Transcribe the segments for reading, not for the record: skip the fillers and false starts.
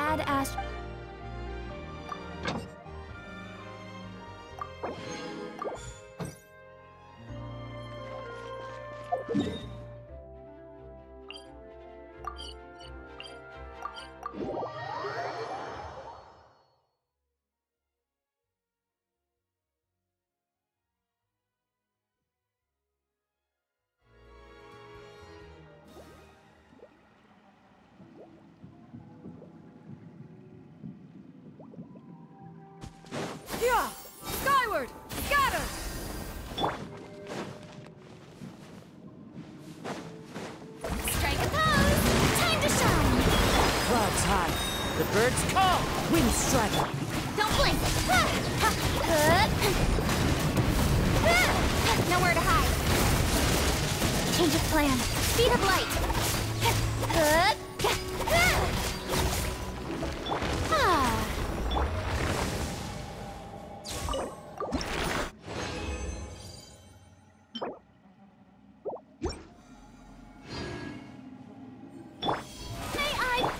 Ad Ast... Yeah! Skyward! Scatter! Strike a pose! Time to shine! Clouds high. The birds call. Wind strike. Don't blink! Nowhere to hide. Change of plan. Speed of light. Ah. May I...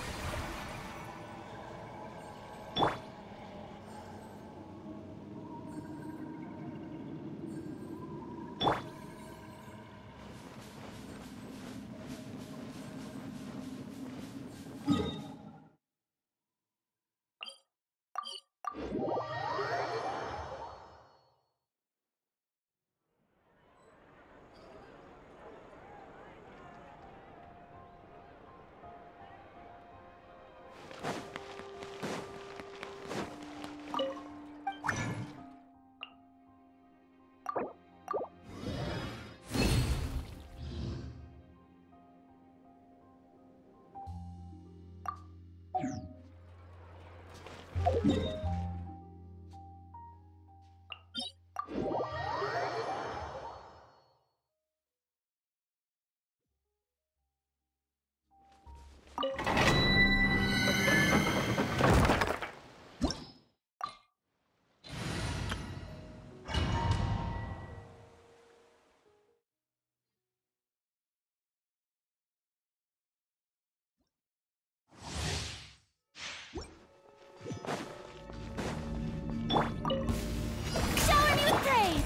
Shower me with praise!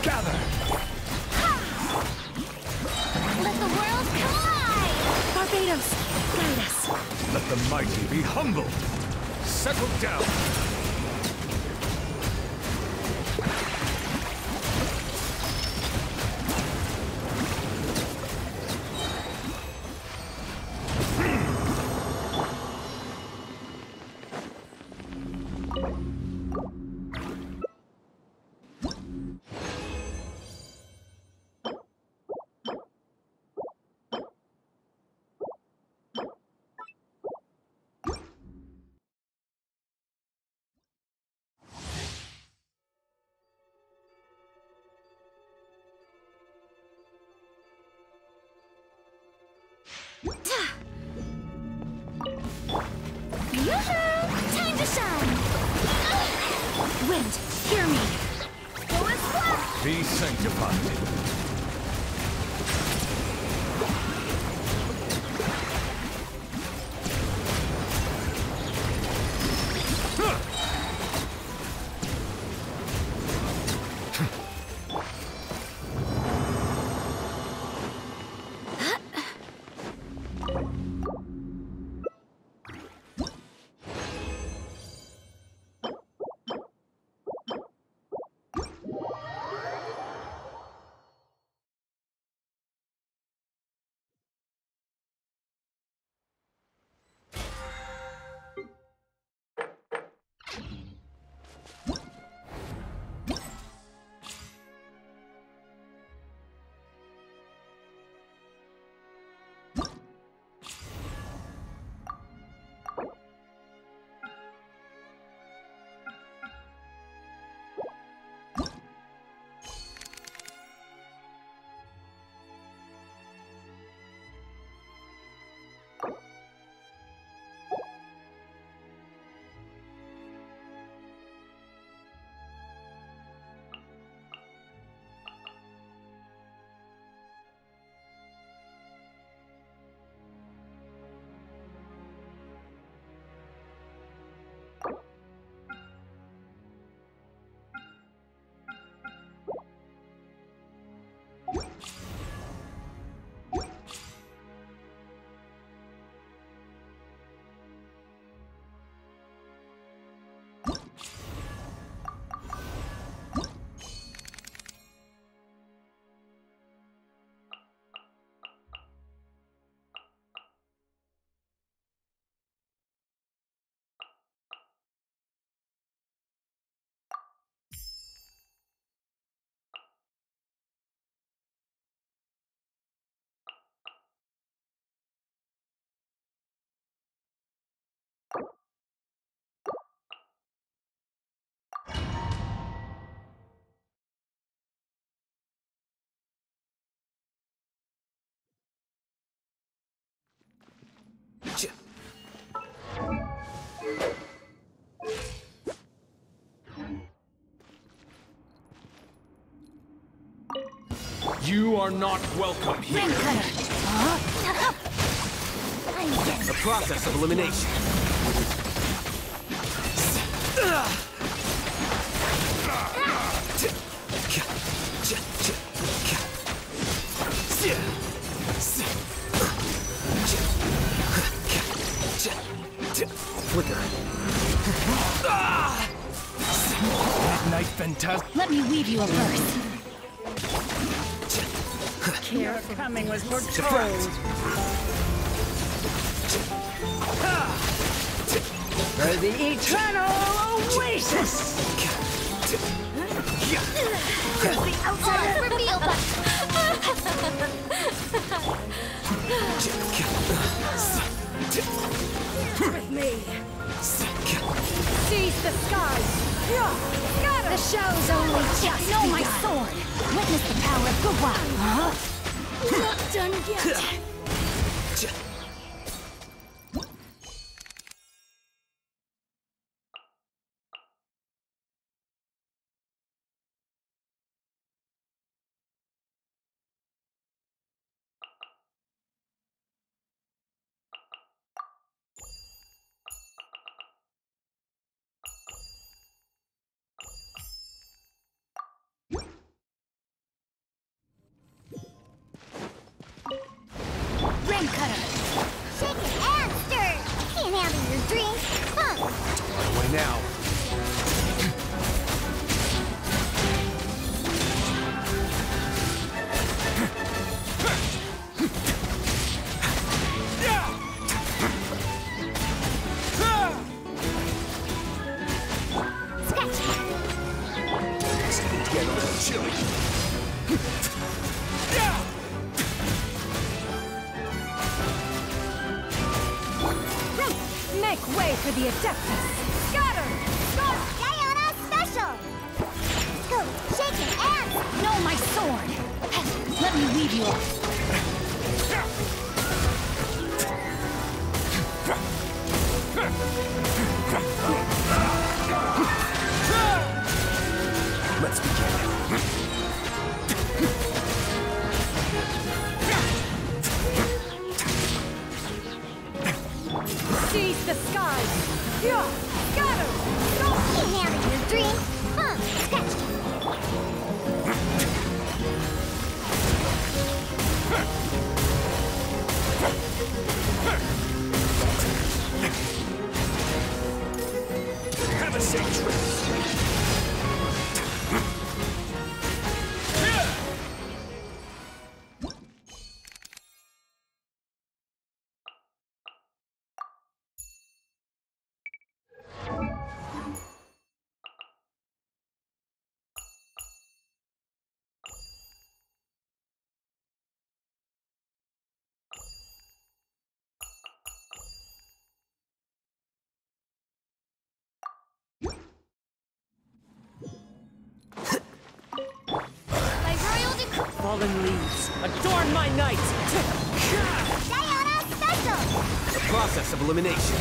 Gather! Let the world collide! Barbados, guide us. Let the mighty be humbled! Settle down! Yoo-hoo! Time to shine! Wind, hear me. Go and splash! Be sanctified! You are not welcome here. Ring cutter. I'm getting The process of elimination. Flicker. Midnight Fantastic. Let me weave you a verse. Your coming was foretold. For the eternal oasis! The outsider reveal With me. Seize the skies. The show's only just know my sword. Witness the power of Gugwa. Not done yet. Ring cutter. Shake it and stir. Can't handle your drink. Huh. Why now? Scratch. It's gonna get a little chilly. Make way for the Adeptus. Scatter. Diana special. Go, shake it and know my sword. Let me weave you up. Let's begin. Seize the skies. Scatter. Can't handle your drink. Huh. Scratch. Have a safe trip. My royal decree. Fallen leaves, adorn my night! Diana special. The process of elimination.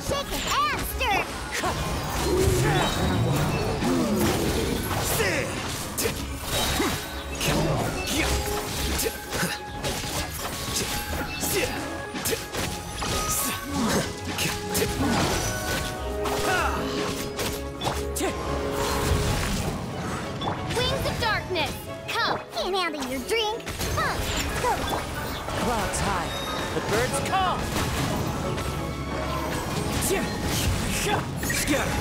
Shake it and stir. Wings of darkness. Come. Can't handle your drink. Huh. Go. Clouds high, the birds call! Scatter!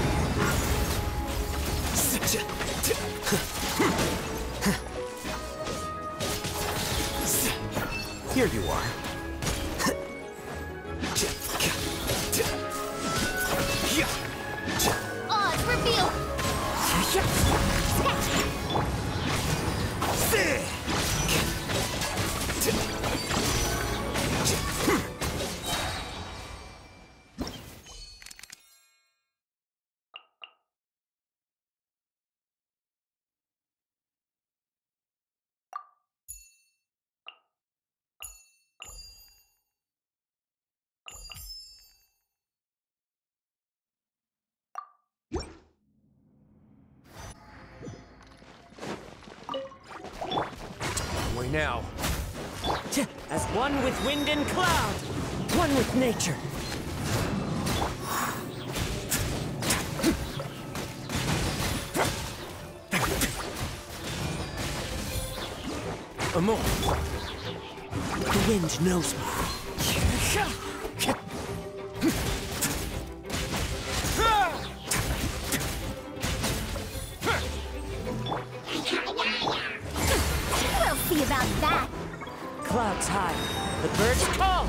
Here you are. Odds reveal. Scratch. now. As one with wind and cloud, one with nature. Amon. The wind knows me. We'll see about that. Clouds high, the birds call.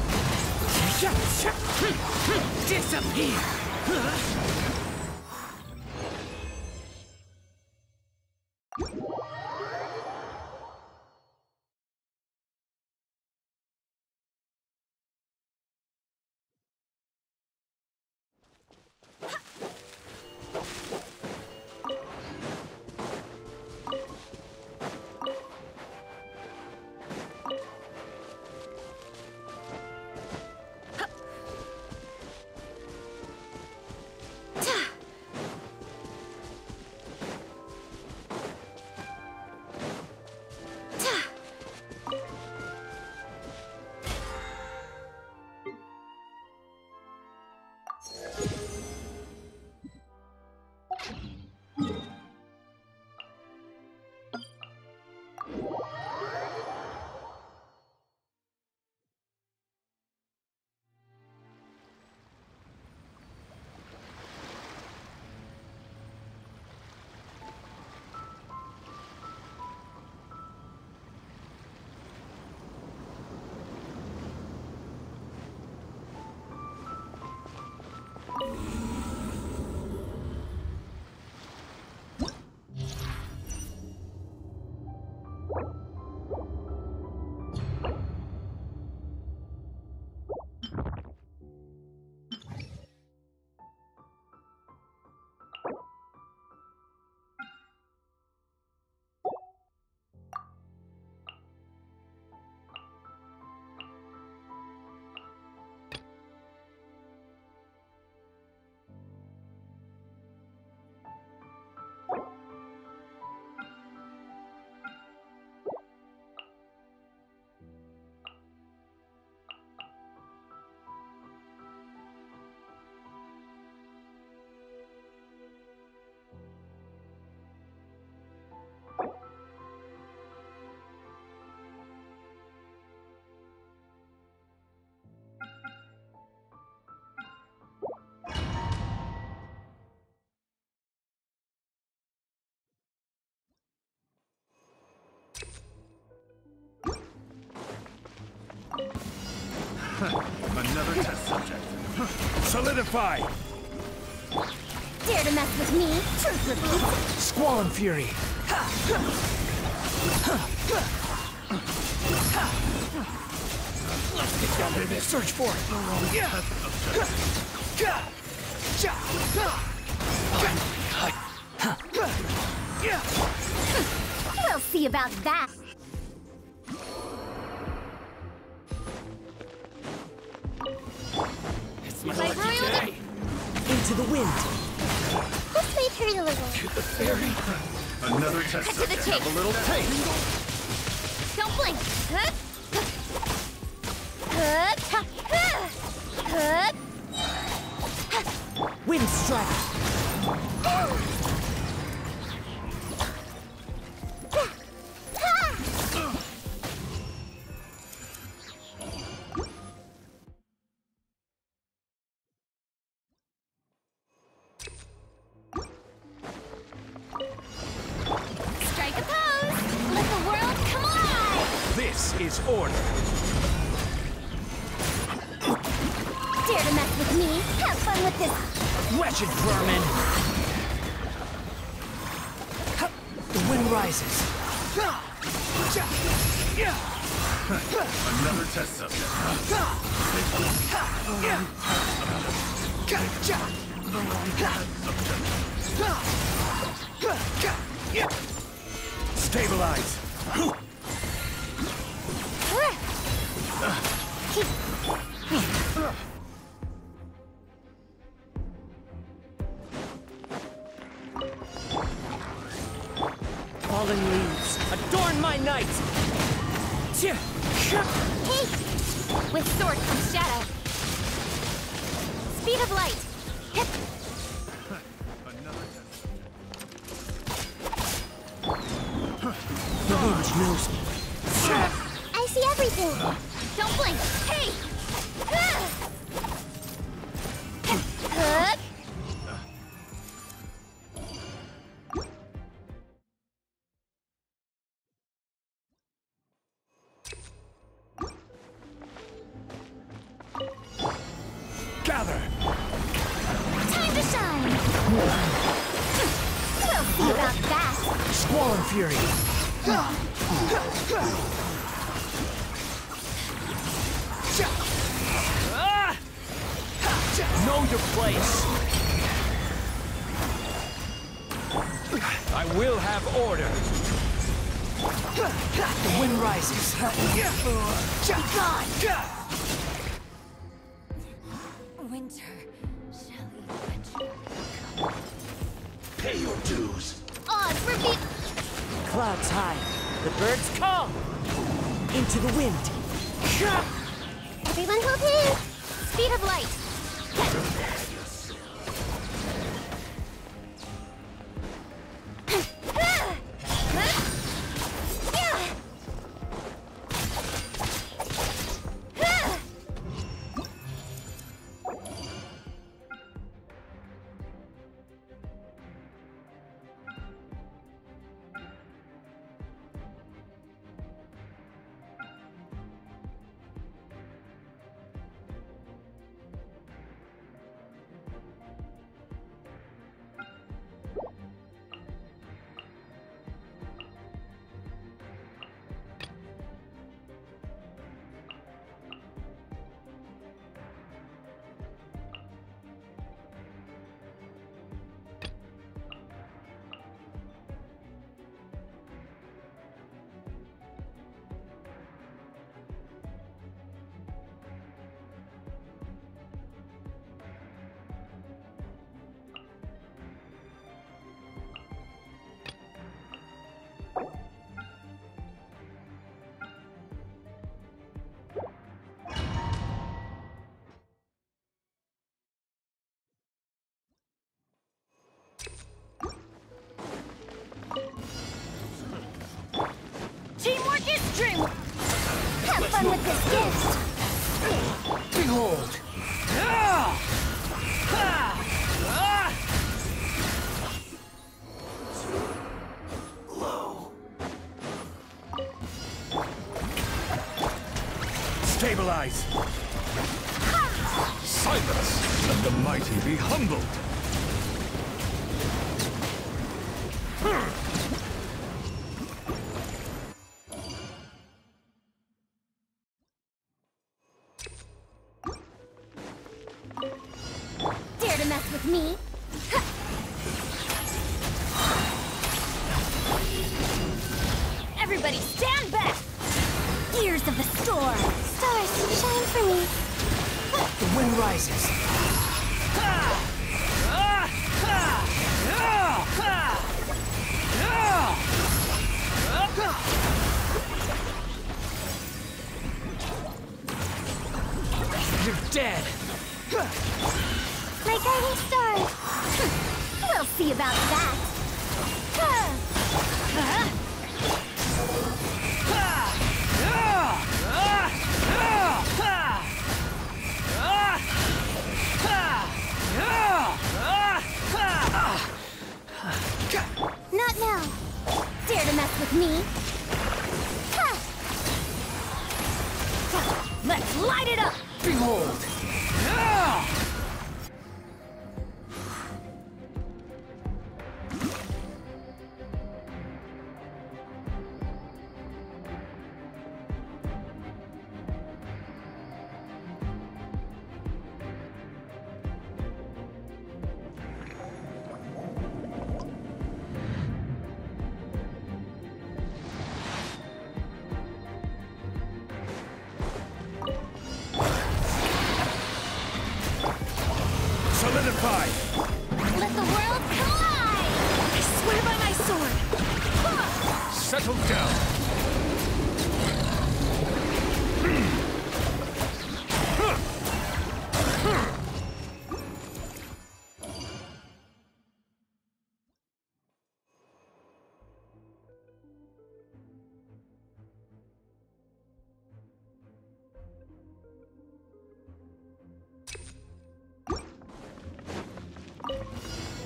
Disappear. Another test subject. Solidify! Dare to mess with me? Truth repeats. Squall and Fury! Let's get down to this. Search for it! We'll see about that. It's my Like lucky royal day. Into the wind. This may hurt a little. To the fairy. Another test Cut to the subject. chase. Have a little taste. Don't blink. Wind strike. Strike a pose. Let the world come alive. This is order. Dare to mess with me? Have fun with this. Wretched vermin. The wind rises. Another test subject. Stabilize. Fallen leaves, adorn my night! Hey! With sword comes shadow. Speed of light. Hip. The wind knows me. I see everything. Don't blink. Hey! Hook. Gather! Time to shine. We'll see about that. Squall Fury. Know your place. I will have order. The wind rises. Be gone. Winter shall eventually Pay your dues. odds reveal. Clouds high. The birds come. Into the wind. Everyone hold hands. Speed of light. Teamwork is dreamwork. Have fun with this gift. Behold. Stabilize! Silence! Let the mighty be humbled! Dare to mess with me? Everybody stand back! Gears of the storm. Stars, shine for me. The wind rises. You're dead. My guiding star. We'll see about that. Not now. Dare to mess with me? Let's light it up! Behold. Solidify! Let the world collide! I swear by my sword! Settle down!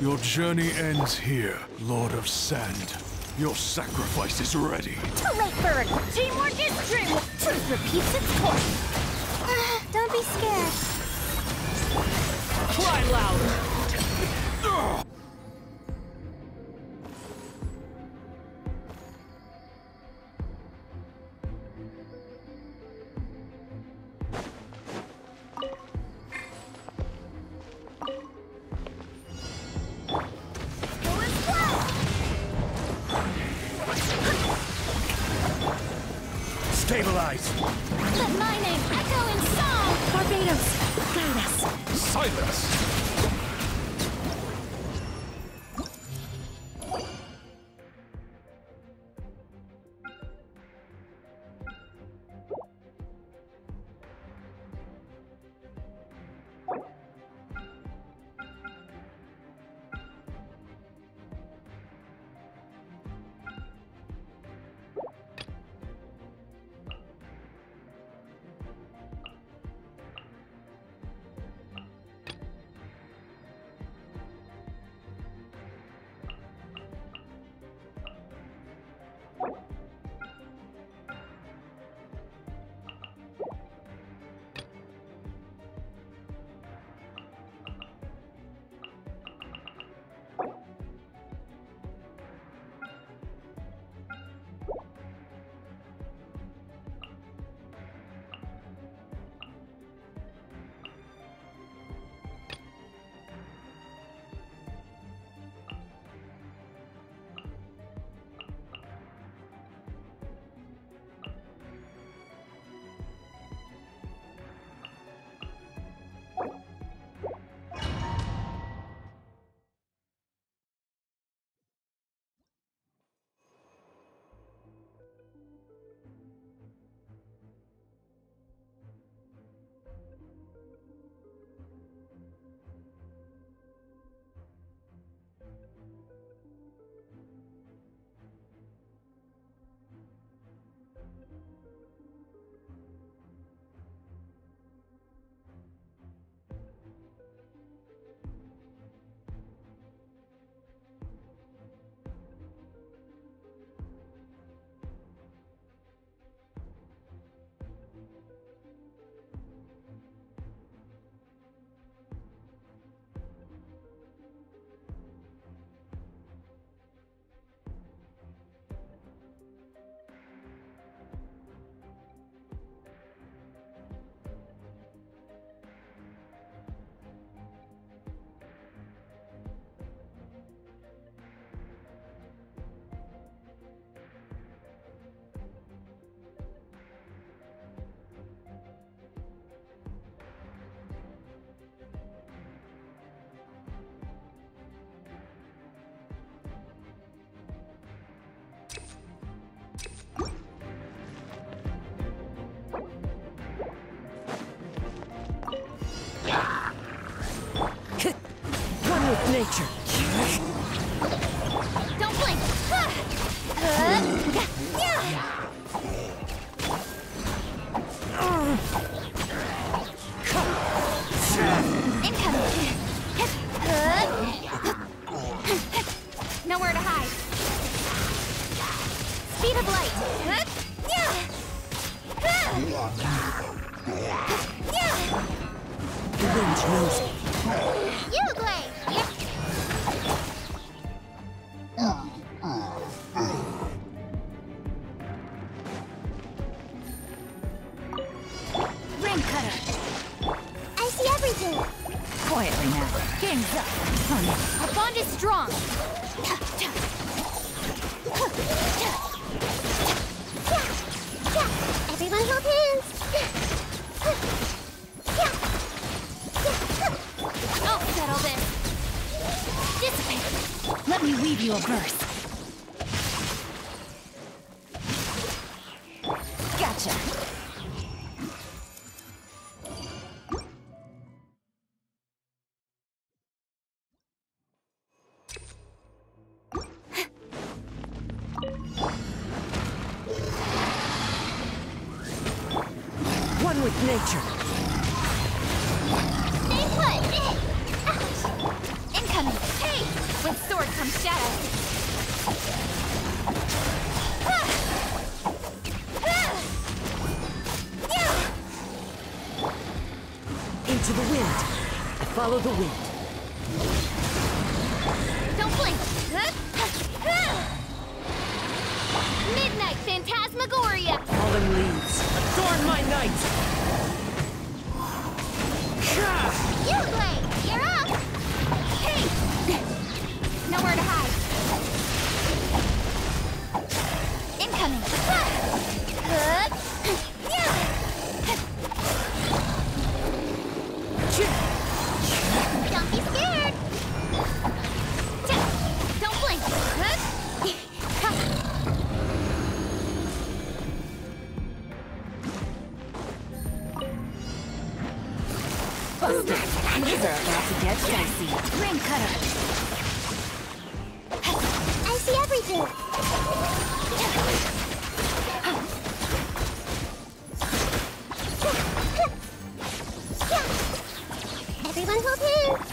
Your journey ends here, Lord of Sand. Your sacrifice is ready. Too late, Bird. Teamwork is true. Truth repeats its course. Don't be scared. Cry louder! Stabilize! Let my name echo in song! Barbados, guide us. Silence! One with nature. Don't blink! Incoming! Nowhere to hide. Speed of light! The wind knows me. You, Glade! Ring cutter! I see everything! Quietly now. Game's up. Our bond is strong! Everyone hold hands! I'll settle this! Dissipate! Let me weave you a verse. Gotcha. One with nature. Stay put! Incoming! Hey! follow the wind. Don't blink. Midnight Phantasmagoria. Fallen leaves, adorn my night! You blade. You're up. Hey. Nowhere to hide. Incoming. Don't be scared. Don't blink. Buster, these are about to get dicey. Ring cutter. I see everything. Everyone hold hands.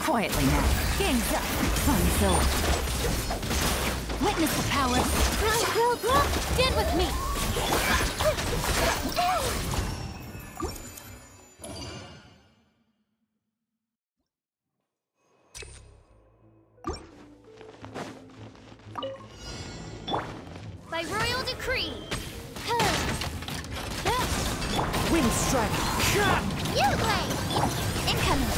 Quietly now. Game's up. Fun zone. Witness the power. Grow. Stand with me. By royal decree. Wind strike! You blade. Incoming.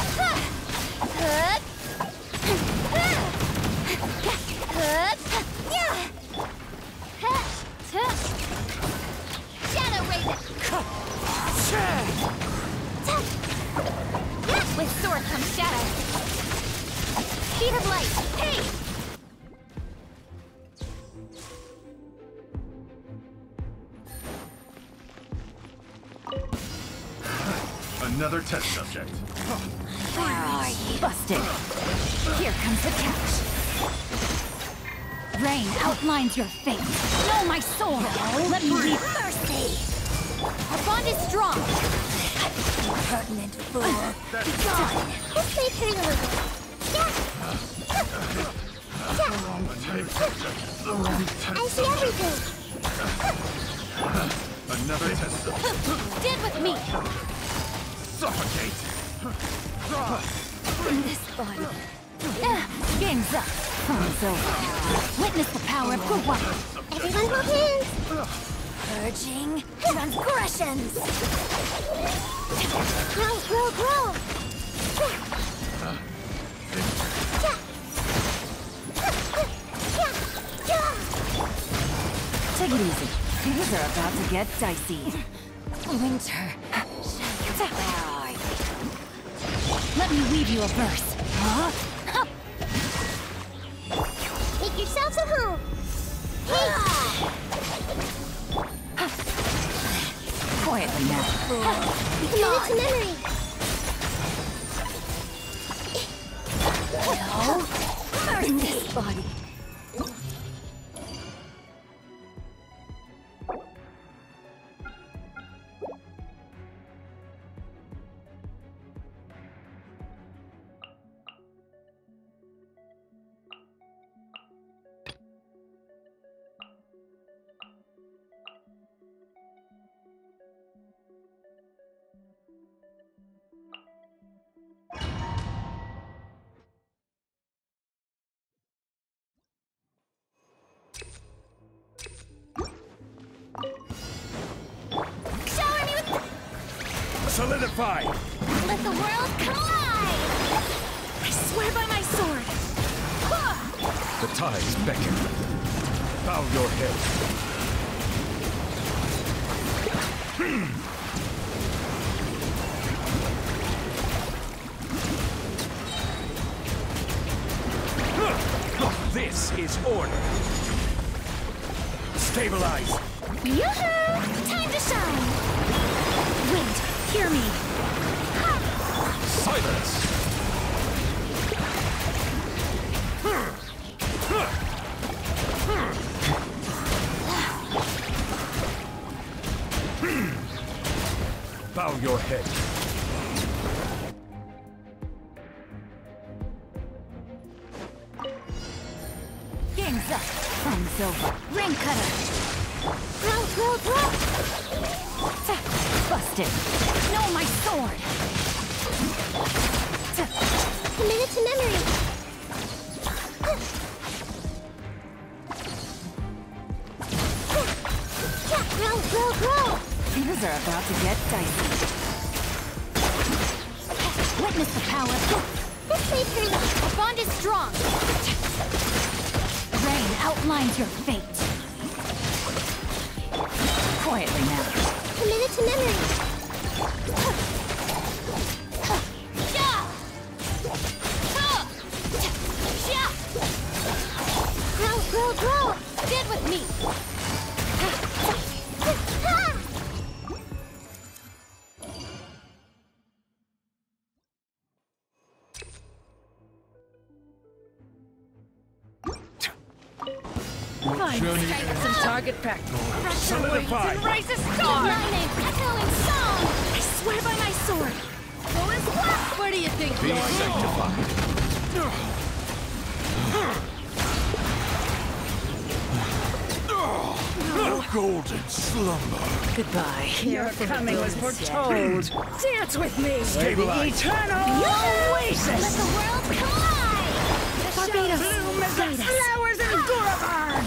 Shadow Raven. With sword comes shadow. Speed of light. Hey! Another test subject. Where are you? Busted. Here comes the catch. Rain outlines your fate. Know my soul. Let me lead mercy. Our bond is strong. Pertinent fool. Be gone. Let's play pretty little. I see everything. Another test subject. Stand with me. Suffocate! This body. Game's up. Fun's over. Witness the power of Gua. Everyone hold hands. Purging transgressions. Grow. Take it easy. Things are about to get dicey. Winter. Where are you? Let me weave you a verse. Huh? Make yourselves at home. Hey! Quietly now. Commit to memory. No. In this body. Shower me with... Solidify! Let the world collide! I swear by my sword! The tides beckon. Bow your head. This is order. Stabilize. Yoo-hoo! Time to shine! Wind, hear me! Silence. Bow your head. Game's up. Fun's over. Ring cutter! Grow! Busted. Know my sword! Committed to memory. Grow. Things are about to get dicey. Witness the power. This way, Curly. Our bond is strong. Rain outlines your fate. Quietly now. Committed to memory. Grow. Get with me. Fine. Strike some target practice. Solidify. Raise a star! My name, echoing song. I swear by my sword. Where do you think Be you're sanctified. Golden slumber. Goodbye. Your coming was foretold. Dance with me. Stabilize. Eternal Let oasis. the world collide. Barbados. Bloom as the flowers in Gurabard.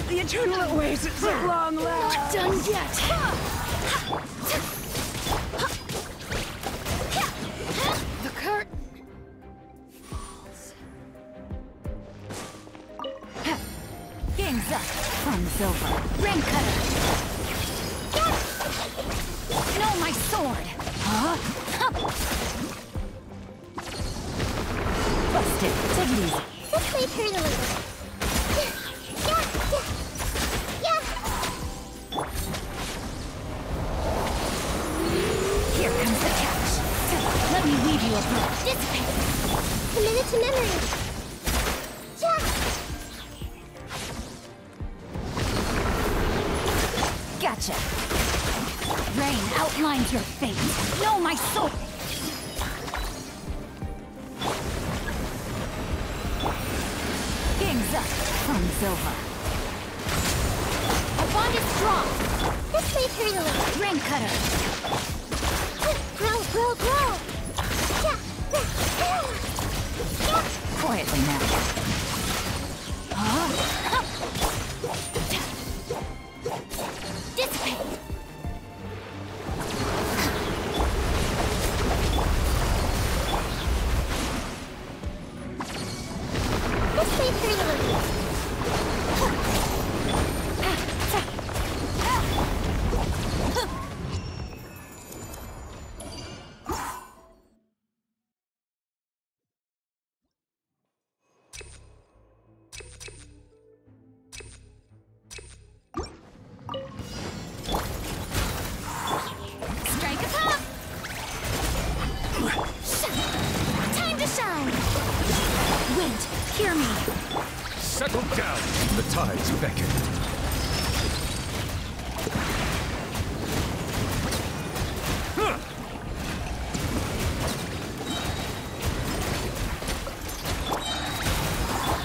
The eternal oasis at long last. Not done yet. The curtain. Game's up. Fun's over. Ring cutter. No, my sword. Busted. Take it easy. This way, Curly. Here comes the catch. Let me weave you a bow. Dissipate. Committed to memory. Gotcha. Rain outlines your fate. Know my sword. Game's up. Fun's over. Our bond is strong. This way, Curly. Ring cutter. Grow. Quietly now. Dissipate. This way, Curly. Strike a pop! Time to shine! Wind, hear me! Settle down. The tides beckon.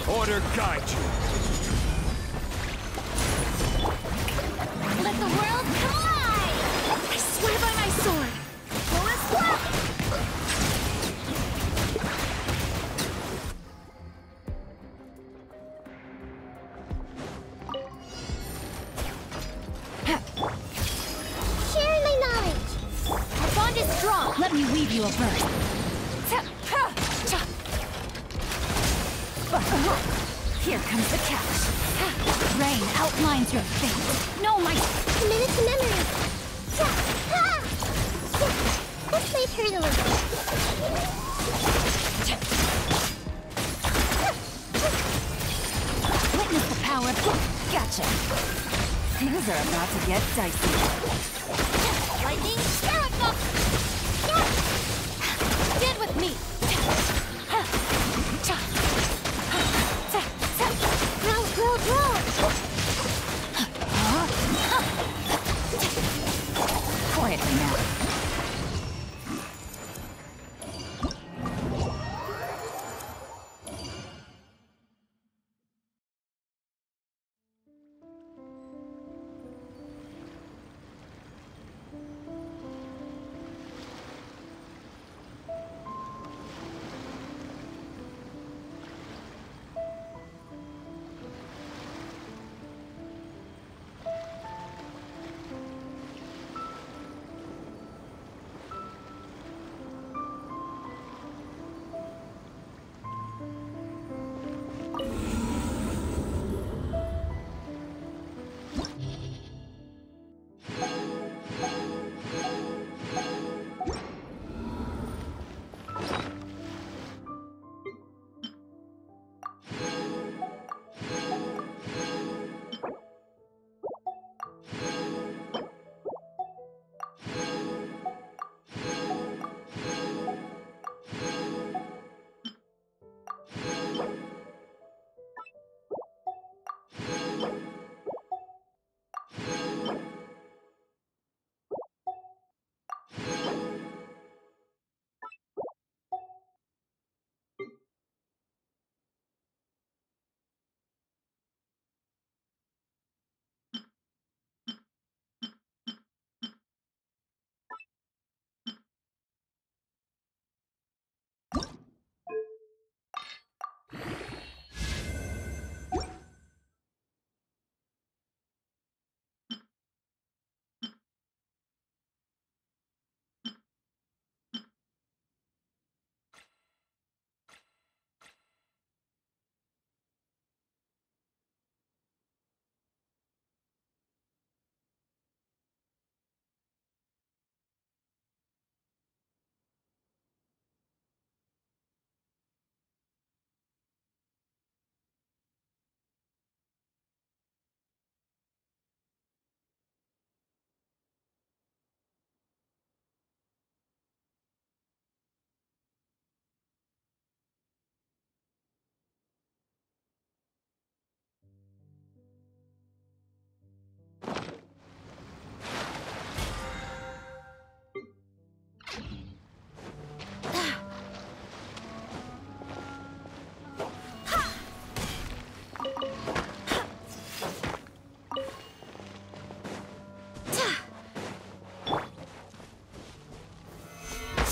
Order guide you. Let the world collide! I swear by my sword! Go as well! Sharing my knowledge! Our bond is strong! Let me weave you a verse. Here comes the catch. Rain outlines your fate. Know my... Committed to memory! This way, Curly. Witness the power of... Gotcha. Things are about to get dicey. Lightning Spherical! Get with me! Grow! Quietly now.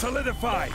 solidified!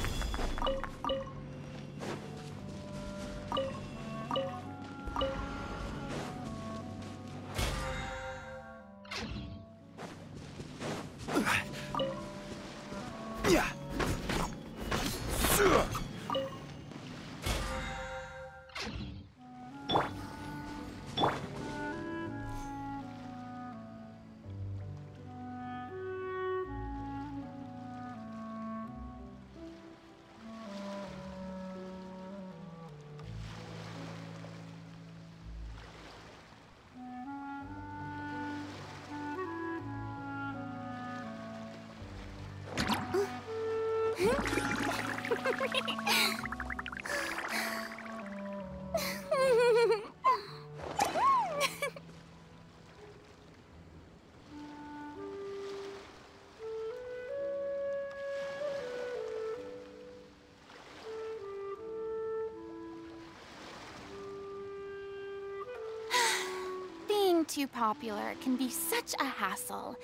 Being too popular can be such a hassle.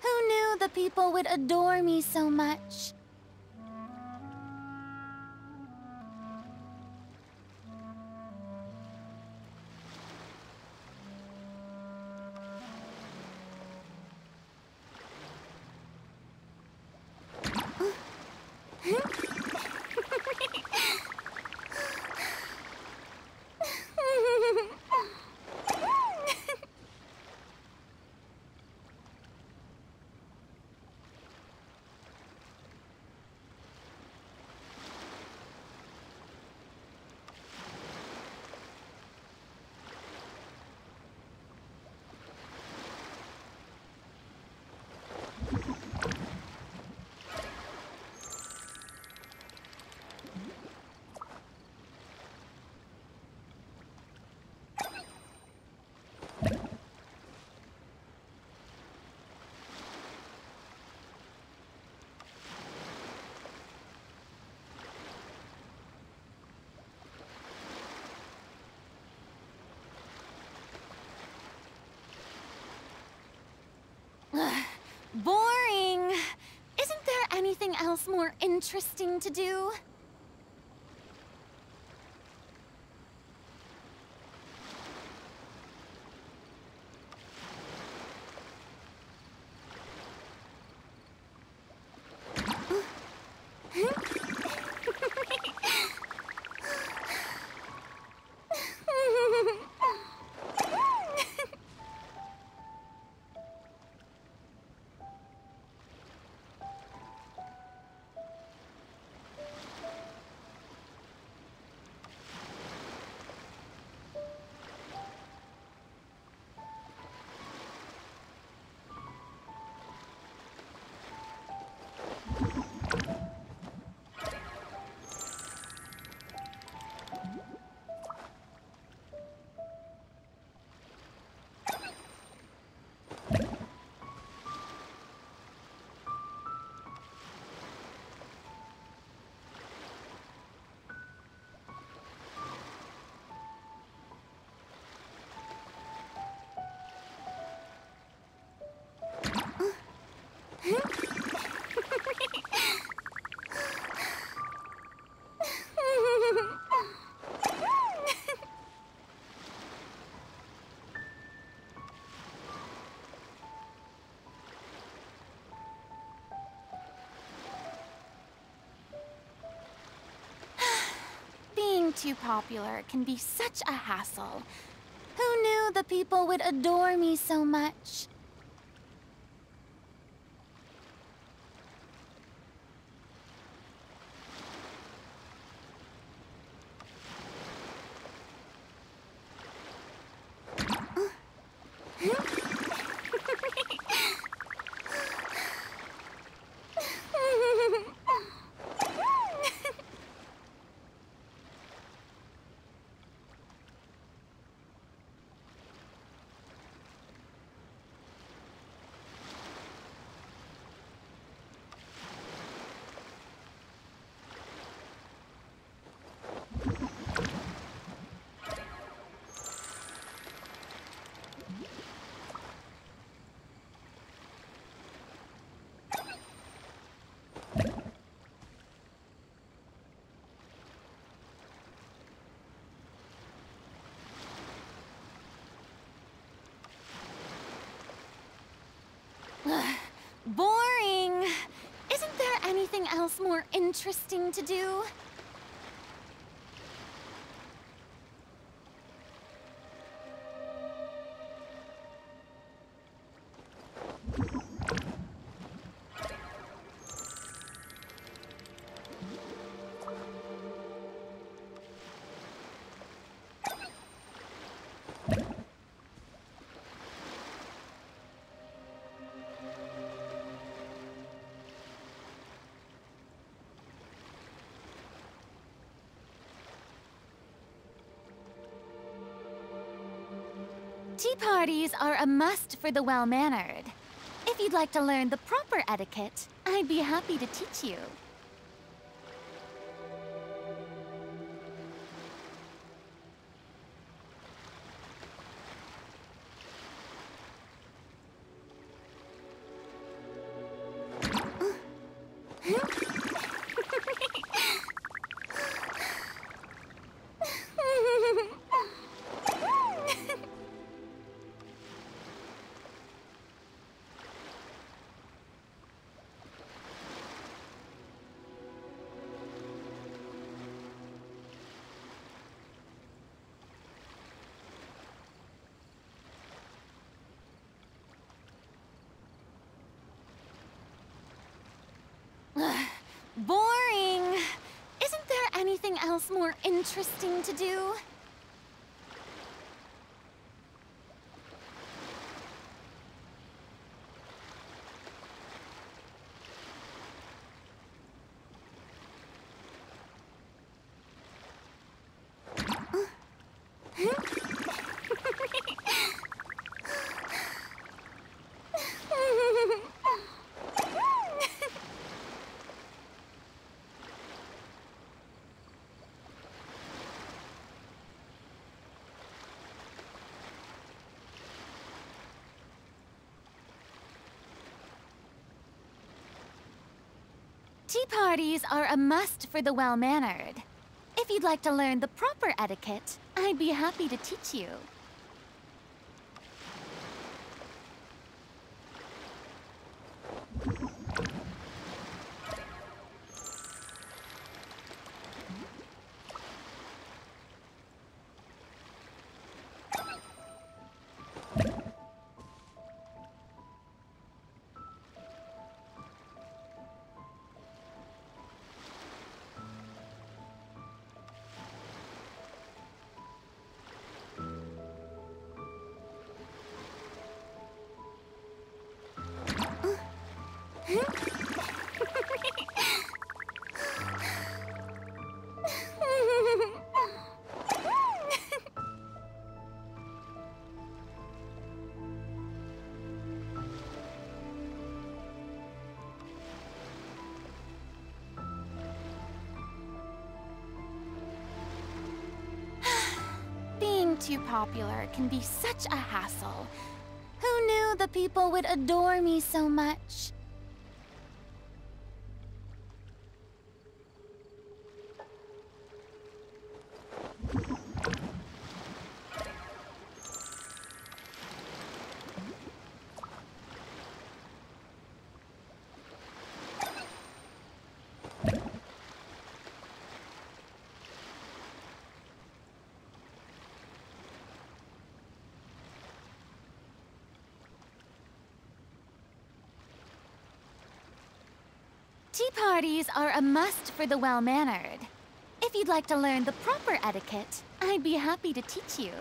Who knew the people would adore me so much? Boring. Isn't there anything else more interesting to do? Being too popular can be such a hassle. Who knew the people would adore me so much? anything else more interesting to do? Tea parties are a must for the well-mannered. If you'd like to learn the proper etiquette, I'd be happy to teach you. Boring! Isn't there anything else more interesting to do? Tea parties are a must for the well-mannered. If you'd like to learn the proper etiquette, I'd be happy to teach you. Being too popular can be such a hassle. Who knew the people would adore me so much? Tea parties are a must for the well-mannered. If you'd like to learn the proper etiquette, I'd be happy to teach you.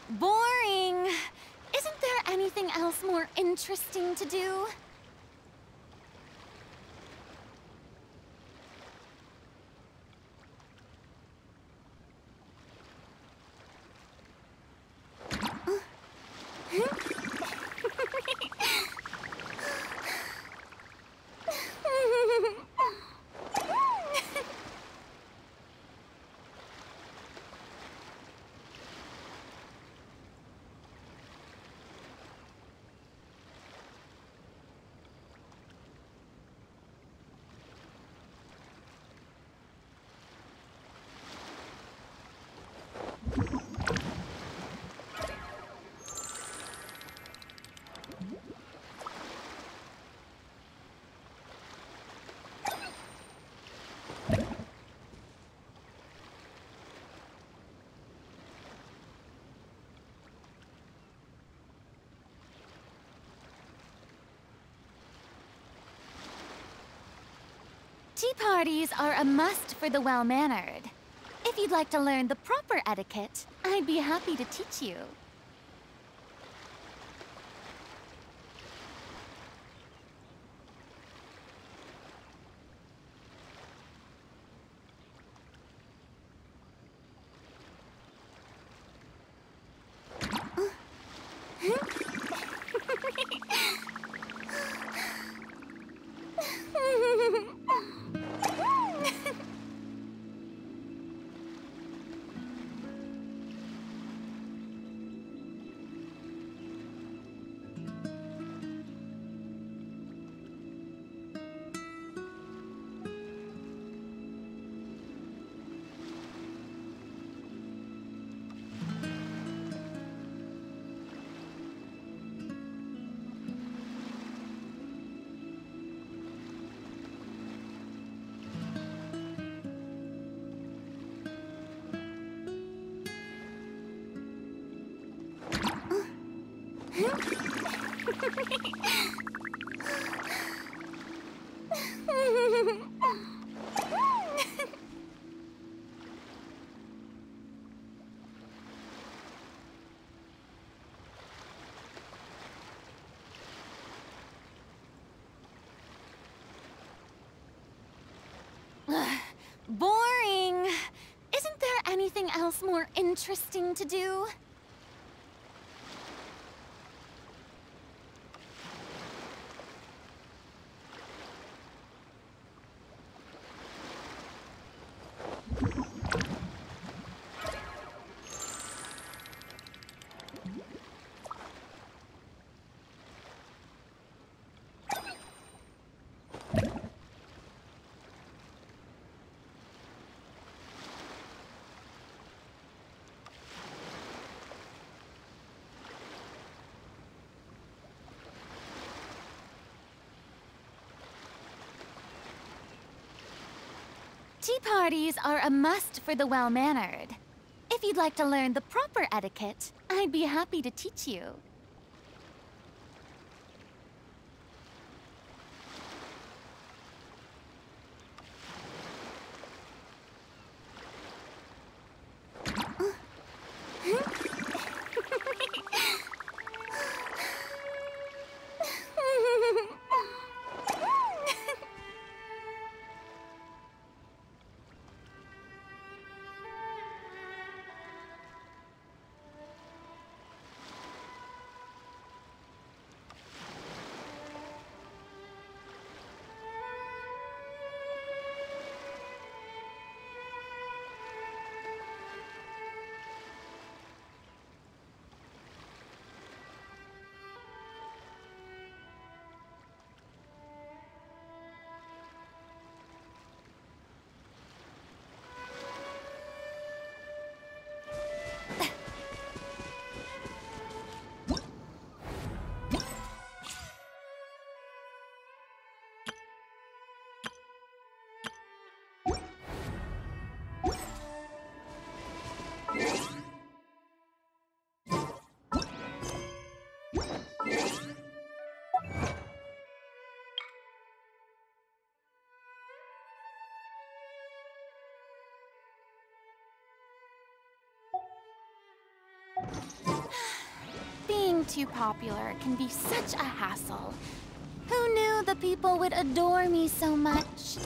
Boring! Isn't there anything else more interesting to do? Tea parties are a must for the well-mannered. If you'd like to learn the proper etiquette, I'd be happy to teach you. Boring. Isn't there anything else more interesting to do? Tea parties are a must for the well-mannered. If you'd like to learn the proper etiquette, I'd be happy to teach you. Being too popular can be such a hassle. Who knew the people would adore me so much?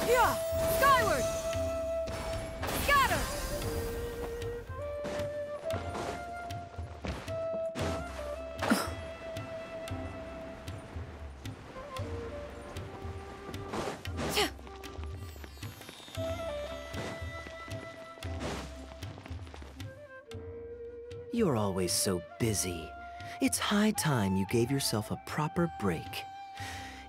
Yeah! Skyward! Scatter! You're always so busy. It's high time you gave yourself a proper break.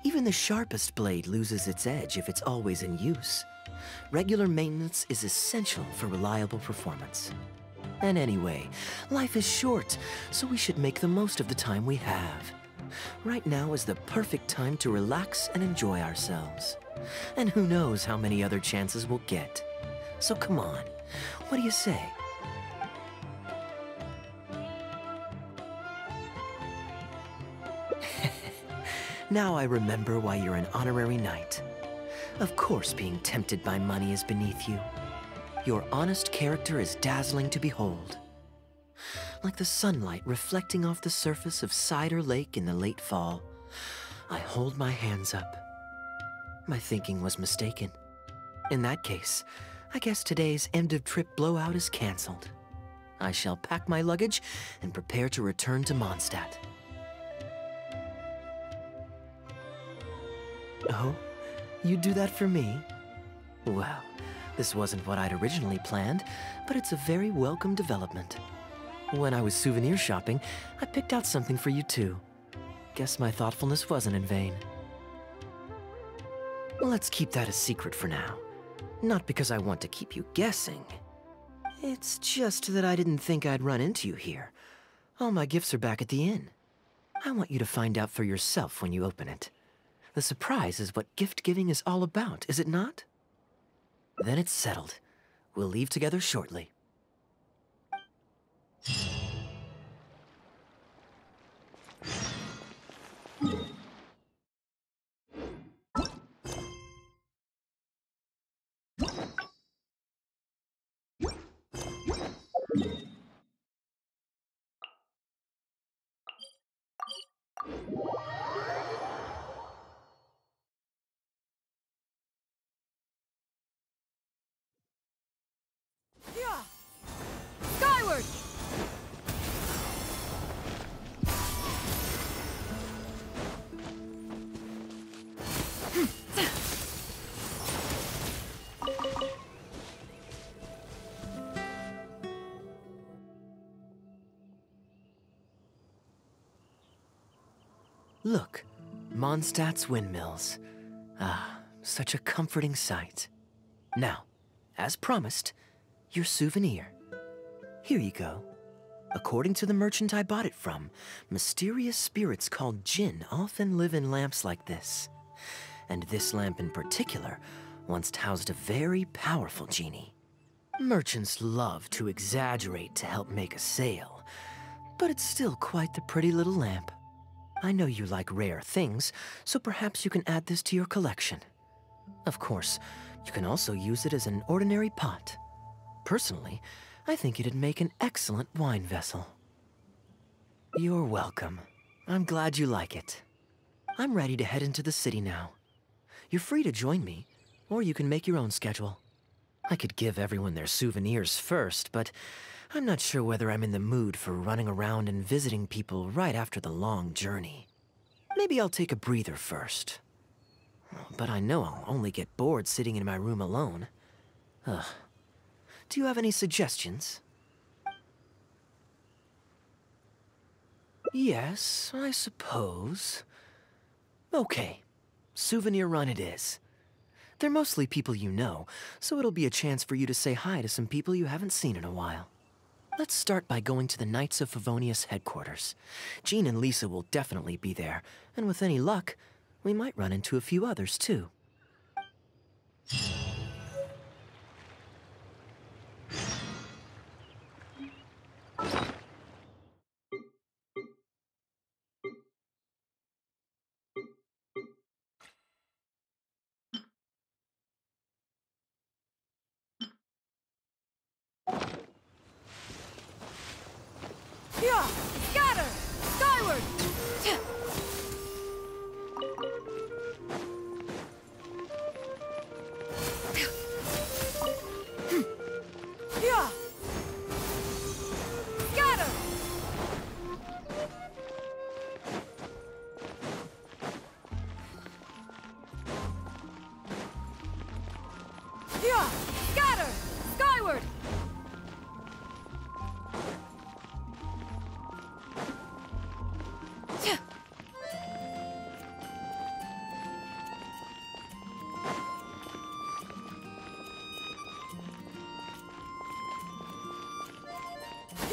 Even the sharpest blade loses its edge if it's always in use. Regular maintenance is essential for reliable performance. And anyway, life is short, so we should make the most of the time we have. Right now is the perfect time to relax and enjoy ourselves. And who knows how many other chances we'll get. So come on, what do you say? Now I remember why you're an honorary knight. Of course being tempted by money is beneath you. Your honest character is dazzling to behold. Like the sunlight reflecting off the surface of Cider Lake in the late fall, I hold my hands up. My thinking was mistaken. In that case, I guess today's end-of-trip blowout is cancelled. I shall pack my luggage and prepare to return to Mondstadt. Oh? You'd do that for me? Well, this wasn't what I'd originally planned, but it's a very welcome development. When I was souvenir shopping, I picked out something for you too. Guess my thoughtfulness wasn't in vain. Let's keep that a secret for now. Not because I want to keep you guessing. It's just that I didn't think I'd run into you here. All my gifts are back at the inn. I want you to find out for yourself when you open it. The surprise is what gift-giving is all about, is it not? Then it's settled. We'll leave together shortly. Skyward! Look, Mondstadt's windmills. Ah, such a comforting sight. Now, as promised, your souvenir. Here you go. According to the merchant I bought it from, mysterious spirits called Jinn often live in lamps like this. And this lamp in particular once housed a very powerful genie. Merchants love to exaggerate to help make a sale, but it's still quite the pretty little lamp. I know you like rare things, so perhaps you can add this to your collection. Of course, you can also use it as an ordinary pot. Personally, I think it'd make an excellent wine vessel. You're welcome. I'm glad you like it. I'm ready to head into the city now. You're free to join me, or you can make your own schedule. I could give everyone their souvenirs first, but I'm not sure whether I'm in the mood for running around and visiting people right after the long journey. Maybe I'll take a breather first. But I know I'll only get bored sitting in my room alone. Ugh. Do you have any suggestions? Yes, I suppose. Okay, souvenir run it is. They're mostly people you know, so it'll be a chance for you to say hi to some people you haven't seen in a while. Let's start by going to the Knights of Favonius headquarters. Jean and Lisa will definitely be there, and with any luck, we might run into a few others too. Scatter! Skyward!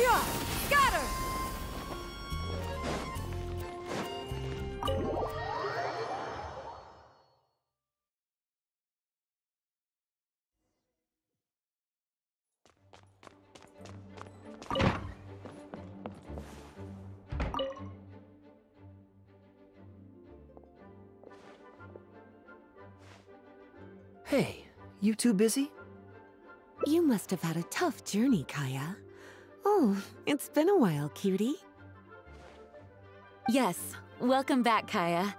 Yeah! Scatter! Hey, you two busy? You must have had a tough journey, Kaya. Oh, it's been a while, cutie. Yes, welcome back, Kaya.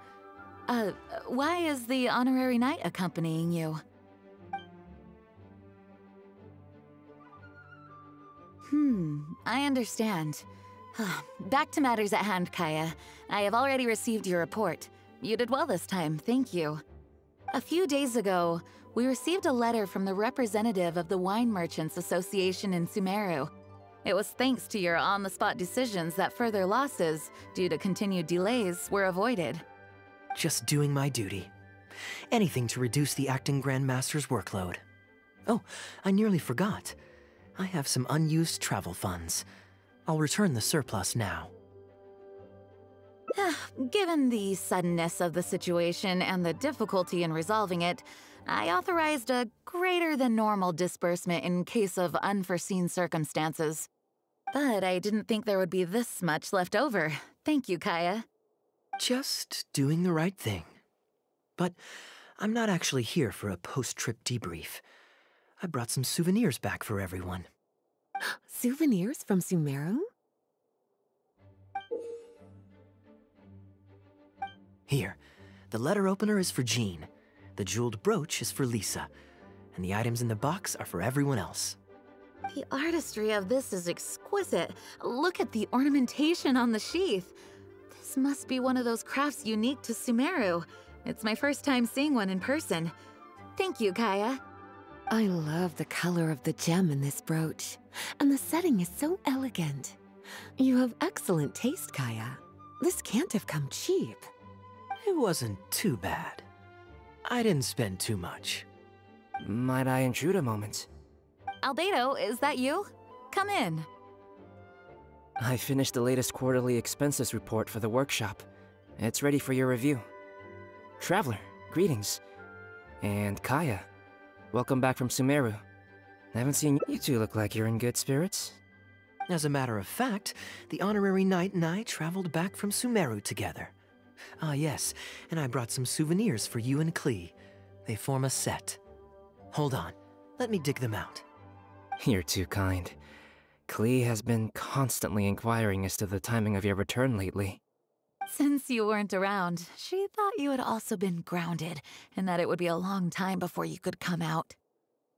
Why is the honorary knight accompanying you? I understand. Back to matters at hand, Kaya. I have already received your report. You did well this time, thank you. A few days ago, we received a letter from the representative of the Wine Merchants Association in Sumeru. It was thanks to your on-the-spot decisions that further losses, due to continued delays, were avoided. Just doing my duty. Anything to reduce the acting Grandmaster's workload. Oh, I nearly forgot. I have some unused travel funds. I'll return the surplus now. Given the suddenness of the situation and the difficulty in resolving it, I authorized a greater than normal disbursement in case of unforeseen circumstances. But I didn't think there would be this much left over. Thank you, Kaya. Just doing the right thing. But I'm not actually here for a post-trip debrief. I brought some souvenirs back for everyone. Souvenirs from Sumeru? Here, the letter opener is for Jean, the jeweled brooch is for Lisa, and the items in the box are for everyone else. The artistry of this is exquisite. Look at the ornamentation on the sheath. This must be one of those crafts unique to Sumeru. It's my first time seeing one in person. Thank you, Kaya. I love the color of the gem in this brooch, and the setting is so elegant. You have excellent taste, Kaya. This can't have come cheap. It wasn't too bad. I didn't spend too much. Might I intrude a moment? Albedo, is that you? Come in. I finished the latest quarterly expenses report for the workshop. It's ready for your review. Traveler, greetings. And Kaya, welcome back from Sumeru. I haven't seen you two look like you're in good spirits. As a matter of fact, the honorary knight and I traveled back from Sumeru together. Ah, yes, and I brought some souvenirs for you and Klee. They form a set. Hold on, let me dig them out. You're too kind. Klee has been constantly inquiring as to the timing of your return lately. Since you weren't around, she thought you had also been grounded, and that it would be a long time before you could come out.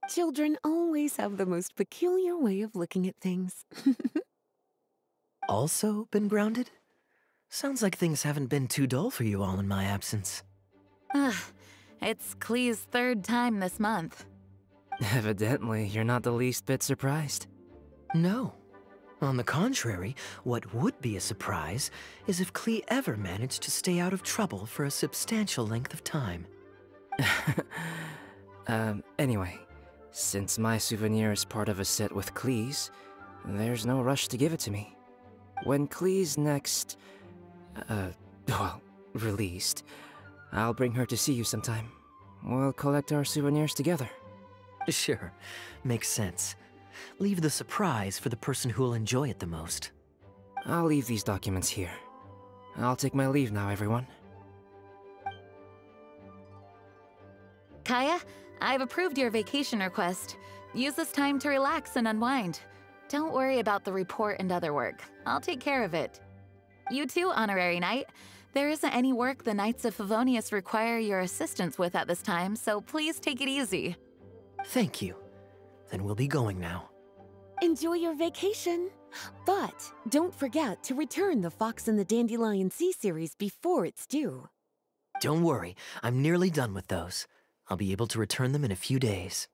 Children always have the most peculiar way of looking at things. Also been grounded? Sounds like things haven't been too dull for you all in my absence. It's Klee's third time this month. Evidently, you're not the least bit surprised. No. On the contrary, what would be a surprise is if Klee ever managed to stay out of trouble for a substantial length of time. Anyway, since my souvenir is part of a set with Klee's, there's no rush to give it to me. When Klee's next, released, I'll bring her to see you sometime. We'll collect our souvenirs together. Sure, makes sense. Leave the surprise for the person who'll enjoy it the most. I'll leave these documents here. I'll take my leave now, everyone. Kaya, I've approved your vacation request. Use this time to relax and unwind. Don't worry about the report and other work. I'll take care of it. You too, Honorary Knight. There isn't any work the Knights of Favonius require your assistance with at this time, so please take it easy. Thank you. Then we'll be going now. Enjoy your vacation. But don't forget to return the Fox and the Dandelion Sea series before it's due. Don't worry, I'm nearly done with those. I'll be able to return them in a few days.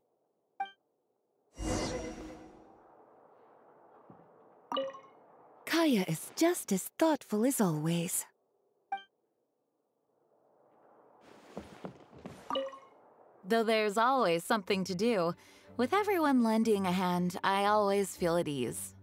Kaya is just as thoughtful as always. Though there's always something to do, with everyone lending a hand, I always feel at ease.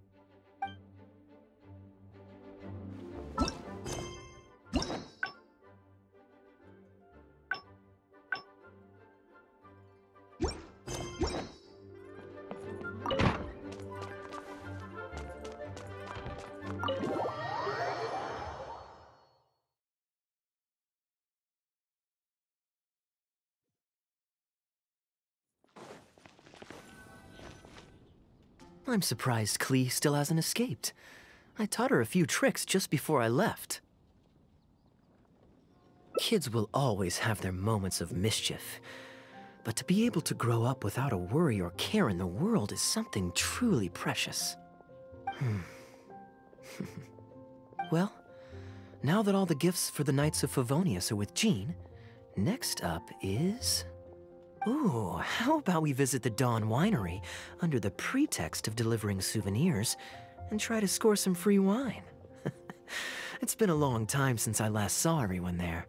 I'm surprised Klee still hasn't escaped. I taught her a few tricks just before I left. Kids will always have their moments of mischief, but to be able to grow up without a worry or care in the world is something truly precious. Well, now that all the gifts for the Knights of Favonius are with Jean, next up is... Ooh, how about we visit the Dawn Winery under the pretext of delivering souvenirs and try to score some free wine? It's been a long time since I last saw everyone there.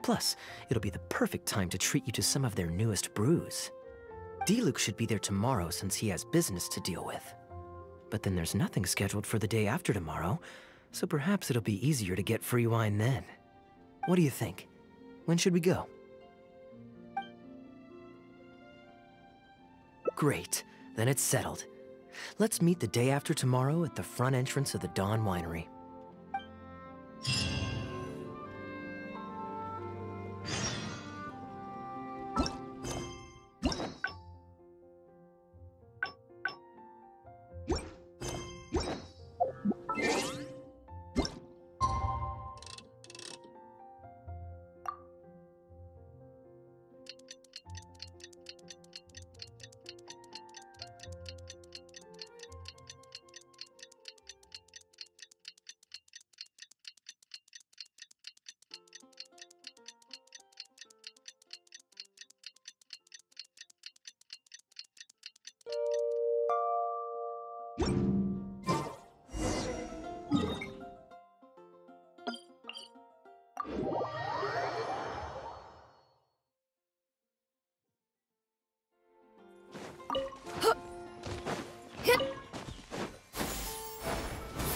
Plus, it'll be the perfect time to treat you to some of their newest brews. Diluc should be there tomorrow since he has business to deal with. But then there's nothing scheduled for the day after tomorrow, so perhaps it'll be easier to get free wine then. What do you think? When should we go? Great, then it's settled. Let's meet the day after tomorrow at the front entrance of the Dawn Winery.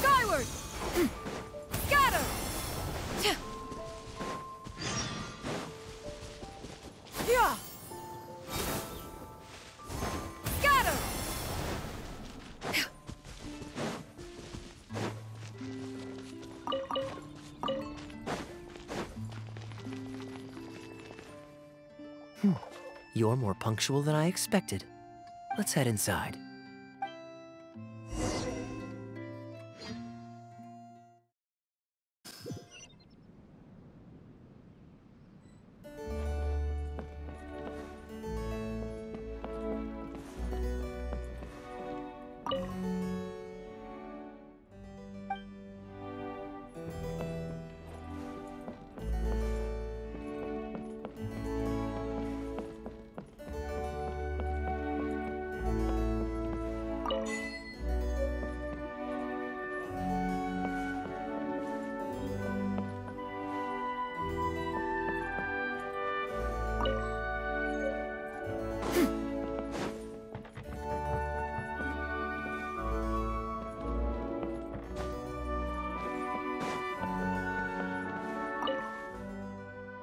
Skyward! Scatter! Yeah! Scatter! You're more punctual than I expected. Let's head inside.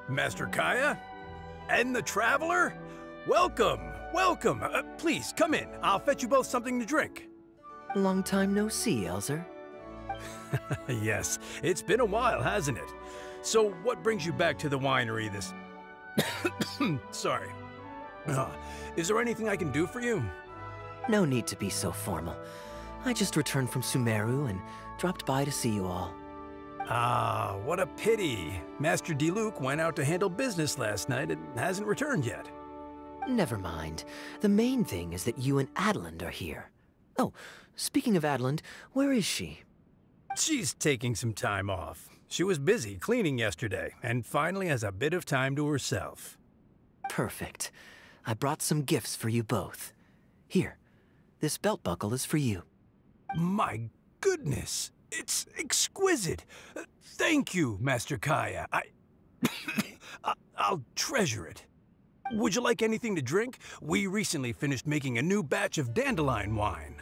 Master Kaeya? And the Traveler? Welcome, welcome. Please, come in. I'll fetch you both something to drink. Long time no see, Elzer. Yes, it's been a while, hasn't it? So what brings you back to the winery this... Sorry. Is there anything I can do for you? No need to be so formal. I just returned from Sumeru and dropped by to see you all. Ah, what a pity. Master Diluc went out to handle business last night and hasn't returned yet. Never mind. The main thing is that you and Adeland are here. Oh, speaking of Adeland, where is she? She's taking some time off. She was busy cleaning yesterday and finally has a bit of time to herself. Perfect. I brought some gifts for you both. Here, this belt buckle is for you. My goodness, it's exquisite. Thank you, Master Kaeya. I'll treasure it. Would you like anything to drink? We recently finished making a new batch of dandelion wine.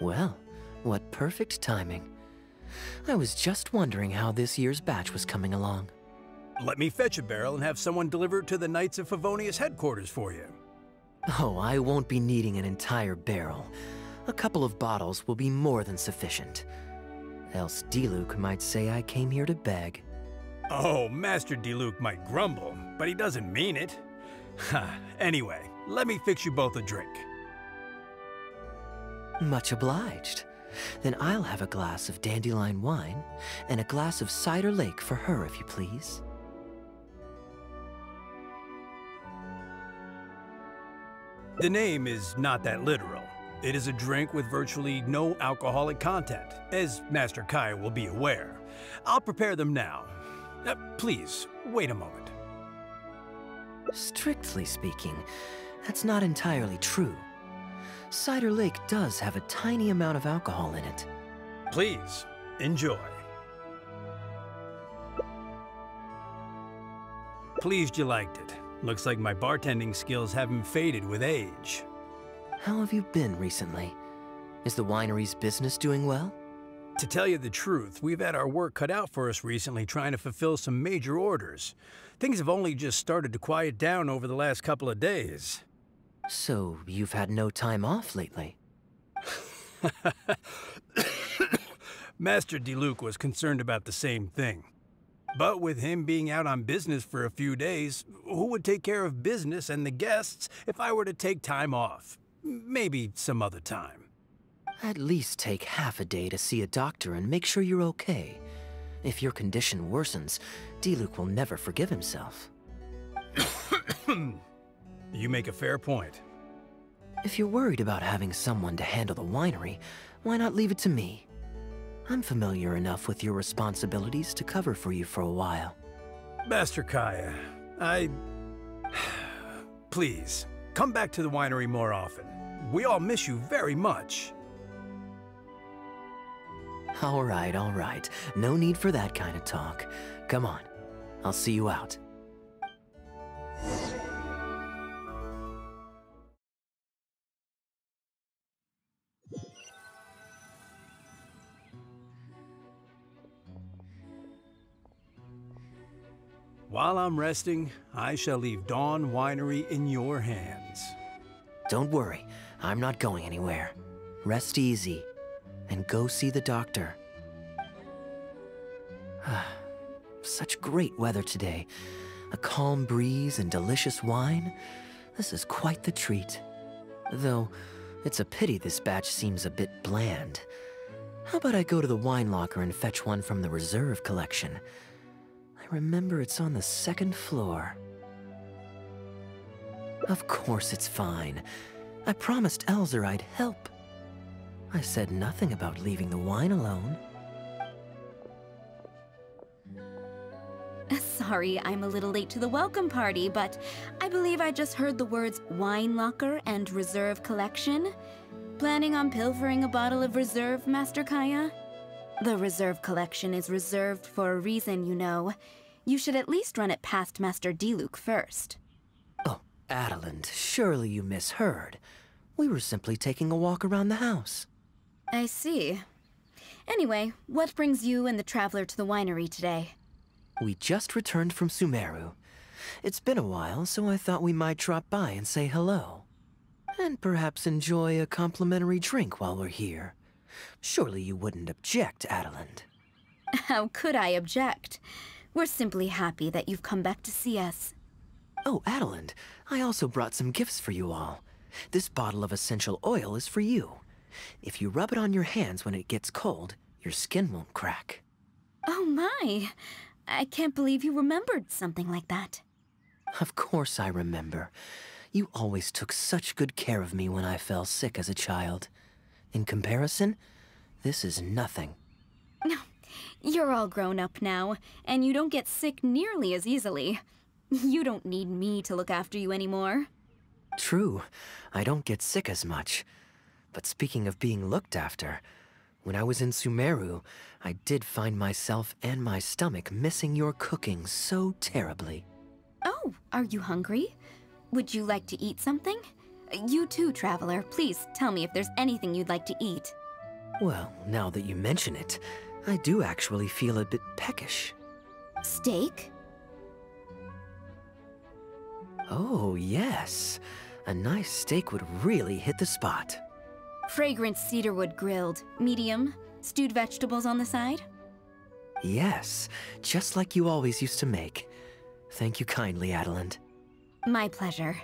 Well, what perfect timing. I was just wondering how this year's batch was coming along. Let me fetch a barrel and have someone deliver it to the Knights of Favonius headquarters for you. Oh, I won't be needing an entire barrel. A couple of bottles will be more than sufficient. Else Diluc might say I came here to beg. Oh, Master Diluc might grumble, but he doesn't mean it. Anyway, let me fix you both a drink. Much obliged. Then I'll have a glass of dandelion wine and a glass of cider lake for her, if you please. The name is not that literal. It is a drink with virtually no alcoholic content, as Master Kaya will be aware. I'll prepare them now. Please, wait a moment. Strictly speaking, that's not entirely true. Cider Lake does have a tiny amount of alcohol in it. Please, enjoy. Pleased you liked it. Looks like my bartending skills haven't faded with age. How have you been recently? Is the winery's business doing well? To tell you the truth, we've had our work cut out for us recently trying to fulfill some major orders. Things have only just started to quiet down over the last couple of days. So, you've had no time off lately? Master Diluc was concerned about the same thing. But with him being out on business for a few days, who would take care of business and the guests if I were to take time off? Maybe some other time. At least take half a day to see a doctor and make sure you're okay. If your condition worsens, Diluc will never forgive himself. You make a fair point. If you're worried about having someone to handle the winery, why not leave it to me? I'm familiar enough with your responsibilities to cover for you for a while. Master Kaya, Please, come back to the winery more often. We all miss you very much. All right. No need for that kind of talk. Come on, I'll see you out. While I'm resting, I shall leave Dawn Winery in your hands. Don't worry, I'm not going anywhere. Rest easy, and go see the doctor. Such great weather today. A calm breeze and delicious wine. This is quite the treat. Though, it's a pity this batch seems a bit bland. How about I go to the wine locker and fetch one from the reserve collection? I remember it's on the second floor. Of course it's fine. I promised Elzer I'd help. I said nothing about leaving the wine alone. Sorry, I'm a little late to the welcome party, but I believe I just heard the words wine locker and reserve collection. Planning on pilfering a bottle of reserve, Master Kaya? The reserve collection is reserved for a reason, you know. You should at least run it past Master Diluc first. Oh, Adeland, surely you misheard. We were simply taking a walk around the house. I see. Anyway, what brings you and the Traveler to the winery today? We just returned from Sumeru. It's been a while, so I thought we might drop by and say hello. And perhaps enjoy a complimentary drink while we're here. Surely you wouldn't object, Adeland. How could I object? We're simply happy that you've come back to see us. Oh, Adeland, I also brought some gifts for you all. This bottle of essential oil is for you. If you rub it on your hands when it gets cold, your skin won't crack. Oh my! I can't believe you remembered something like that. Of course I remember. You always took such good care of me when I fell sick as a child. In comparison, this is nothing. No, you're all grown up now, and you don't get sick nearly as easily. You don't need me to look after you anymore. True, I don't get sick as much. But speaking of being looked after, when I was in Sumeru, I did find myself and my stomach missing your cooking so terribly. Oh, are you hungry? Would you like to eat something? You too, Traveler. Please tell me if there's anything you'd like to eat. Well, now that you mention it, I do actually feel a bit peckish. Steak? Oh, yes. A nice steak would really hit the spot. Fragrant cedarwood grilled, medium, stewed vegetables on the side? Yes, just like you always used to make. Thank you kindly, Adeland. My pleasure.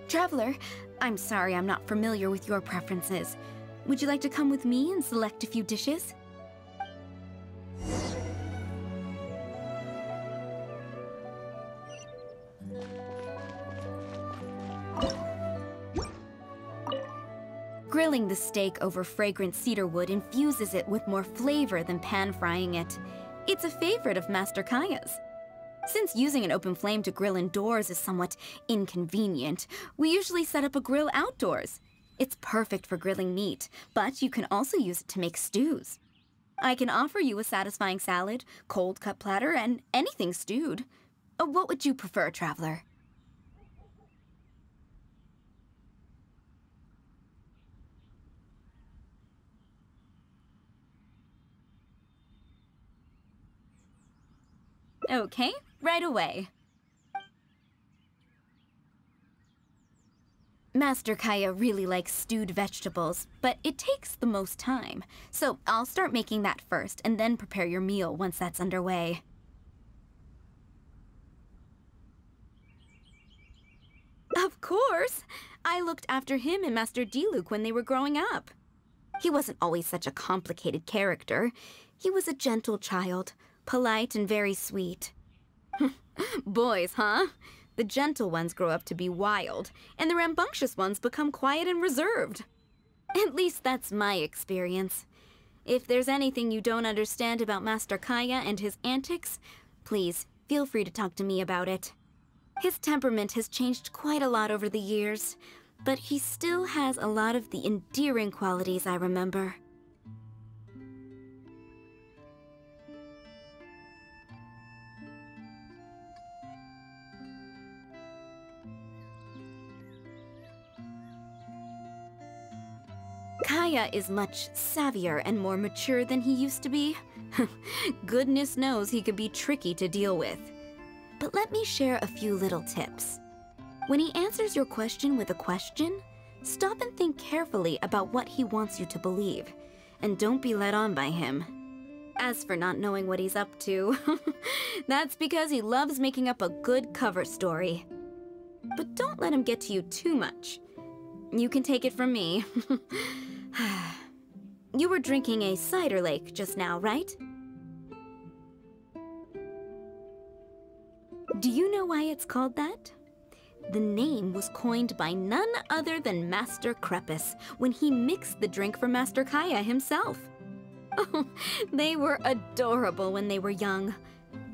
Traveler, I'm sorry I'm not familiar with your preferences. Would you like to come with me and select a few dishes? Grilling the steak over fragrant cedar wood infuses it with more flavor than pan-frying it. It's a favorite of Master Kaya's. Since using an open flame to grill indoors is somewhat inconvenient, we usually set up a grill outdoors. It's perfect for grilling meat, but you can also use it to make stews. I can offer you a satisfying salad, cold cut platter, and anything stewed. What would you prefer, Traveler? Okay, right away. Master Kaya really likes stewed vegetables, but it takes the most time. So I'll start making that first, and then prepare your meal once that's underway. Of course! I looked after him and Master Diluc when they were growing up. He wasn't always such a complicated character. He was a gentle child, polite and very sweet. Boys, huh? The gentle ones grow up to be wild, and the rambunctious ones become quiet and reserved. At least that's my experience. If there's anything you don't understand about Master Kaya and his antics, please feel free to talk to me about it. His temperament has changed quite a lot over the years, but he still has a lot of the endearing qualities I remember. Kaya is much savvier and more mature than he used to be. Goodness knows he could be tricky to deal with. But let me share a few little tips. When he answers your question with a question, stop and think carefully about what he wants you to believe, and don't be led on by him. As for not knowing what he's up to, that's because he loves making up a good cover story. But don't let him get to you too much. You can take it from me. You were drinking a cider lake just now, right? Do you know why it's called that? The name was coined by none other than Master Krepus when he mixed the drink for Master Kaya himself. Oh, they were adorable when they were young.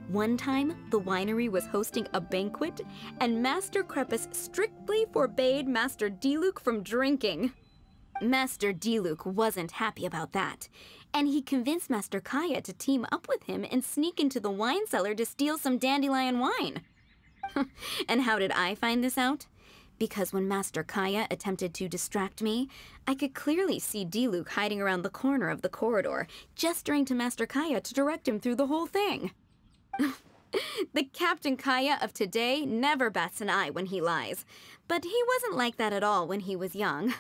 One time, the winery was hosting a banquet, and Master Krepus strictly forbade Master Diluc from drinking. Master Diluc wasn't happy about that, and he convinced Master Kaya to team up with him and sneak into the wine cellar to steal some dandelion wine. And how did I find this out? Because when Master Kaya attempted to distract me, I could clearly see Diluc hiding around the corner of the corridor, gesturing to Master Kaya to direct him through the whole thing. The Captain Kaya of today never bats an eye when he lies, but he wasn't like that at all when he was young.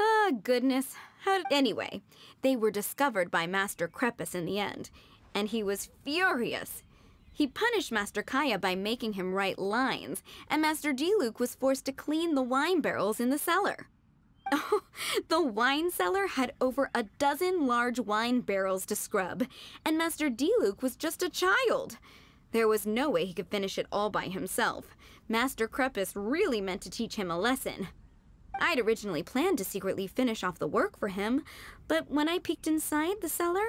Ah, goodness. Anyway, they were discovered by Master Krepus in the end, and he was furious. He punished Master Kaya by making him write lines, and Master Diluc was forced to clean the wine barrels in the cellar. Oh, the wine cellar had over a dozen large wine barrels to scrub, and Master Diluc was just a child. There was no way he could finish it all by himself. Master Krepus really meant to teach him a lesson. I'd originally planned to secretly finish off the work for him, but when I peeked inside the cellar,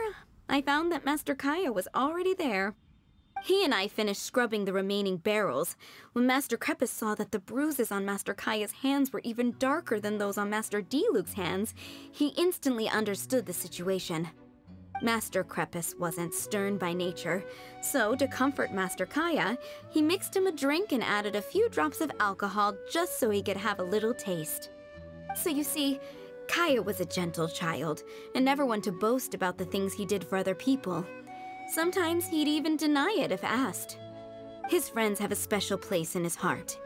I found that Master Kaya was already there. He and I finished scrubbing the remaining barrels when Master Krepus saw that the bruises on Master Kaya's hands were even darker than those on Master Diluc's hands. He instantly understood the situation. Master Krepus wasn't stern by nature, so to comfort Master Kaya, he mixed him a drink and added a few drops of alcohol just so he could have a little taste. So you see, Kaya was a gentle child and never one to boast about the things he did for other people. Sometimes he'd even deny it if asked. His friends have a special place in his heart,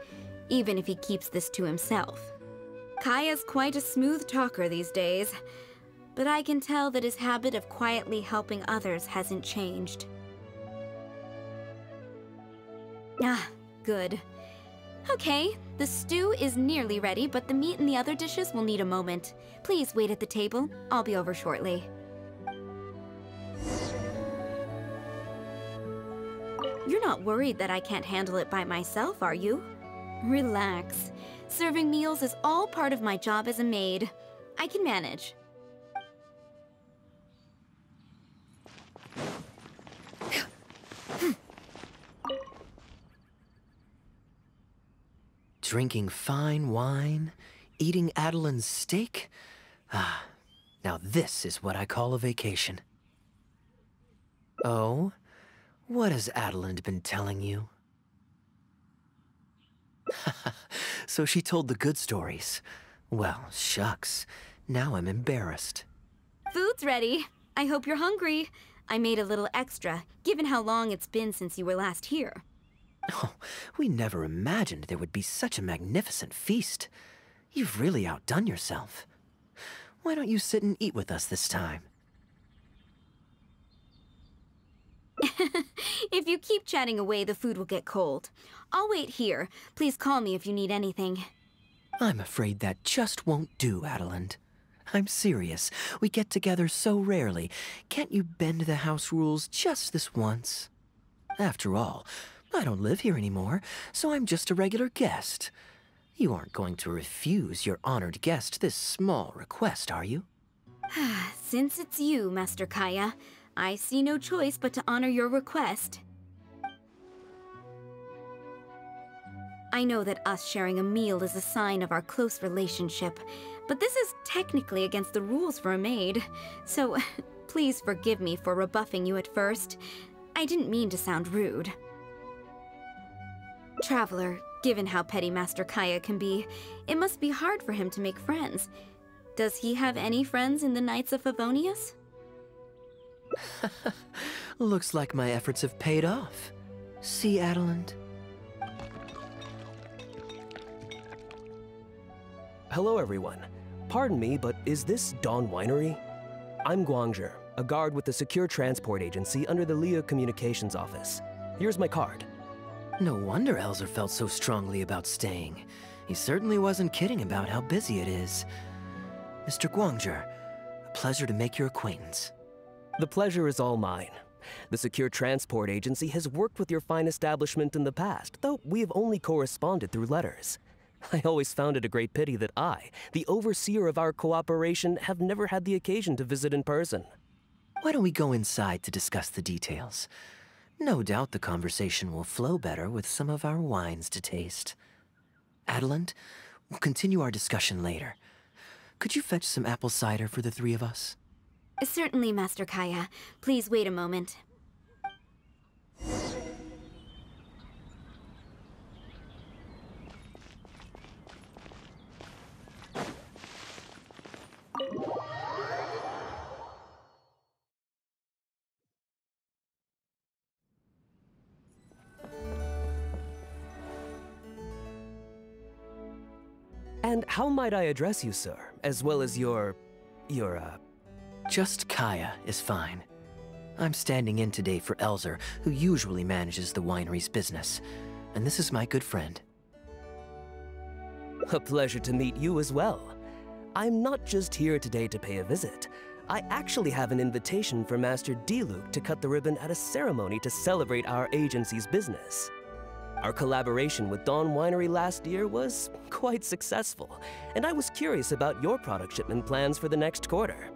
even if he keeps this to himself. Kaya's quite a smooth talker these days, but I can tell that his habit of quietly helping others hasn't changed. Ah, good. Okay, the stew is nearly ready, but the meat and the other dishes will need a moment. Please wait at the table. I'll be over shortly. You're not worried that I can't handle it by myself, are you? Relax. Serving meals is all part of my job as a maid. I can manage. Drinking fine wine, eating Adeline's steak? Ah, now this is what I call a vacation. Oh? What has Adeline been telling you? So she told the good stories. Well, shucks. Now I'm embarrassed. Food's ready. I hope you're hungry. I made a little extra, given how long it's been since you were last here. Oh, we never imagined there would be such a magnificent feast. You've really outdone yourself. Why don't you sit and eat with us this time? If you keep chatting away, the food will get cold. I'll wait here. Please call me if you need anything. I'm afraid that just won't do, Adeline. I'm serious. We get together so rarely. Can't you bend the house rules just this once? After all, I don't live here anymore, so I'm just a regular guest. You aren't going to refuse your honored guest this small request, are you? Since it's you, Master Kaeya, I see no choice but to honor your request. I know that us sharing a meal is a sign of our close relationship, but this is technically against the rules for a maid, so please forgive me for rebuffing you at first. I didn't mean to sound rude. Traveler, given how petty Master Kaeya can be, it must be hard for him to make friends. Does he have any friends in the Knights of Favonius? Looks like my efforts have paid off. See, Adeline? Hello, everyone. Pardon me, but is this Dawn Winery? I'm Guangzhe, a guard with the Secure Transport Agency under the Liyue Communications Office. Here's my card. No wonder Elzer felt so strongly about staying. He certainly wasn't kidding about how busy it is. Mr. Guangzhe, a pleasure to make your acquaintance. The pleasure is all mine. The Secure Transport Agency has worked with your fine establishment in the past, though we have only corresponded through letters. I always found it a great pity that I, the overseer of our cooperation, have never had the occasion to visit in person. Why don't we go inside to discuss the details? No doubt the conversation will flow better with some of our wines to taste. Adeline, we'll continue our discussion later. Could you fetch some apple cider for the three of us? Certainly, Master Kaeya. Please wait a moment. And how might I address you, sir, as well as your Just Kaeya is fine. I'm standing in today for Elzer, who usually manages the winery's business. And this is my good friend. A pleasure to meet you as well. I'm not just here today to pay a visit. I actually have an invitation for Master Diluc to cut the ribbon at a ceremony to celebrate our agency's business. Our collaboration with Dawn Winery last year was quite successful, and I was curious about your product shipment plans for the next quarter.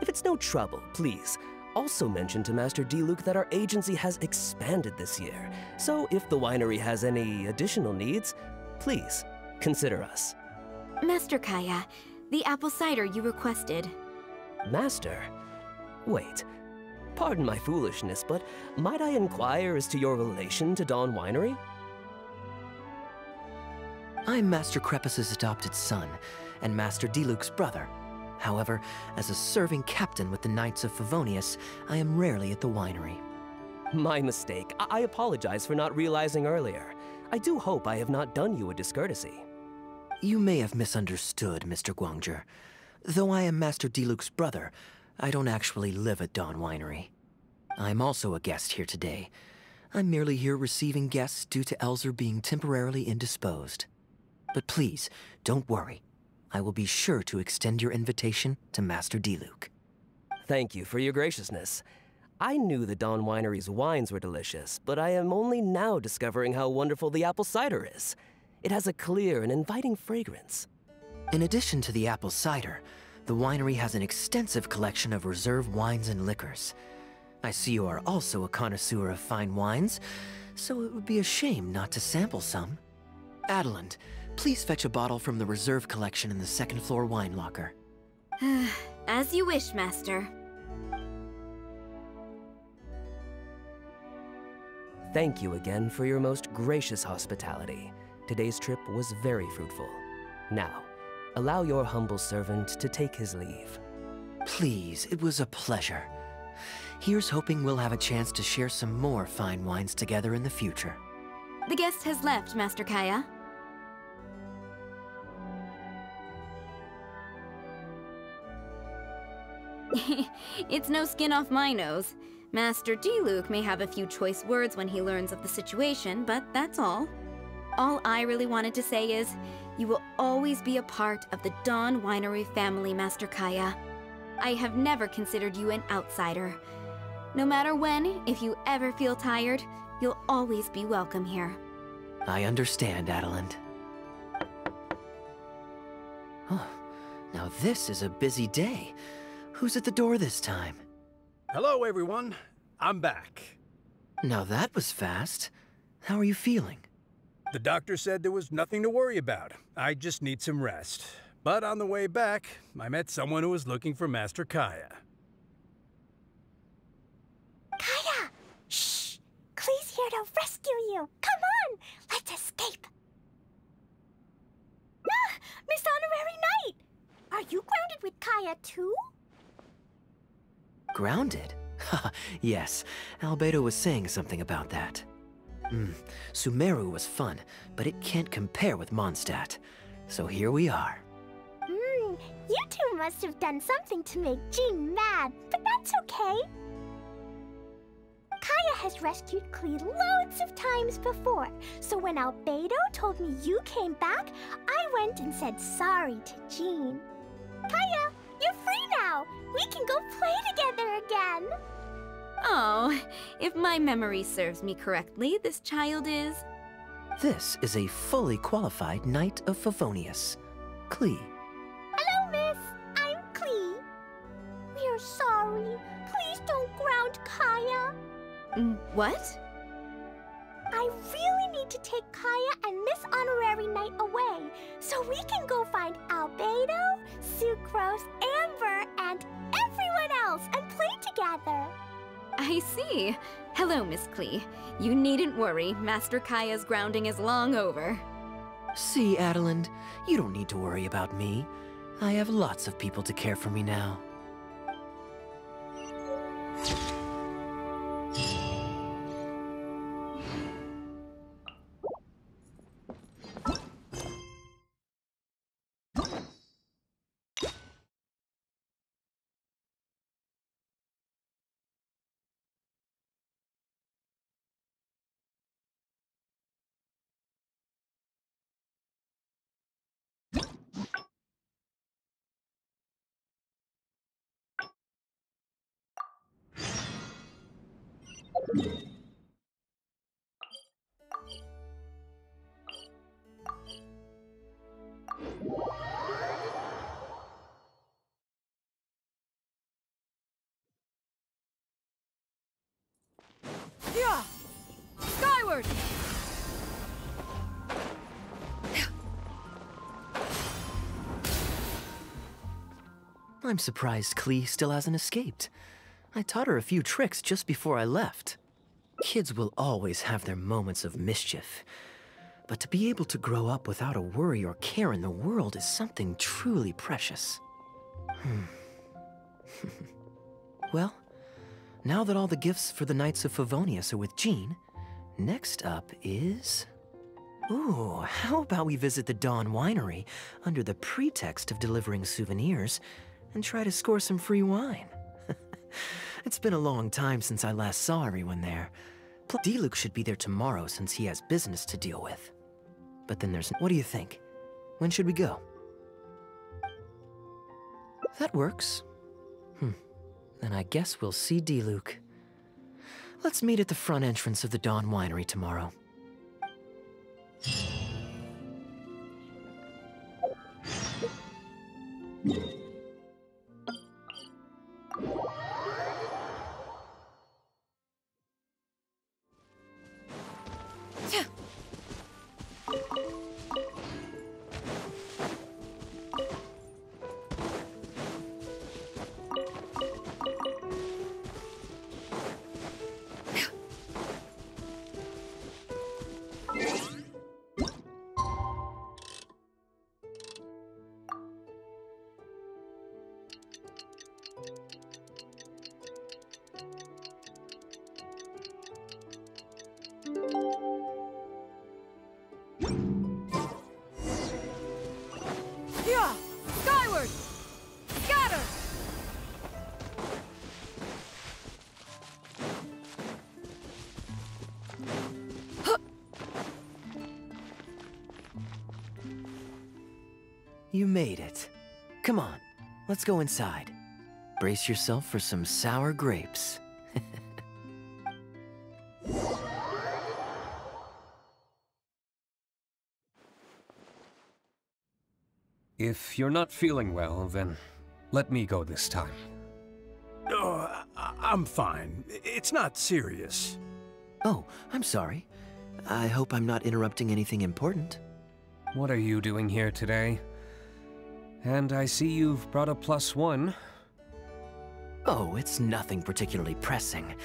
If it's no trouble, please, also mention to Master Diluc that our agency has expanded this year, so if the winery has any additional needs, please consider us. Master Kaeya, the apple cider you requested. Master? Wait. Pardon my foolishness, but might I inquire as to your relation to Dawn Winery? I'm Master Krepus's adopted son, and Master Diluc's brother. However, as a serving captain with the Knights of Favonius, I am rarely at the winery. My mistake. I apologize for not realizing earlier. I do hope I have not done you a discourtesy. You may have misunderstood, Mr. Guangzhe. Though I am Master Diluc's brother, I don't actually live at Dawn Winery. I'm also a guest here today. I'm merely here receiving guests due to Elzer being temporarily indisposed. But please, don't worry. I will be sure to extend your invitation to Master Diluc. Thank you for your graciousness. I knew the Dawn Winery's wines were delicious, but I am only now discovering how wonderful the apple cider is. It has a clear and inviting fragrance. In addition to the apple cider, the winery has an extensive collection of reserve wines and liquors. I see you are also a connoisseur of fine wines, so it would be a shame not to sample some. Adeland, please fetch a bottle from the reserve collection in the second floor wine locker. As you wish, Master. Thank you again for your most gracious hospitality. Today's trip was very fruitful. Now, allow your humble servant to take his leave. Please, it was a pleasure. Here's hoping we'll have a chance to share some more fine wines together in the future. The guest has left, Master Kaya. It's no skin off my nose. Master Diluc may have a few choice words when he learns of the situation, but that's all. All I really wanted to say is, you will always be a part of the Dawn Winery family, Master Kaya. I have never considered you an outsider. No matter when, if you ever feel tired, you'll always be welcome here. I understand, Adeland. Oh, now this is a busy day. Who's at the door this time? Hello, everyone. I'm back. Now that was fast. How are you feeling? The doctor said there was nothing to worry about. I just need some rest. But on the way back, I met someone who was looking for Master Kaya. Kaya! Shh! Klee's here to rescue you! Come on! Let's escape! Ah! Miss Honorary Knight! Are you grounded with Kaya too? Grounded? Yes, Albedo was saying something about that. Sumeru was fun, but it can't compare with Mondstadt. So here we are. You two must have done something to make Jean mad, but that's okay. Kaya has rescued Klee loads of times before, so when Albedo told me you came back, I went and said sorry to Jean. Kaya, you're free now! We can go play together again! Oh, if my memory serves me correctly, this child is... This is a fully qualified Knight of Favonius, Klee. Hello, miss. I'm Klee. We're sorry. Please don't ground Kaya. What? I really need to take Kaya and Miss Honorary Knight away, so we can go find Albedo, Sucrose, Amber, and everyone else and play together. I see. Hello, Miss Klee. You needn't worry. Master Kaya's grounding is long over. See, Adeland, you don't need to worry about me. I have lots of people to care for me now. Yeah! Skyward! I'm surprised Klee still hasn't escaped. I taught her a few tricks just before I left. Kids will always have their moments of mischief. But to be able to grow up without a worry or care in the world is something truly precious. Well, now that all the gifts for the Knights of Favonius are with Jean, next up is... Ooh, how about we visit the Dawn Winery under the pretext of delivering souvenirs and try to score some free wine? It's been a long time since I last saw everyone there. Diluc should be there tomorrow since he has business to deal with. But then there's... What do you think? When should we go? That works. Then I guess we'll see Diluc. Let's meet at the front entrance of the Dawn Winery tomorrow. Skyward! Scatter! You made it. Come on, let's go inside. Brace yourself for some sour grapes. If you're not feeling well, then let me go this time. Oh, I'm fine. It's not serious. Oh, I'm sorry. I hope I'm not interrupting anything important. What are you doing here today? And I see you've brought a +1. Oh, it's nothing particularly pressing.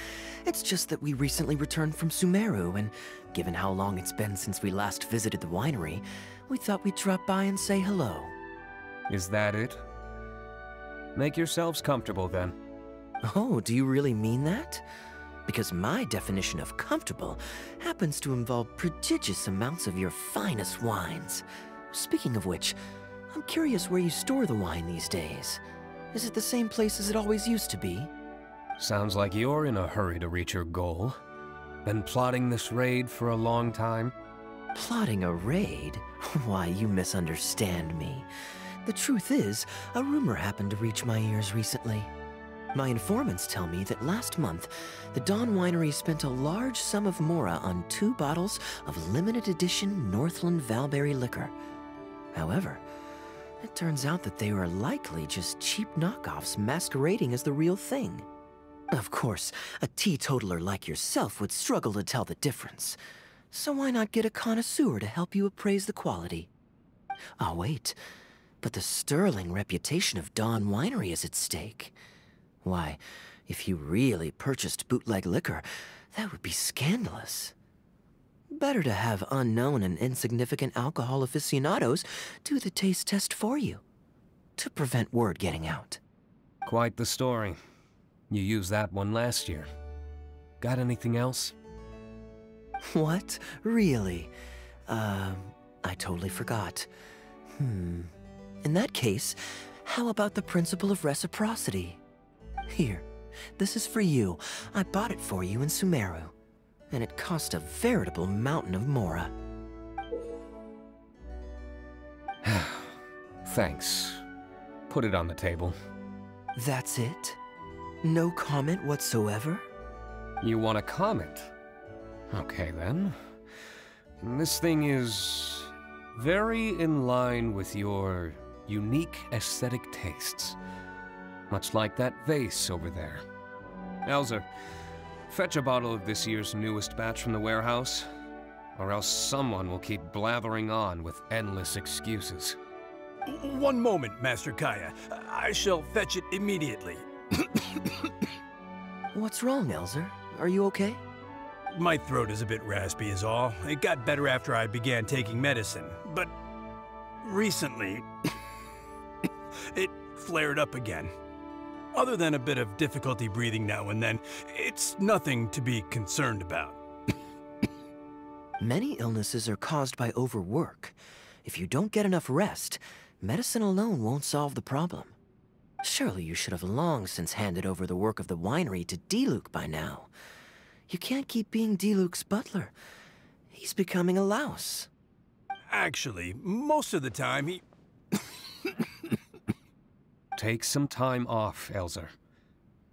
It's just that we recently returned from Sumeru, and given how long it's been since we last visited the winery, we thought we'd drop by and say hello. Is that it? Make yourselves comfortable then. Oh, do you really mean that? Because my definition of comfortable happens to involve prodigious amounts of your finest wines. Speaking of which, I'm curious where you store the wine these days. Is it the same place as it always used to be? Sounds like you're in a hurry to reach your goal. Been plotting this raid for a long time? Plotting a raid? Why, you misunderstand me. The truth is, a rumor happened to reach my ears recently. My informants tell me that last month, the Dawn Winery spent a large sum of mora on 2 bottles of limited edition Northland Valberry liquor. However, it turns out that they were likely just cheap knockoffs masquerading as the real thing. Of course, a teetotaler like yourself would struggle to tell the difference. So why not get a connoisseur to help you appraise the quality? Oh, wait. But the sterling reputation of Dawn Winery is at stake. Why, if you really purchased bootleg liquor, that would be scandalous. Better to have unknown and insignificant alcohol aficionados do the taste test for you, to prevent word getting out. Quite the story. You used that one last year. Got anything else? What? Really? I totally forgot. In that case, how about the principle of reciprocity? Here, this is for you. I bought it for you in Sumeru, and it cost a veritable mountain of mora. Thanks. Put it on the table. That's it? No comment whatsoever? You want a comment? Okay then. This thing is very in line with your unique aesthetic tastes. Much like that vase over there. Elzer, fetch a bottle of this year's newest batch from the warehouse, or else someone will keep blathering on with endless excuses. One moment, Master Kaya. I shall fetch it immediately. What's wrong, Elzer? Are you okay? My throat is a bit raspy is all. It got better after I began taking medicine, but recently it flared up again. Other than a bit of difficulty breathing now and then, it's nothing to be concerned about. Many illnesses are caused by overwork. If you don't get enough rest, medicine alone won't solve the problem. Surely you should have long since handed over the work of the winery to Diluc by now. You can't keep being Diluc's butler. He's becoming a louse. Actually, most of the time he... Take some time off, Elzer.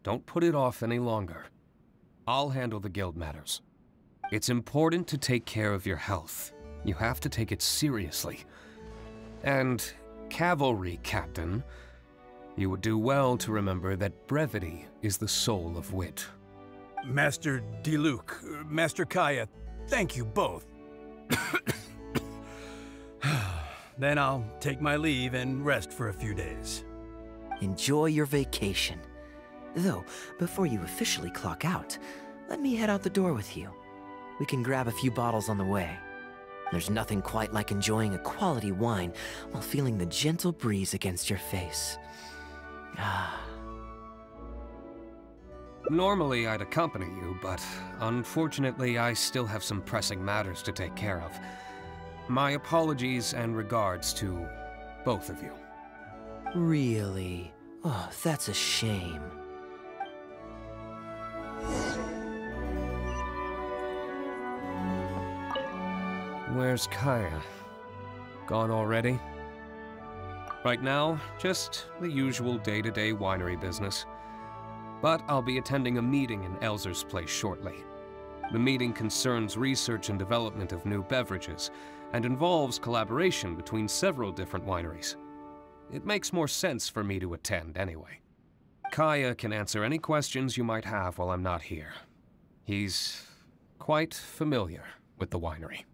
Don't put it off any longer. I'll handle the guild matters. It's important to take care of your health. You have to take it seriously. And, cavalry captain, you would do well to remember that brevity is the soul of wit. Master Diluc, Master Kaya, thank you both. Then I'll take my leave and rest for a few days. Enjoy your vacation. Though, before you officially clock out, let me head out the door with you. We can grab a few bottles on the way. There's nothing quite like enjoying a quality wine while feeling the gentle breeze against your face. Normally I'd accompany you, but unfortunately I still have some pressing matters to take care of. My apologies and regards to both of you. Really? Oh, that's a shame. Where's Kaya? Gone already? Right now, just the usual day-to-day winery business. But I'll be attending a meeting in Elzer's place shortly. The meeting concerns research and development of new beverages, and involves collaboration between several different wineries. It makes more sense for me to attend anyway. Kaya can answer any questions you might have while I'm not here. He's quite familiar with the winery.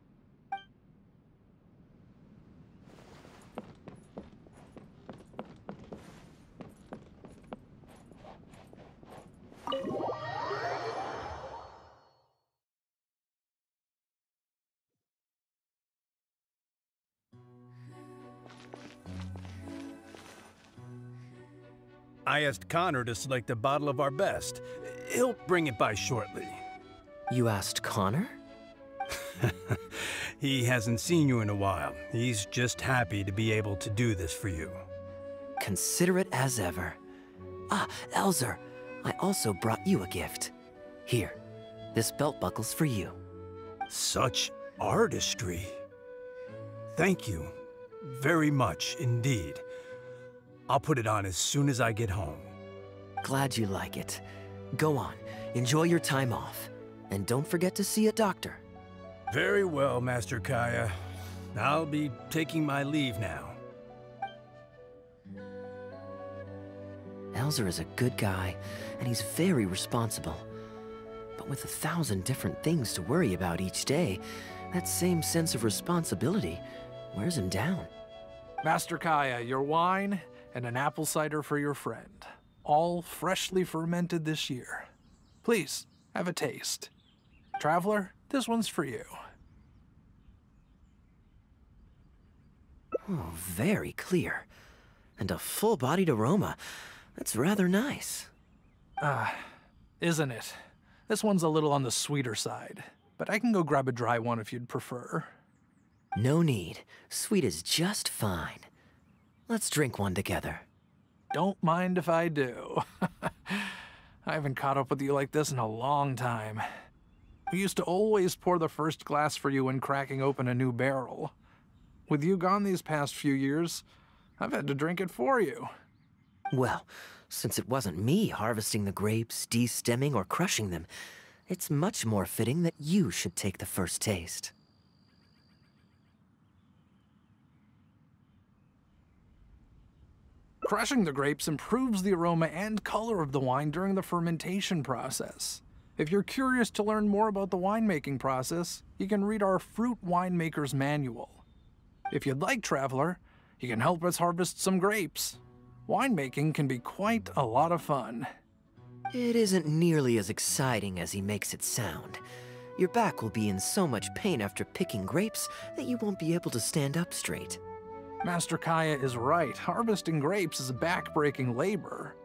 I asked Connor to select a bottle of our best. He'll bring it by shortly. You asked Connor? He hasn't seen you in a while. He's just happy to be able to do this for you. Considerate as ever. Ah, Elzer, I also brought you a gift. Here, this belt buckle's for you. Such artistry. Thank you very much indeed. I'll put it on as soon as I get home. Glad you like it. Go on, enjoy your time off. And don't forget to see a doctor. Very well, Master Kaya. I'll be taking my leave now. Elzer is a good guy, and he's very responsible. But with 1,000 different things to worry about each day, that same sense of responsibility wears him down. Master Kaya, your wine and an apple cider for your friend. All freshly fermented this year. Please, have a taste. Traveler, this one's for you. Oh, very clear. And a full-bodied aroma. That's rather nice. Isn't it? This one's a little on the sweeter side, but I can go grab a dry one if you'd prefer. No need. Sweet is just fine. Let's drink one together. Don't mind if I do. I haven't caught up with you like this in a long time. We used to always pour the first glass for you when cracking open a new barrel. With you gone these past few years, I've had to drink it for you. Well, since it wasn't me harvesting the grapes, de-stemming, or crushing them, it's much more fitting that you should take the first taste. Crushing the grapes improves the aroma and color of the wine during the fermentation process. If you're curious to learn more about the winemaking process, you can read our Fruit Winemaker's Manual. If you'd like, Traveler, you can help us harvest some grapes. Winemaking can be quite a lot of fun. It isn't nearly as exciting as he makes it sound. Your back will be in so much pain after picking grapes that you won't be able to stand up straight. Master Kaya is right. Harvesting grapes is a back-breaking labor.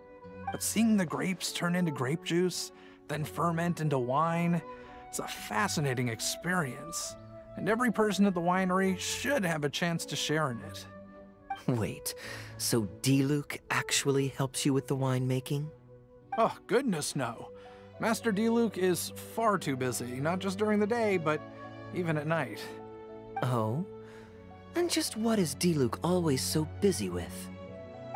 But seeing the grapes turn into grape juice, then ferment into wine, it's a fascinating experience. And every person at the winery should have a chance to share in it. Wait, so Diluc actually helps you with the winemaking? Oh, goodness no. Master Diluc is far too busy, not just during the day, but even at night. Oh? And just what is Diluc always so busy with?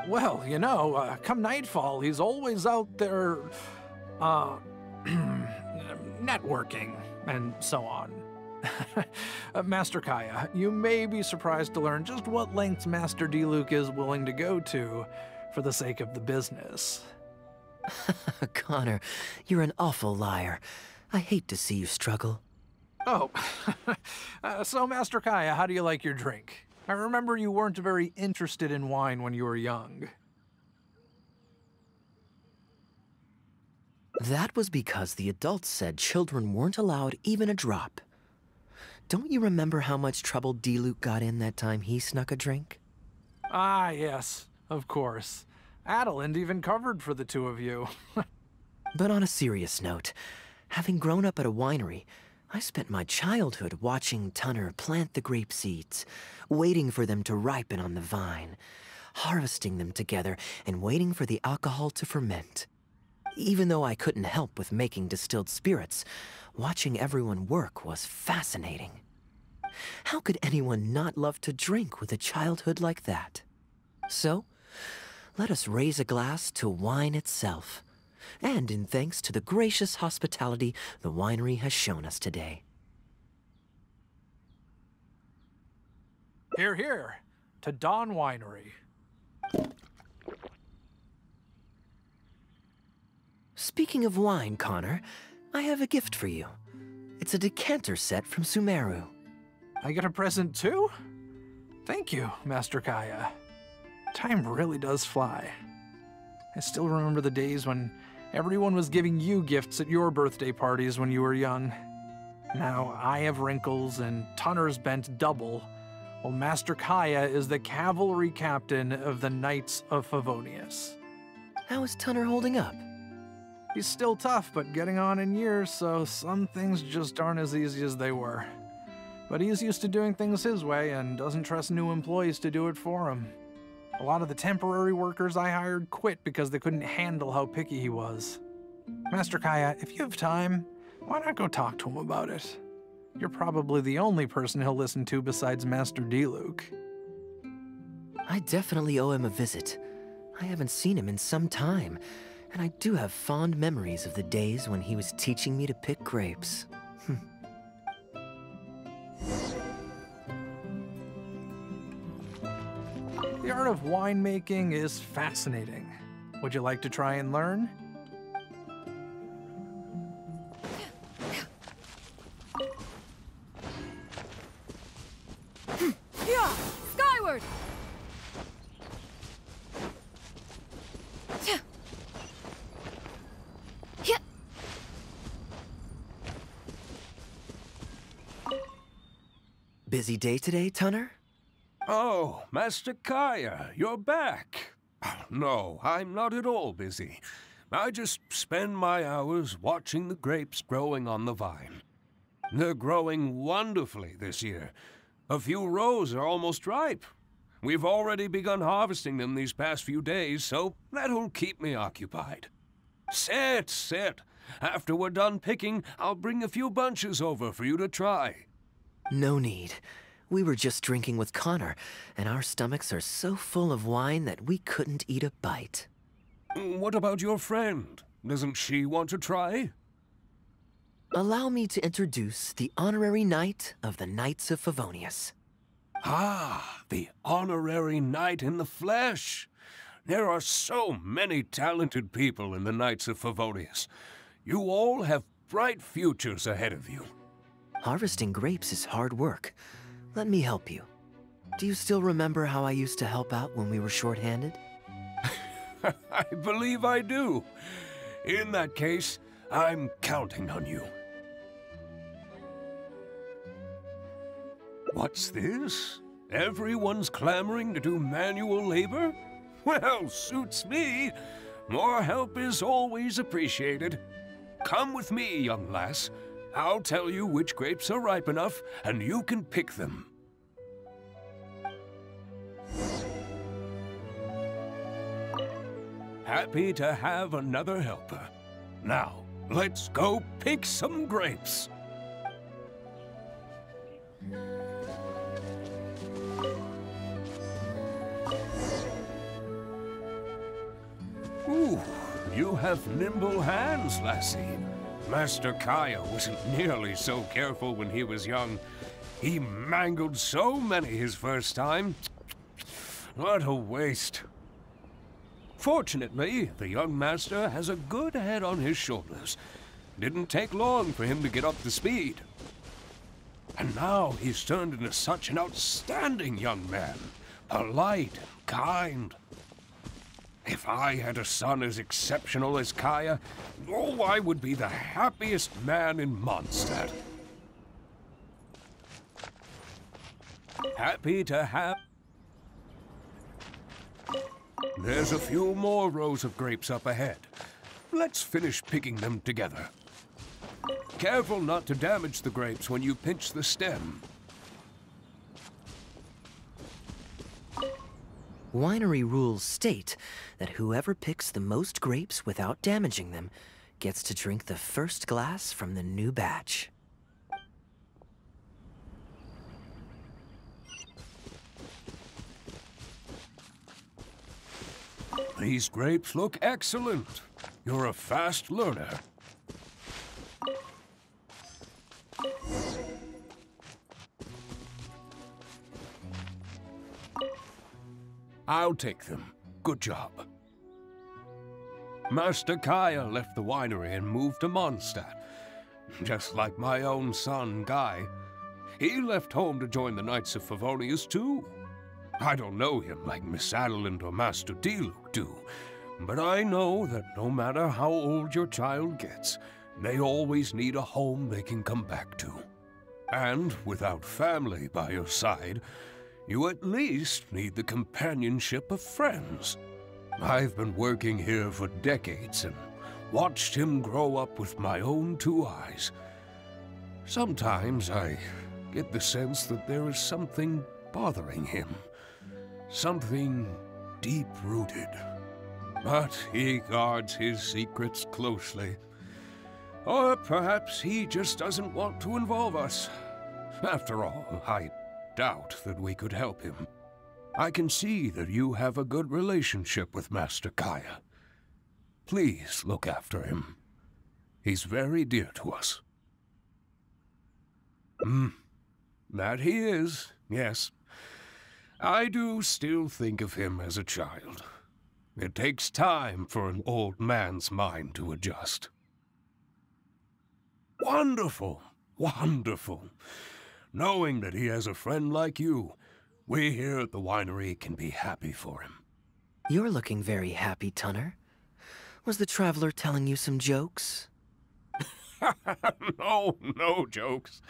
Well, you know, come nightfall, he's always out there, networking and so on. Master Kaya, you may be surprised to learn just what lengths Master Diluc is willing to go to for the sake of the business. Connor, you're an awful liar. I hate to see you struggle. Oh, so Master Kaya, how do you like your drink? I remember you weren't very interested in wine when you were young. That was because the adults said children weren't allowed even a drop. Don't you remember how much trouble Diluc got in that time he snuck a drink? Ah, yes, of course. Adeland even covered for the two of you. But on a serious note, having grown up at a winery, I spent my childhood watching Tunner plant the grape seeds, waiting for them to ripen on the vine, harvesting them together and waiting for the alcohol to ferment. Even though I couldn't help with making distilled spirits, watching everyone work was fascinating. How could anyone not love to drink with a childhood like that? So, let us raise a glass to wine itself, and in thanks to the gracious hospitality the winery has shown us today. Hear, hear, to Dawn Winery. Speaking of wine, Connor, I have a gift for you. It's a decanter set from Sumeru. I get a present too? Thank you, Master Kaya. Time really does fly. I still remember the days when everyone was giving you gifts at your birthday parties when you were young. Now I have wrinkles and Tunner's bent double, while Master Kaya is the cavalry captain of the Knights of Favonius. How is Tunner holding up? He's still tough, but getting on in years, so some things just aren't as easy as they were. But he's used to doing things his way and doesn't trust new employees to do it for him. A lot of the temporary workers I hired quit because they couldn't handle how picky he was. Master Kaya, if you have time, why not go talk to him about it? You're probably the only person he'll listen to besides Master Diluc. I definitely owe him a visit. I haven't seen him in some time, and I do have fond memories of the days when he was teaching me to pick grapes. The art of winemaking is fascinating. Would you like to try and learn? Yeah, skyward! Busy day today, Tunner? Oh, Master Kaya, you're back. No, I'm not at all busy. I just spend my hours watching the grapes growing on the vine. They're growing wonderfully this year. A few rows are almost ripe. We've already begun harvesting them these past few days, so that'll keep me occupied. Sit, sit. After we're done picking, I'll bring a few bunches over for you to try. No need. We were just drinking with Connor, and our stomachs are so full of wine that we couldn't eat a bite. What about your friend? Doesn't she want to try? Allow me to introduce the honorary knight of the Knights of Favonius. Ah, the honorary knight in the flesh. There are so many talented people in the Knights of Favonius. You all have bright futures ahead of you. Harvesting grapes is hard work. Let me help you. Do you still remember how I used to help out when we were short-handed? I believe I do. In that case, I'm counting on you. What's this? Everyone's clamoring to do manual labor? Well, suits me. More help is always appreciated. Come with me, young lass. I'll tell you which grapes are ripe enough, and you can pick them. Happy to have another helper. Now, Let's go pick some grapes. Ooh, you have nimble hands, lassie. Master Kaya wasn't nearly so careful when he was young. He mangled so many his first time. What a waste. Fortunately, the young master has a good head on his shoulders. Didn't take long for him to get up to speed. And now he's turned into such an outstanding young man. Polite and kind. If I had a son as exceptional as Kaya, oh, I would be the happiest man in Mondstadt. Happy to have... There's a few more rows of grapes up ahead. Let's finish picking them together. Careful not to damage the grapes when you pinch the stem. Winery rules state that whoever picks the most grapes without damaging them gets to drink the first glass from the new batch. These grapes look excellent. You're a fast learner. I'll take them. Good job. Master Kaya left the winery and moved to Mondstadt. Just like my own son, Guy. He left home to join the Knights of Favonius, too. I don't know him like Miss Adeline or Master Diluc do, but I know that no matter how old your child gets, they always need a home they can come back to. And without family by your side, you at least need the companionship of friends. I've been working here for decades and watched him grow up with my own two eyes. Sometimes I get the sense that there is something bothering him. Something deep-rooted. But he guards his secrets closely. Or perhaps he just doesn't want to involve us. After all, I doubt that we could help him. I can see that you have a good relationship with Master Kaya. Please look after him. He's very dear to us. That he is, yes. I do still think of him as a child. It takes time for an old man's mind to adjust. Wonderful, wonderful. Knowing that he has a friend like you, we here at the winery can be happy for him. You're looking very happy, Tunner. Was the traveler telling you some jokes? No jokes.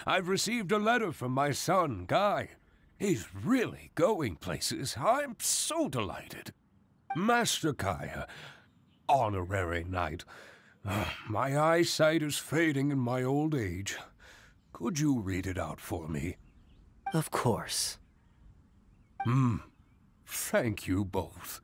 I've received a letter from my son, Guy. He's really going places. I'm so delighted. Master Kaya, honorary knight. My eyesight is fading in my old age. Could you read it out for me? Of course. Thank you both.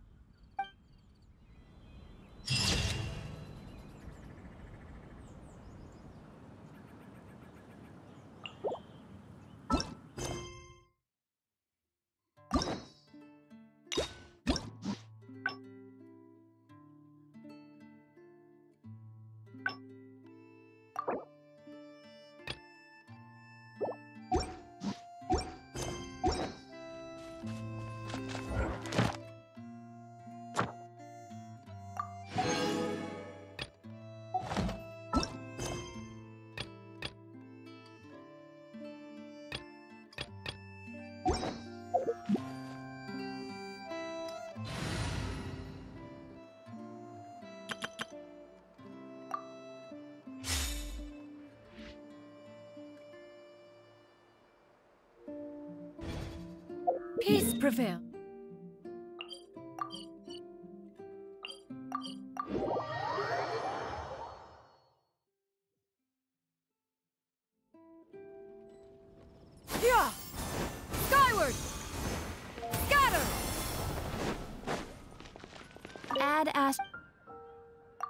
Peace prevail. Yeah! Skyward! Scatter!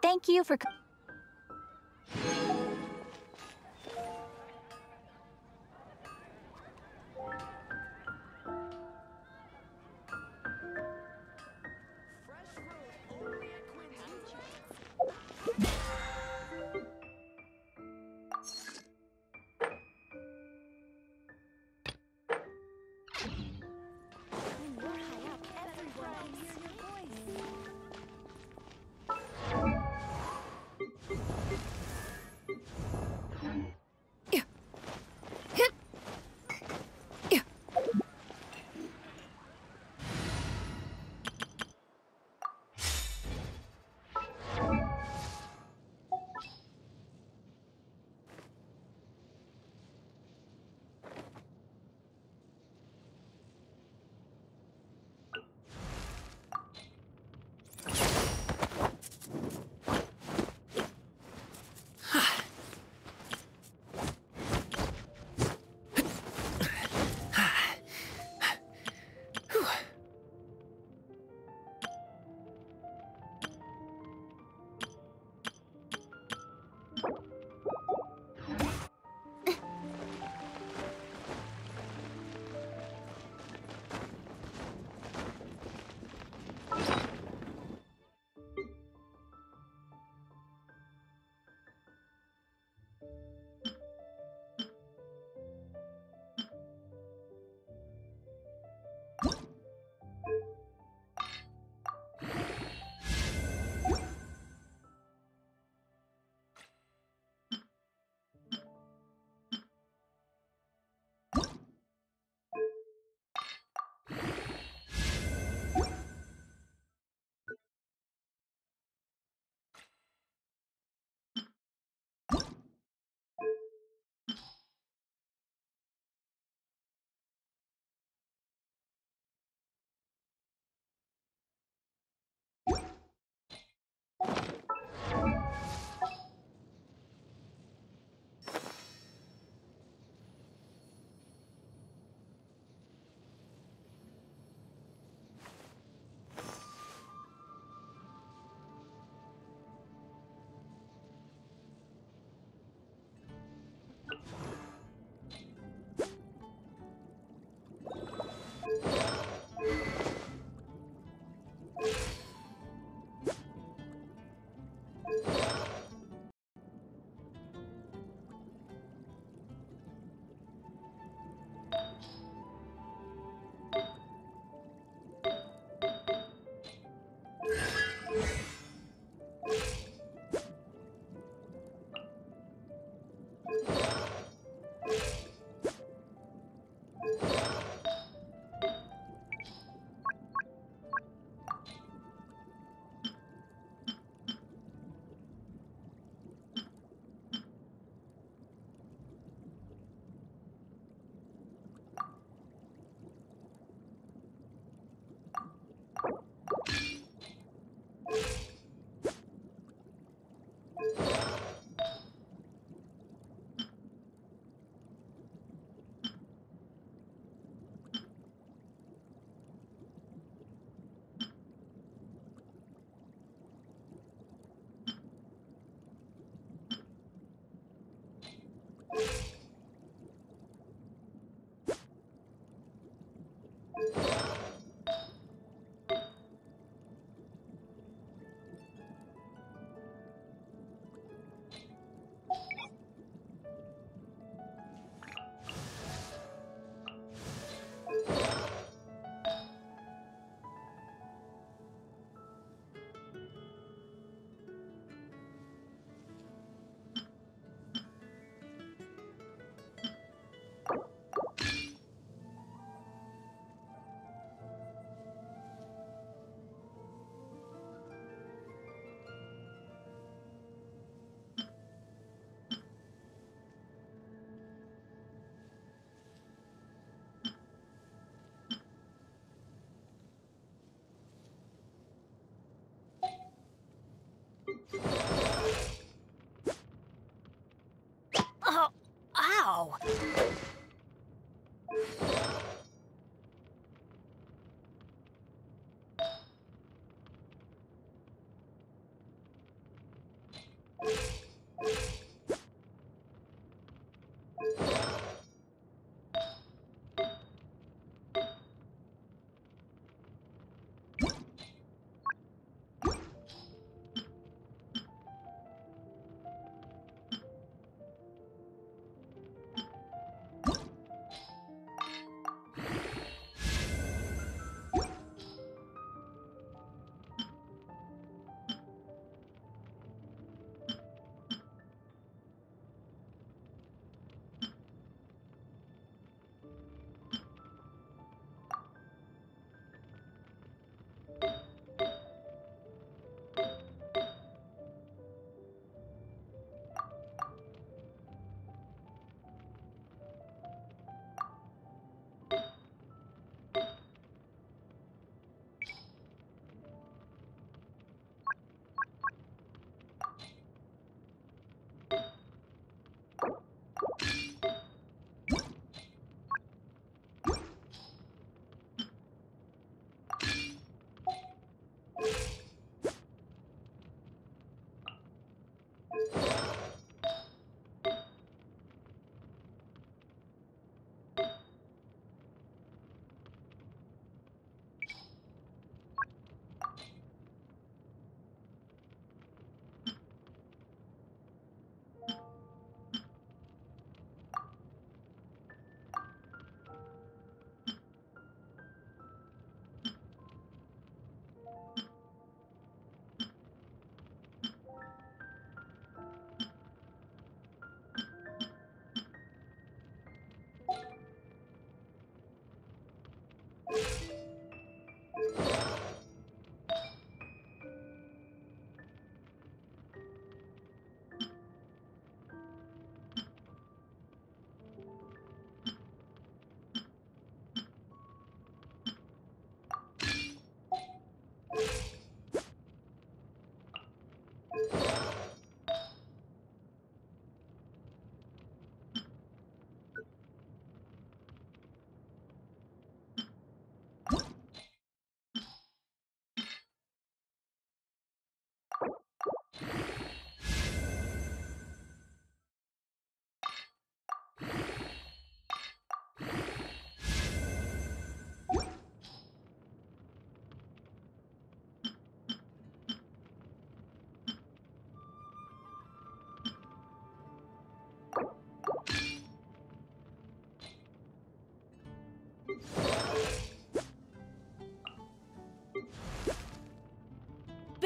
Thank you for... Oh, ow!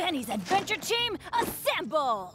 Benny's Adventure Team, assemble!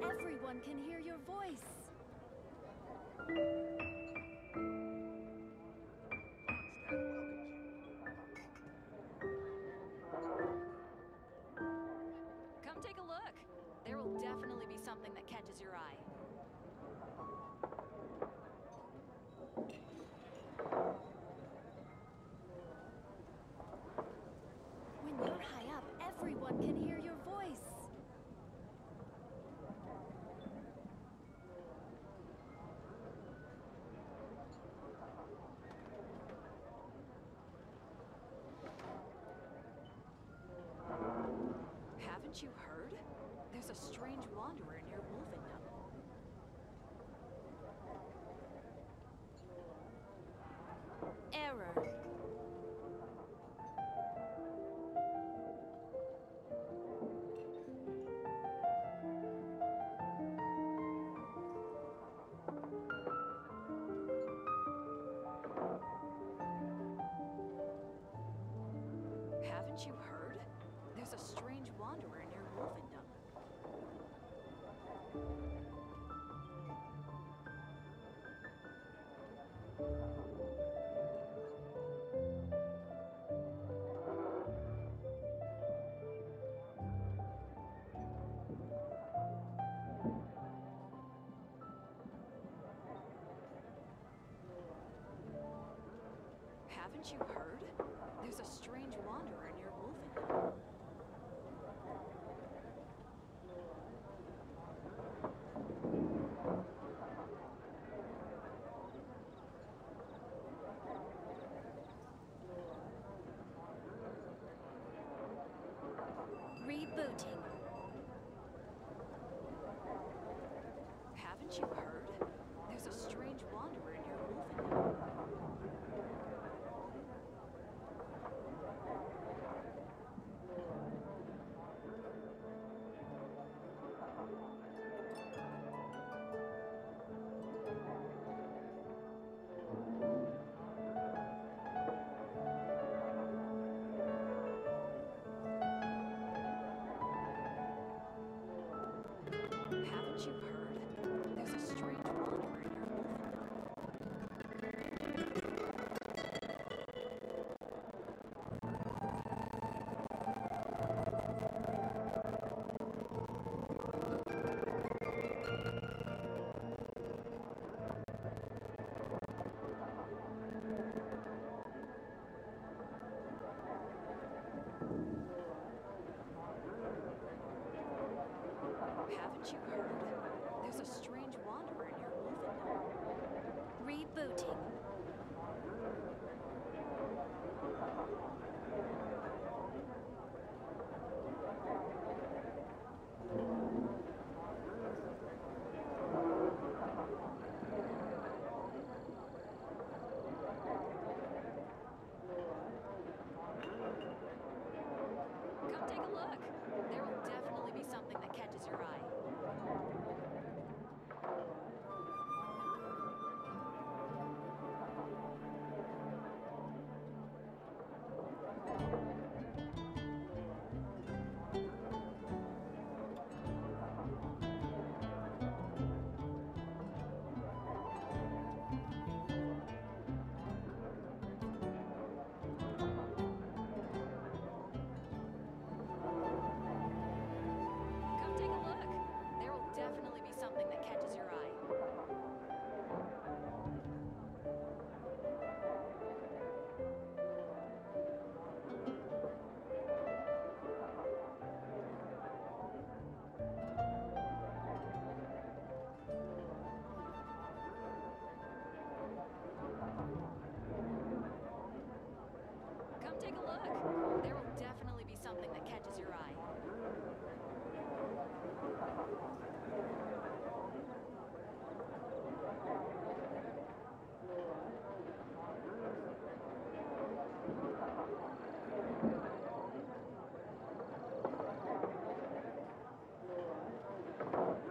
Everyone can hear your voice. Come take a look. There will definitely be something that catches your eye. When you're high up, everyone can hear your voice. Haven't you heard? There's a strange wanderer near Wolvendom. Error. Haven't you heard? There's a strange wanderer near Wolvendom. Haven't you heard? There's a strange wanderer near Wolvenholme. Rebooting. Haven't you heard? There's a strange wanderer near Wolvenholme. Haven't you heard? There's a strange wanderer near Wolvenholme. Haven't you heard? There's a strange wanderer near Wolvenholme. Rebooting. Come take a look. There will definitely be something that catches your eye. Come take a look. There will definitely be something that catches your eye. Come take a look. There will definitely be something that catches your eye.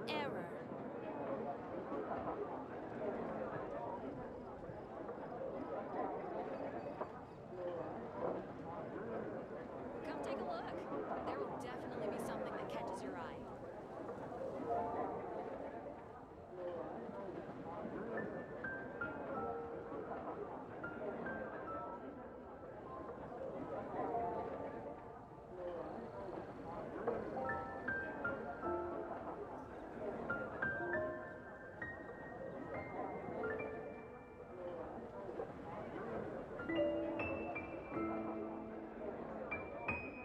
Error. Come take a look. There will definitely be something that catches your eye.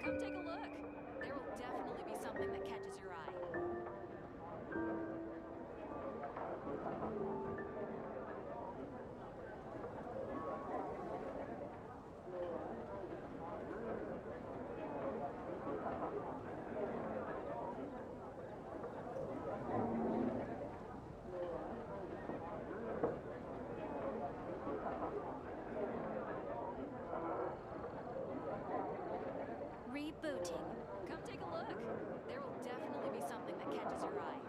Come take a look. There will definitely be something that catches your eye. Rebooting. Come take a look. There will definitely be something that catches your eye.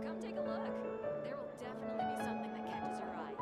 Come take a look. There will definitely be something that catches your eye.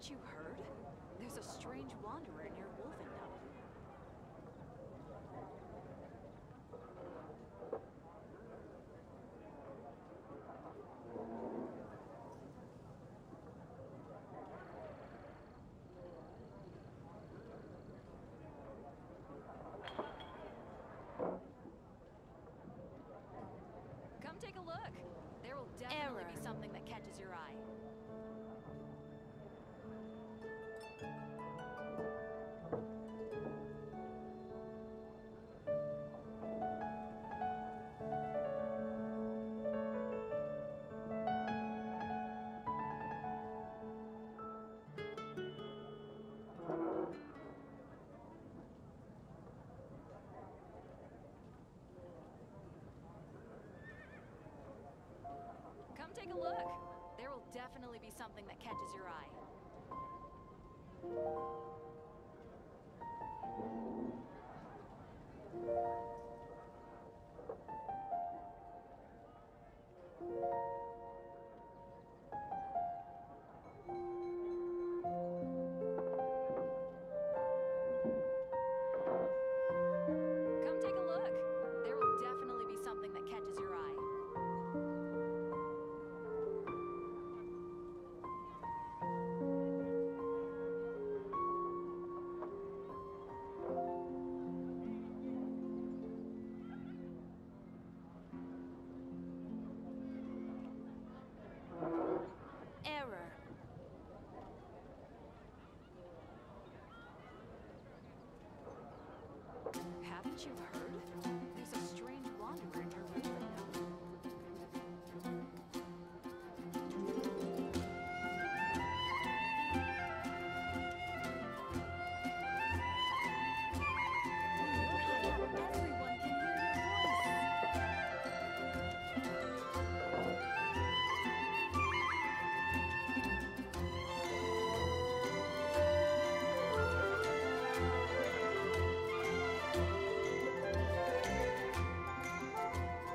Haven't you heard? There's a strange wanderer near Wolfendom. Come take a look. There will definitely be something that catches your eye. Come take a look. There will definitely be something that catches your eye. Come take a look. There will definitely be something that catches your eye. Error. Haven't you heard? There's a strange wanderer near Wolfendom. Everyone can hear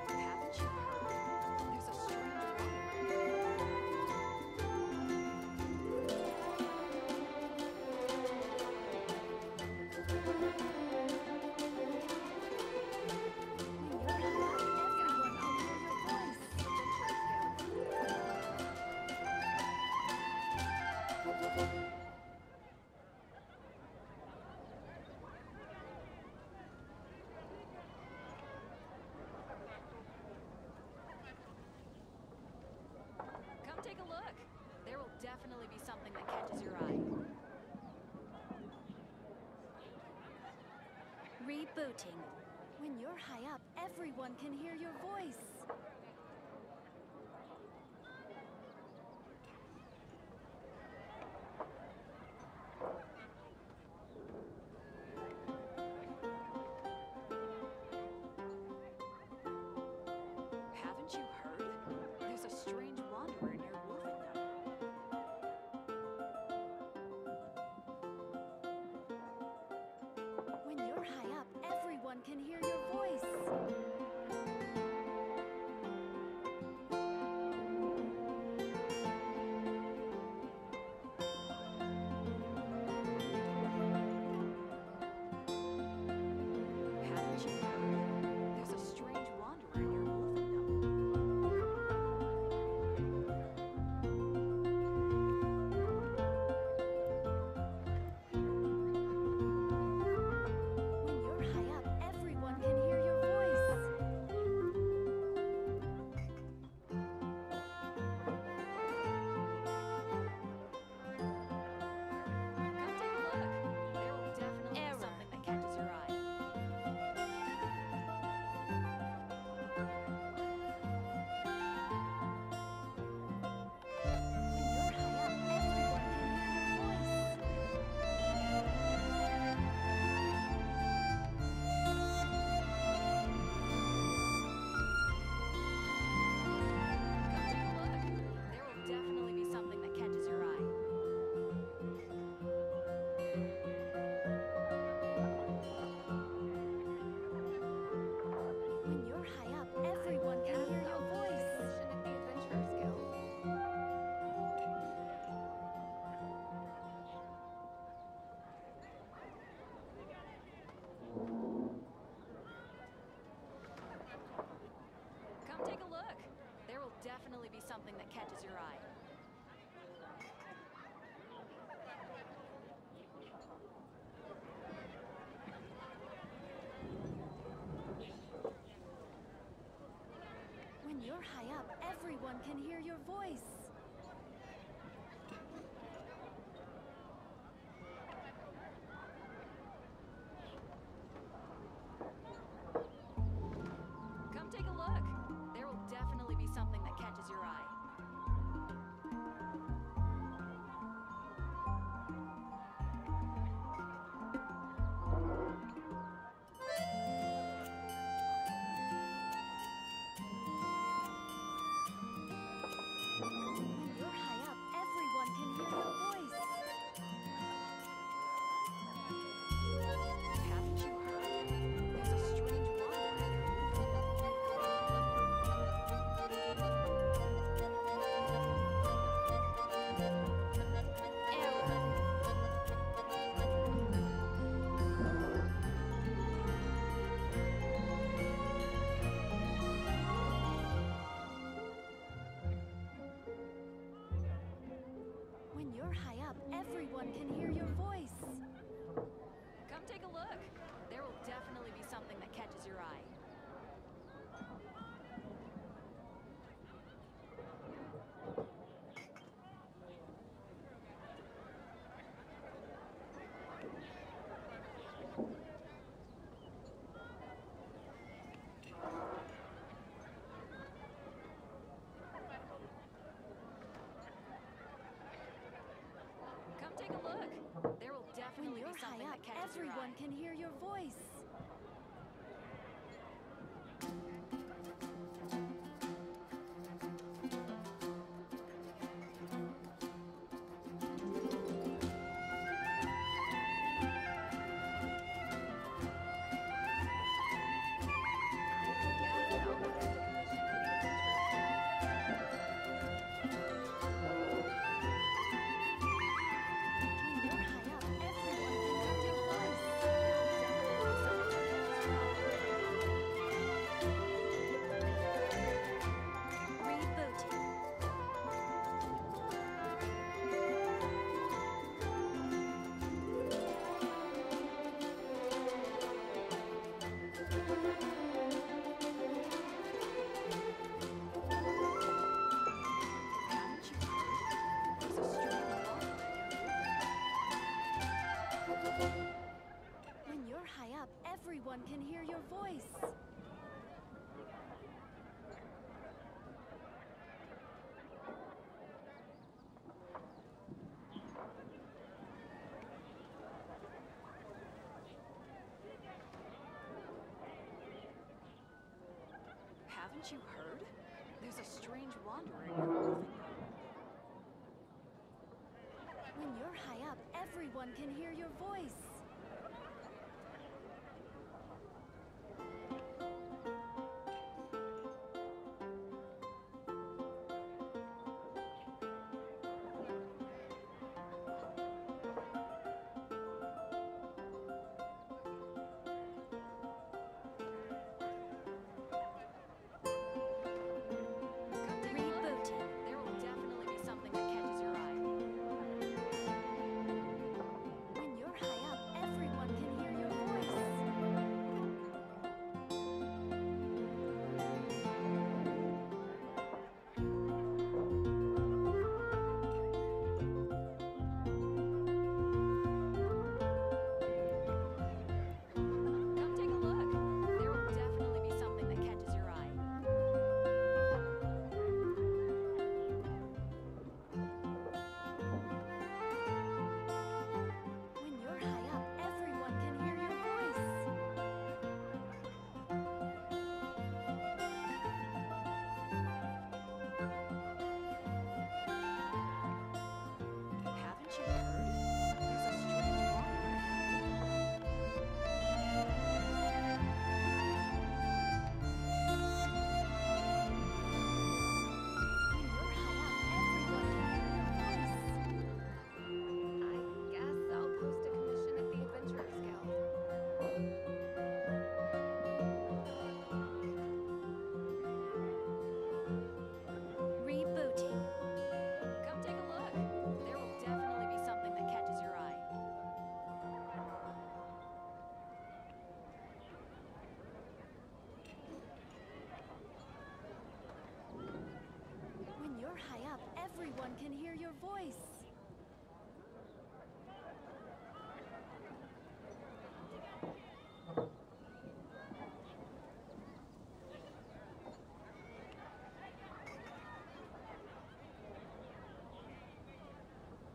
Haven't you heard? There's a strange Come take a look. There will definitely be something that catches your eye. Rebooting. When you're high up, everyone can hear your voice. Haven't you heard? There's a strange wanderer near Wolfendom. When you're high up, everyone can hear your voice. everyone can hear your voice. Come take a look. There will definitely be something that catches your eye. When you're high up, everyone can hear your voice. Haven't you heard? There's a strange When you're high up, everyone can hear your voice. Come take a look. There will definitely be something that catches your eye. Come take a look. There will When definitely you're be high something up, that catches your eye. everyone can hear your voice. When you're high up, everyone can hear your voice. Rebooting. Haven't you heard? There's a strange When you're high up, everyone can hear your voice. Haven't you heard? There's a strange wanderer in your wolf vineyard. When you're high up, everyone can hear your voice. Rebooting. There will definitely be something that catches your eye. When you're high up, everyone can hear your voice.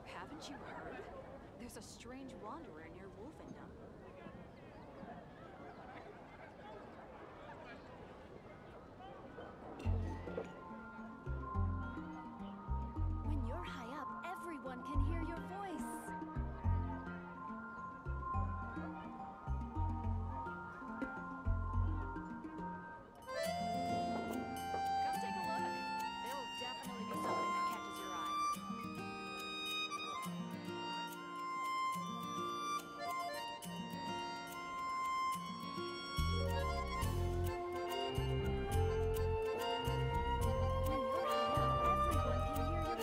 Haven't you heard? There's a strange wanderer near Wolfendom. When you're high up, everyone can hear your voice. Come take a look. There will definitely be something that catches your eye. When you're high up, everyone can hear your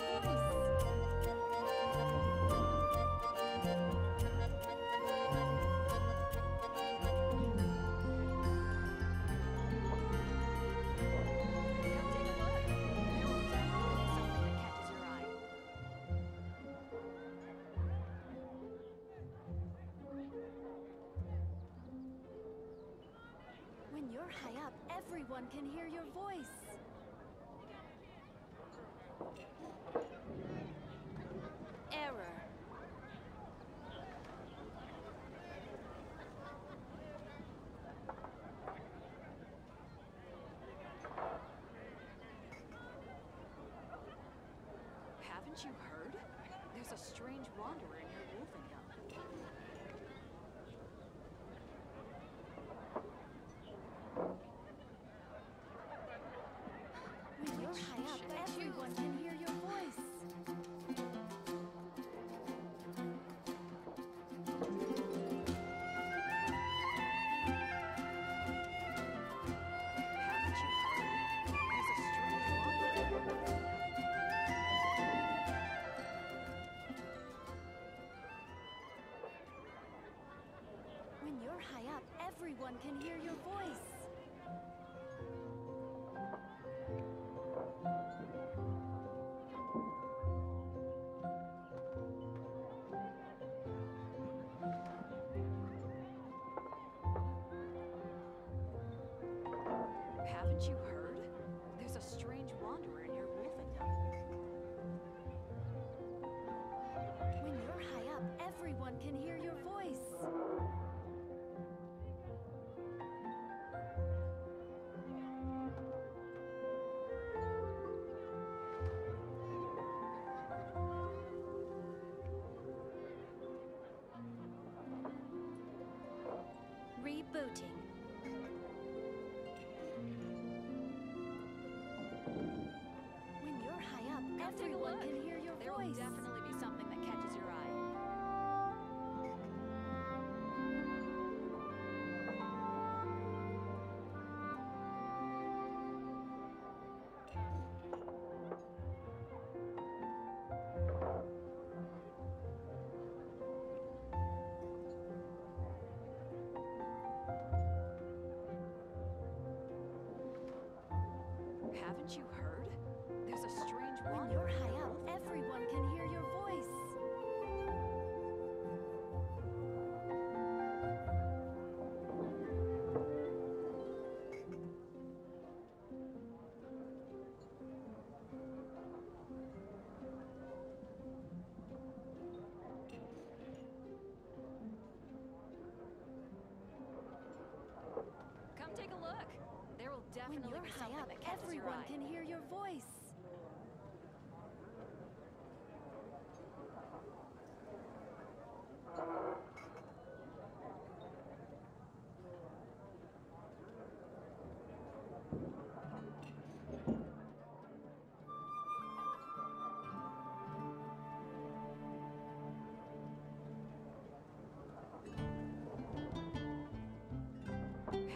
voice. Come take a look. There will definitely be something that catches your eye. When you're high up, everyone can hear your voice. Error. Haven't you heard? There's a strange wanderer near Wolfendom. When you're high up, everyone can hear your voice. Haven't you heard? There's a strange wanderer. When you're high up, everyone can hear your voice. Haven't you heard? There's a strange wanderer near Wolfendom. When you're high up, everyone can hear your voice. Rebooting. When you're high up, Come take a everyone look. can hear your There will voice. definitely be something that catches your eye. Haven't you heard? There's a strange When wanderer you're high near up, Wolfendom. everyone can hear your voice. Come take a look. There will When definitely you're be high something up, that catches your everyone eye. can hear your voice.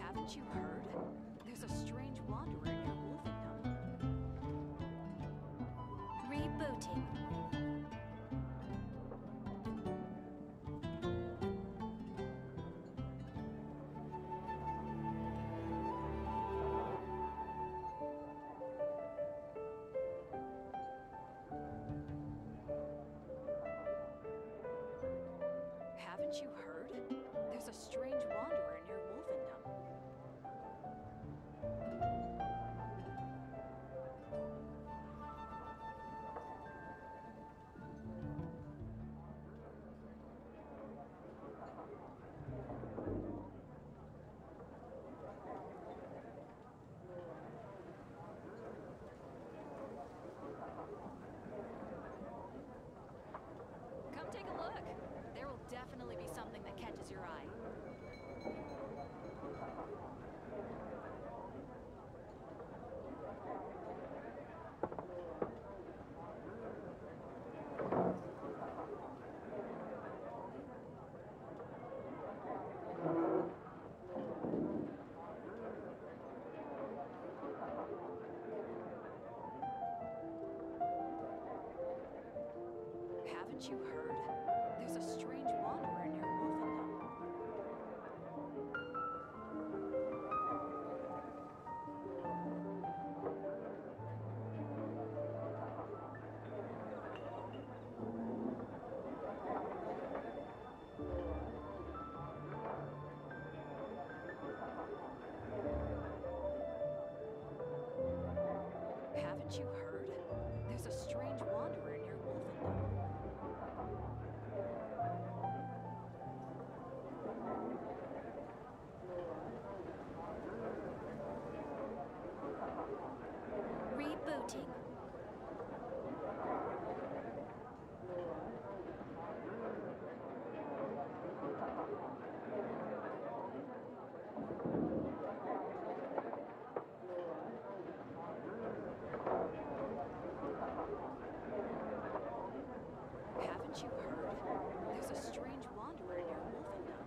Haven't you heard? There's a strange wanderer near Wolfendom. Rebooting. Haven't you heard? There's a strange wanderer near Wolfendom. Come take a look. There will definitely be something that catches your eye. Haven't you heard? There's a strange wanderer near Wolfendom. Haven't you heard? There's a strange wanderer near Wolfendom. Rebooting. Haven't you heard? There's a strange wanderer near Wolfendom.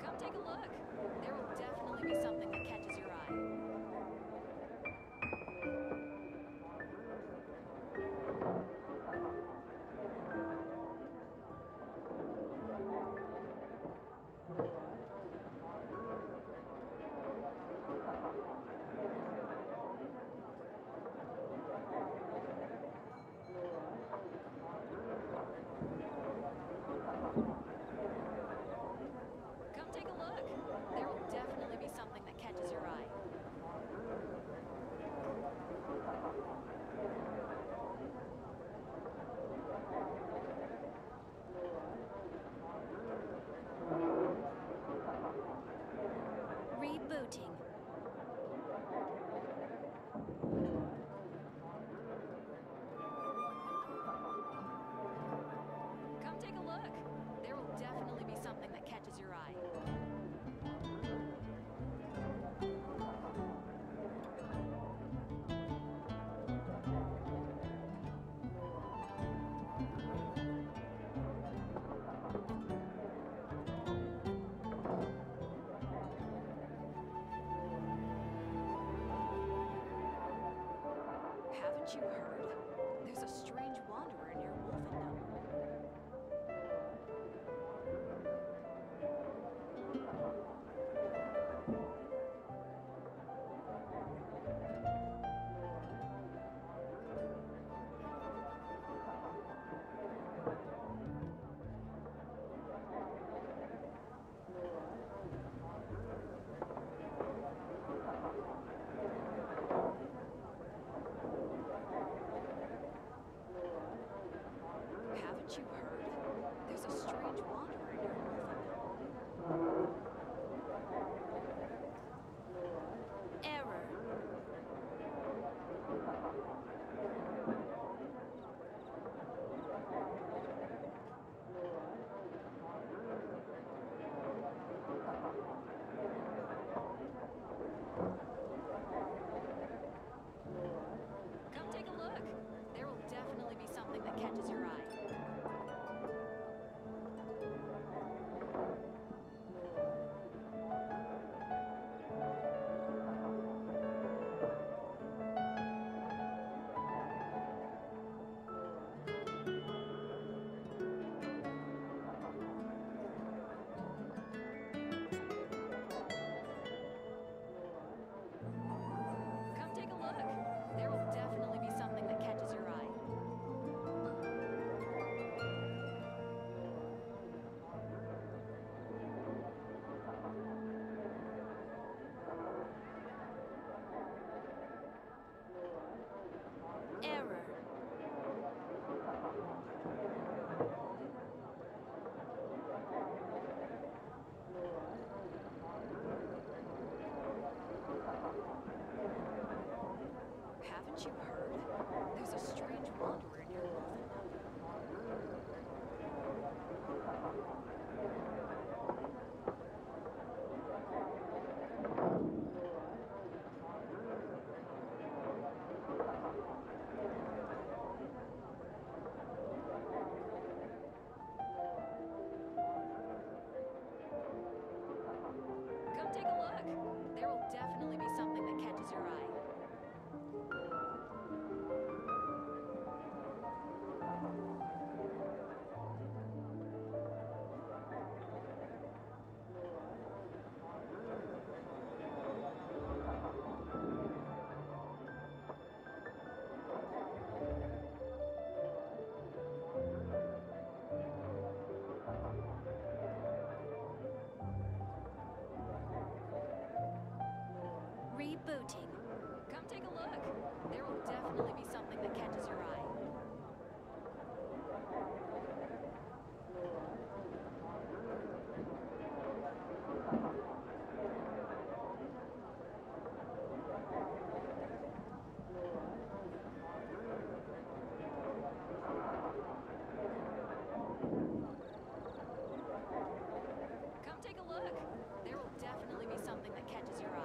Come take a look. There will definitely be something that catches your eye. Come take a look. There will definitely be something that catches your eye. Rebooting. Come take a look. There will definitely be something that catches your eye. Haven't you heard? There's a strange wanderer near Wolfendom. definitely be something that catches your eye. Come take a look. There will definitely be something that catches your eye.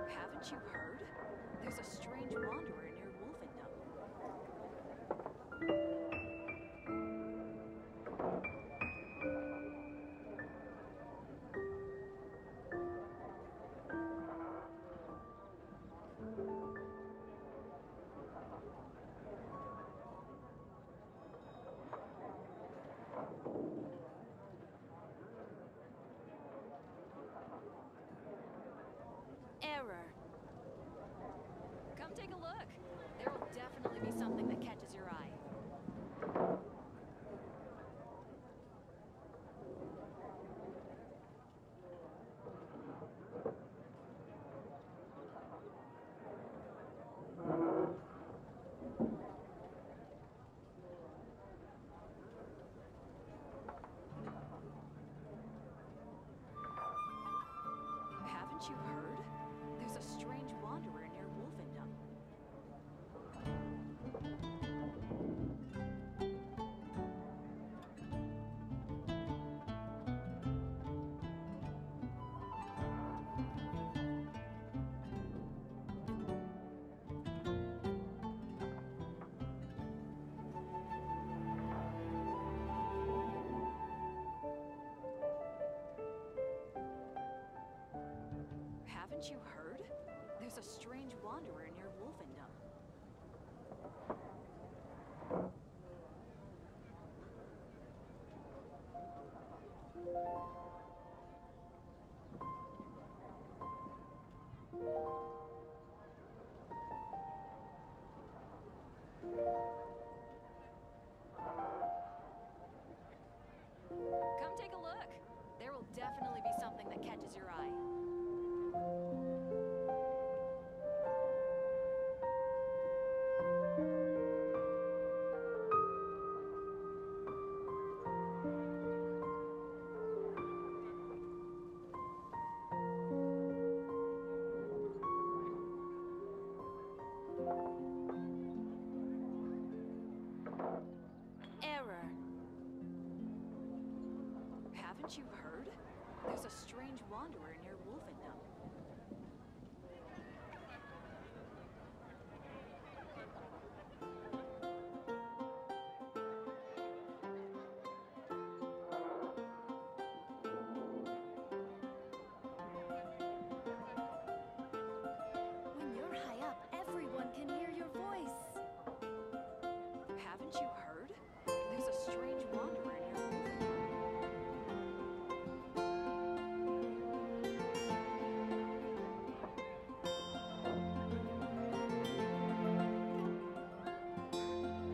Haven't you heard? There's a strange wanderer near Wolfendom. Error. Come take a look. There will definitely be something that catches your eye. Haven't you heard? There's a strange wanderer near Wolfendom. Haven't you heard? There's a strange wanderer near Wolfendom. Come take a look. There will definitely be something that catches your eye. Error. Haven't you heard? There's a strange wanderer near Wolfendom. When you're high up, everyone can hear your voice. Haven't you heard? There's a strange wanderer near Wolfendom.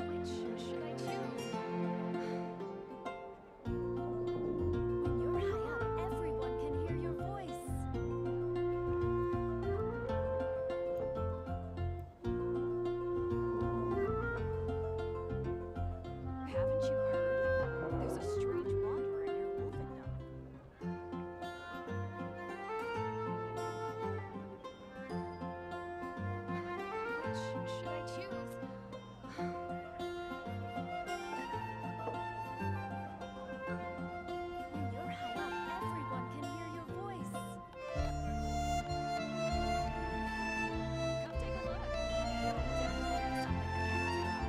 Which should I choose? When you're high up, everyone can hear your voice. Haven't you heard? There's a strange wanderer near Wolfendom. Which should I choose? When you're high up, everyone can hear your voice. Come take a look. There will definitely be something that catches your eye.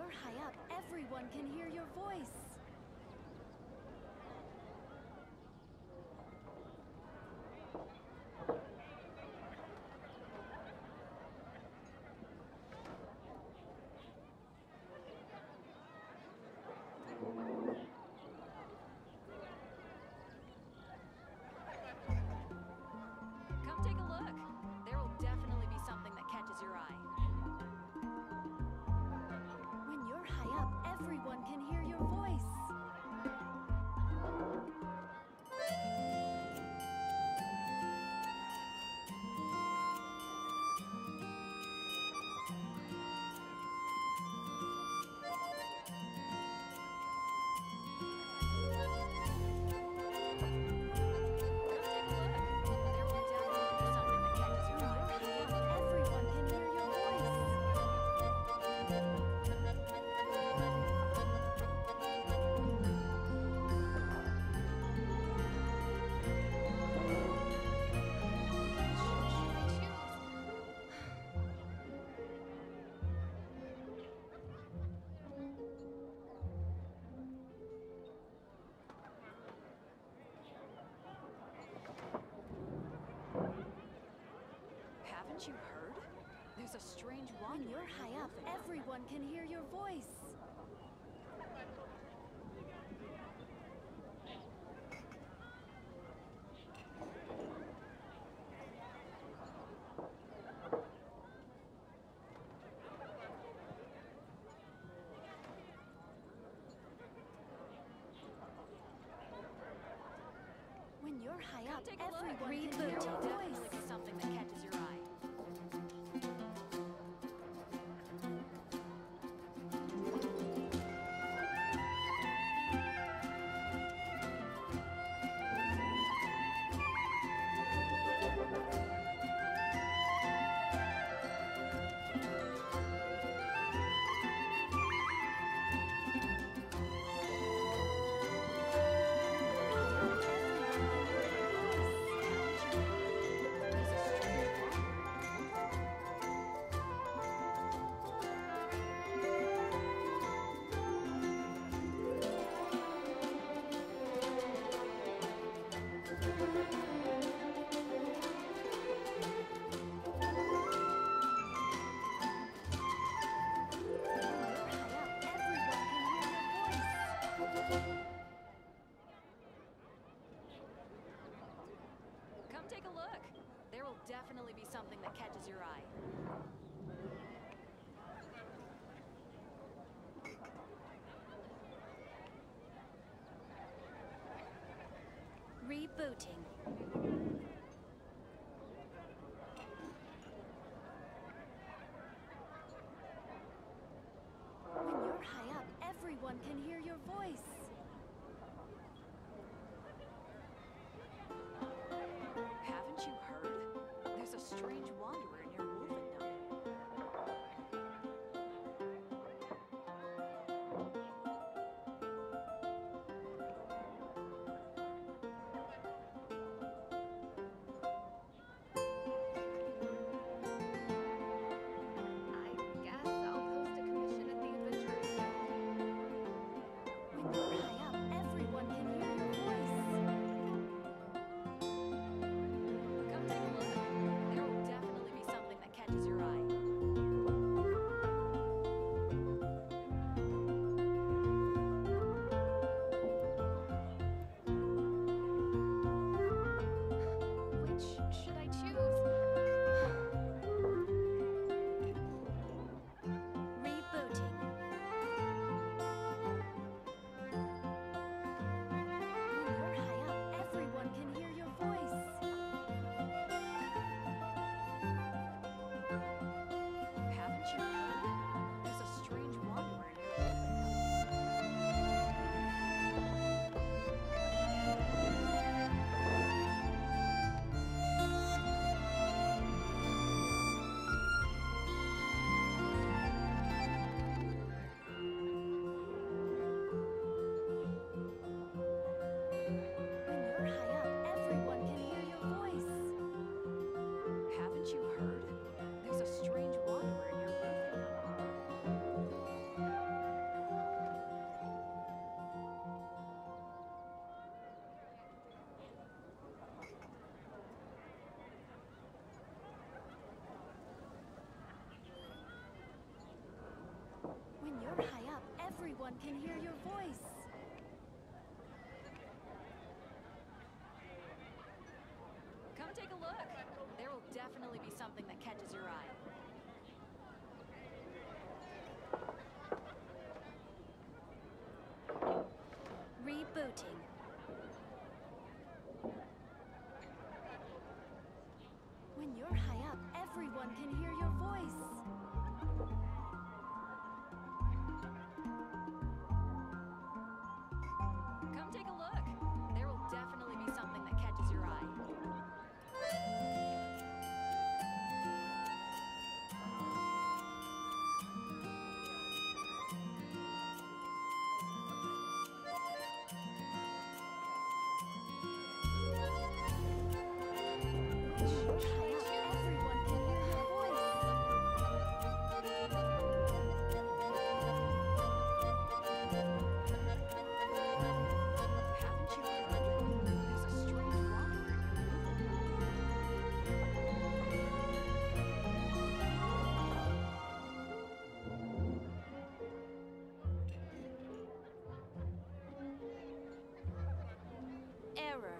you're high up, everyone can hear your voice. Come take a look. There will definitely be something that catches your eye. When you're high up, everyone can hear your voice. Haven't you heard? There's a strange wanderer. When you're high up, everyone can hear your voice. When you're high up, everyone can hear your voice. Definitely be something that catches your eye. Come take a look. There will definitely be something that catches your eye. Rebooting. When you're high up, everyone can hear your voice. Haven't you heard? There's a strange wanderer near Wolfendom. I guess I'll post a commission at the Adventurers Guild. When you're everyone can hear your voice. Come take a look. There will definitely be something that catches your eye. Rebooting. When you're high up, everyone can hear your voice. Come take a look. There will definitely be something that catches your eye. Error.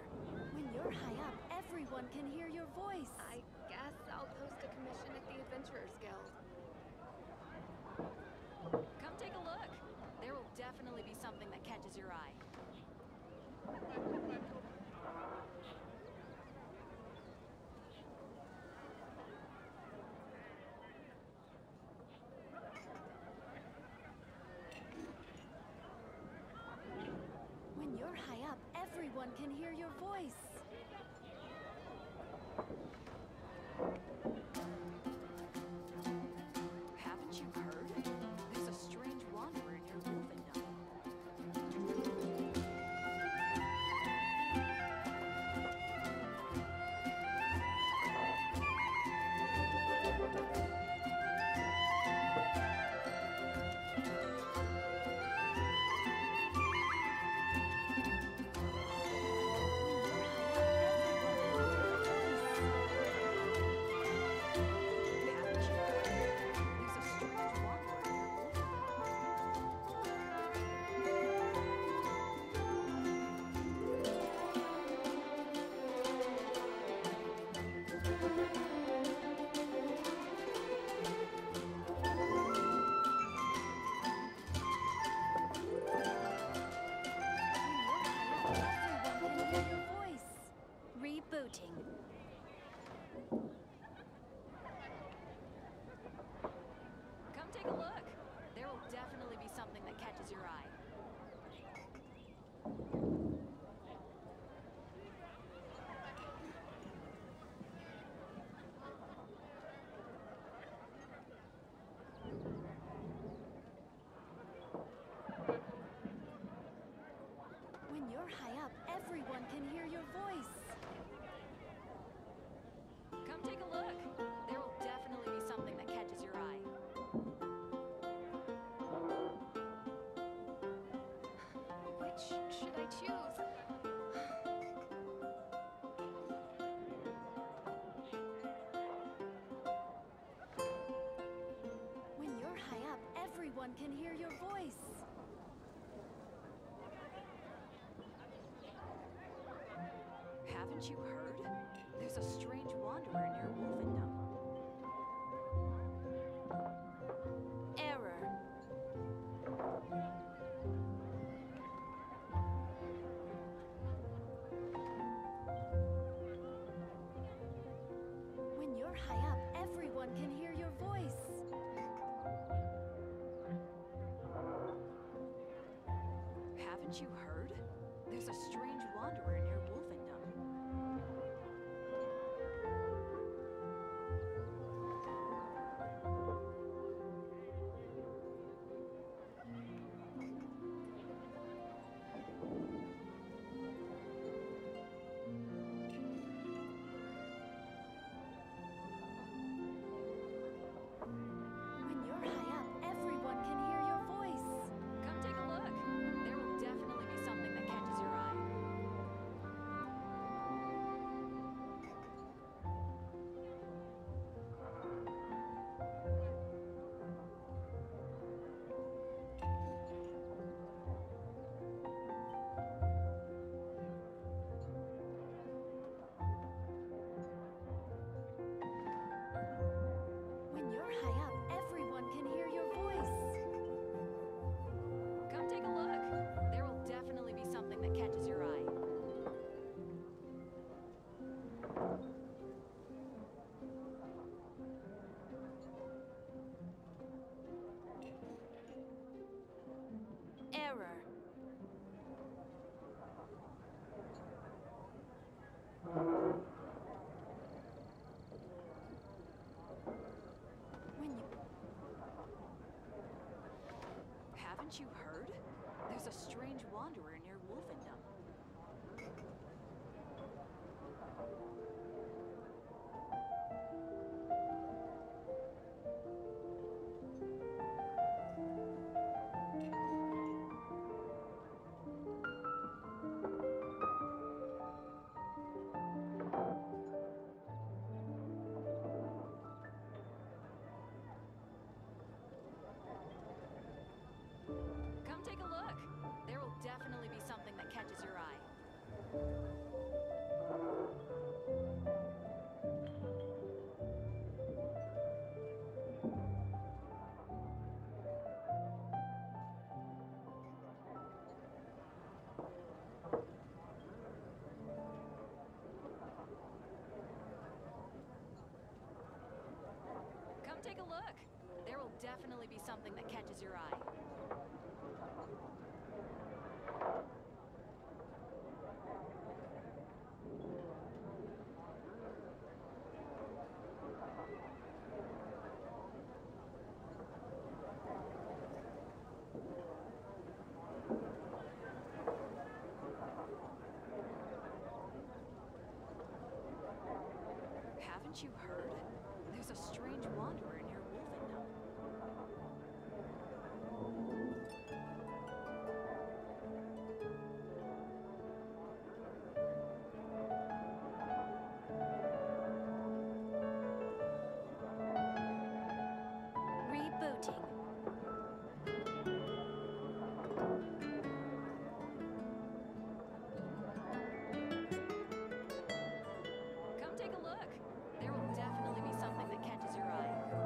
When you're high up, everyone can hear your voice. I guess I'll post a commission at the Adventurers Guild. Come take a look. There will definitely be something that catches your eye. When you're high up, everyone can hear your voice. Haven't you heard? There's a strange wanderer near Wolfendom. Rebooting. Come take a look. There will definitely be something that catches your eye. When you're high up, everyone can hear your voice. Come take a look. There will definitely be something that catches your eye. Which should I choose? When you're high up, everyone can hear your voice. Haven't you heard? There's a strange wanderer near Wolfendom. Error. When you're high up, everyone can hear your voice. Haven't you heard? There's a strange wanderer near Wolfendom. When you're high up, everyone can hear your voice. Come take a look. There will definitely be something that catches your eye. Haven't you heard? There's a strange wanderer near Wolfendom. Come take a look. There will definitely be something that catches your eye. Come take a look. There will definitely be something that catches your eye. Haven't you heard? There's a strange wanderer near Wolfendom. Rebooting. Come take a look. There will definitely be something that catches your eye.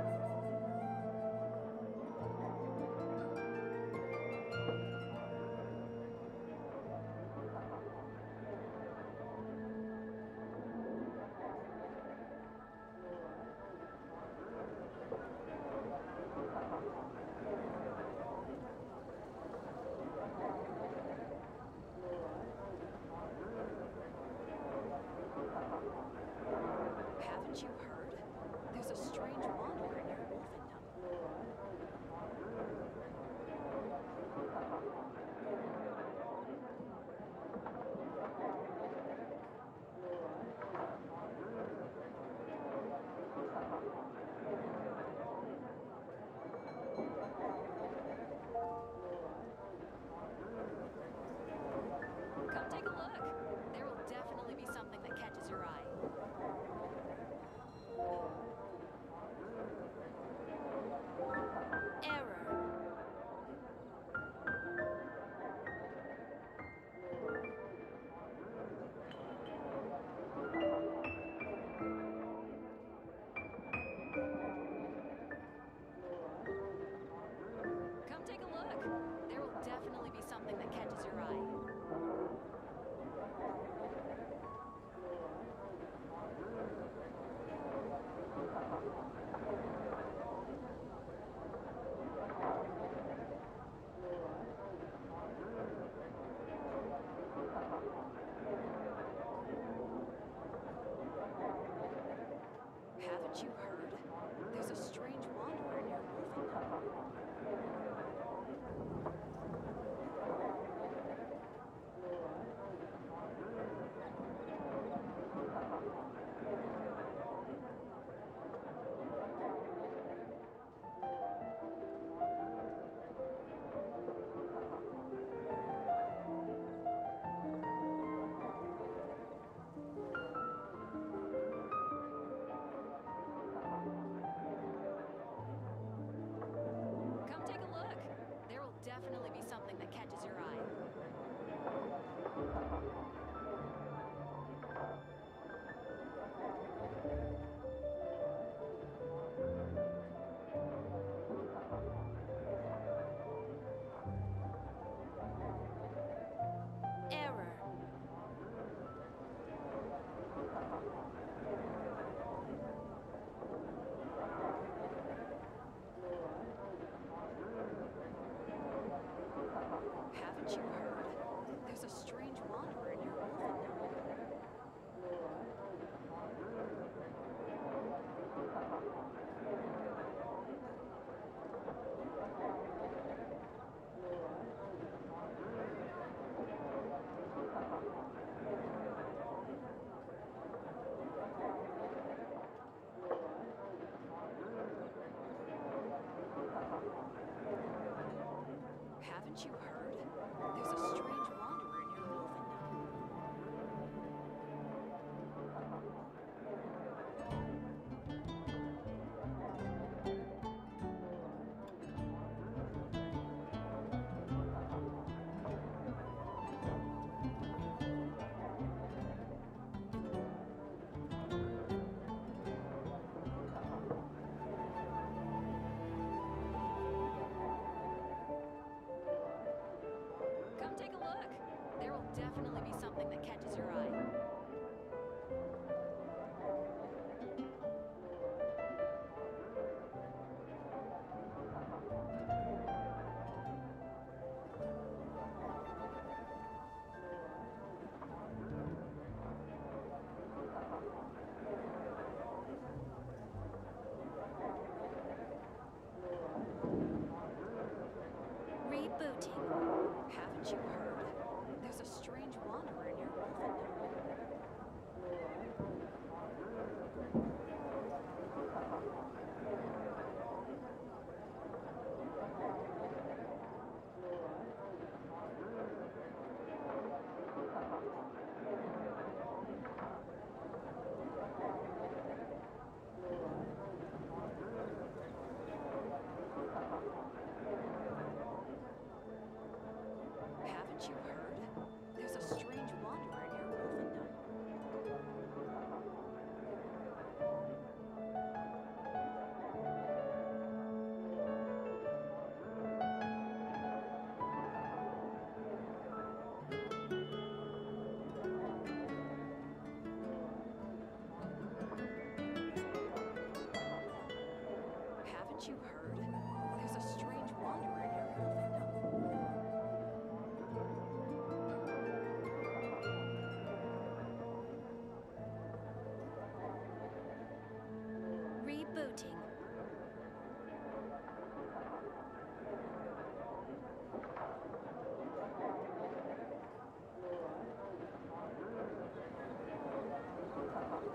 definitely be something that catches your eye. Rebooting. Haven't you heard? There's a strange wanderer near Wolfendom. Haven't you heard? There's a strange wanderer near Wolfendom. Haven't you heard? There's a strange wanderer near Wolfendom. Rebooting.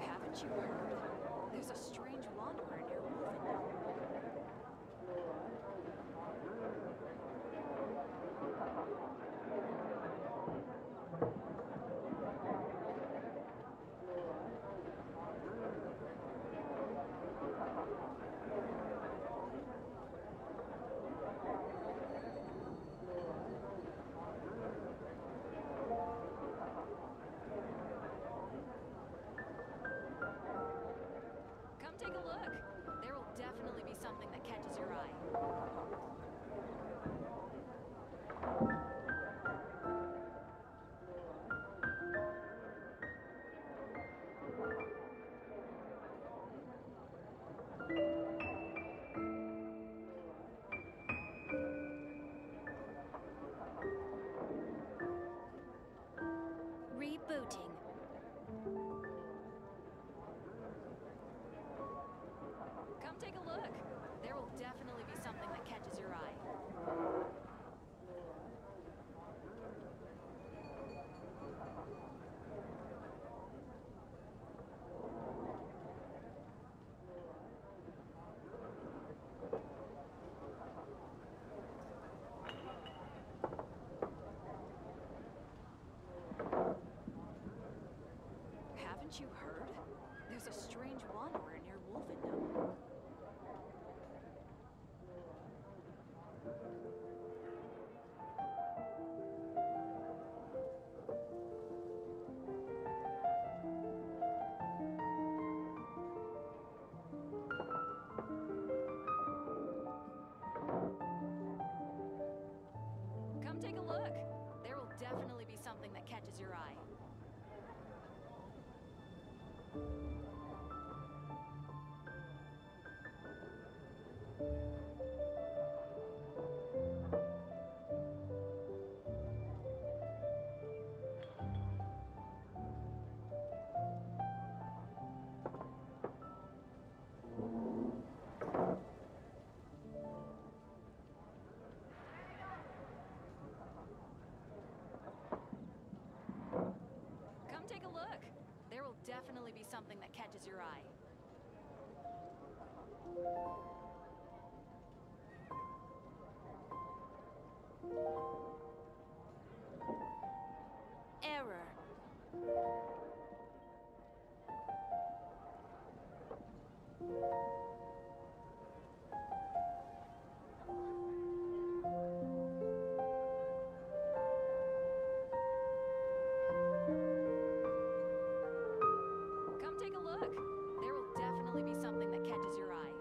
Haven't you heard? There's a strange wanderer near Wolfendom. Come take a look. There will definitely be something that catches your eye. Rebooting. Come take a look. There will definitely be something that catches your eye. Haven't you heard? There's a strange wanderer near Wolfendom. Come take a look. There will definitely be something that catches your eye. Come take a look. There will definitely be something that catches your eye. Error. Come take a look. There will definitely be something that catches your eye.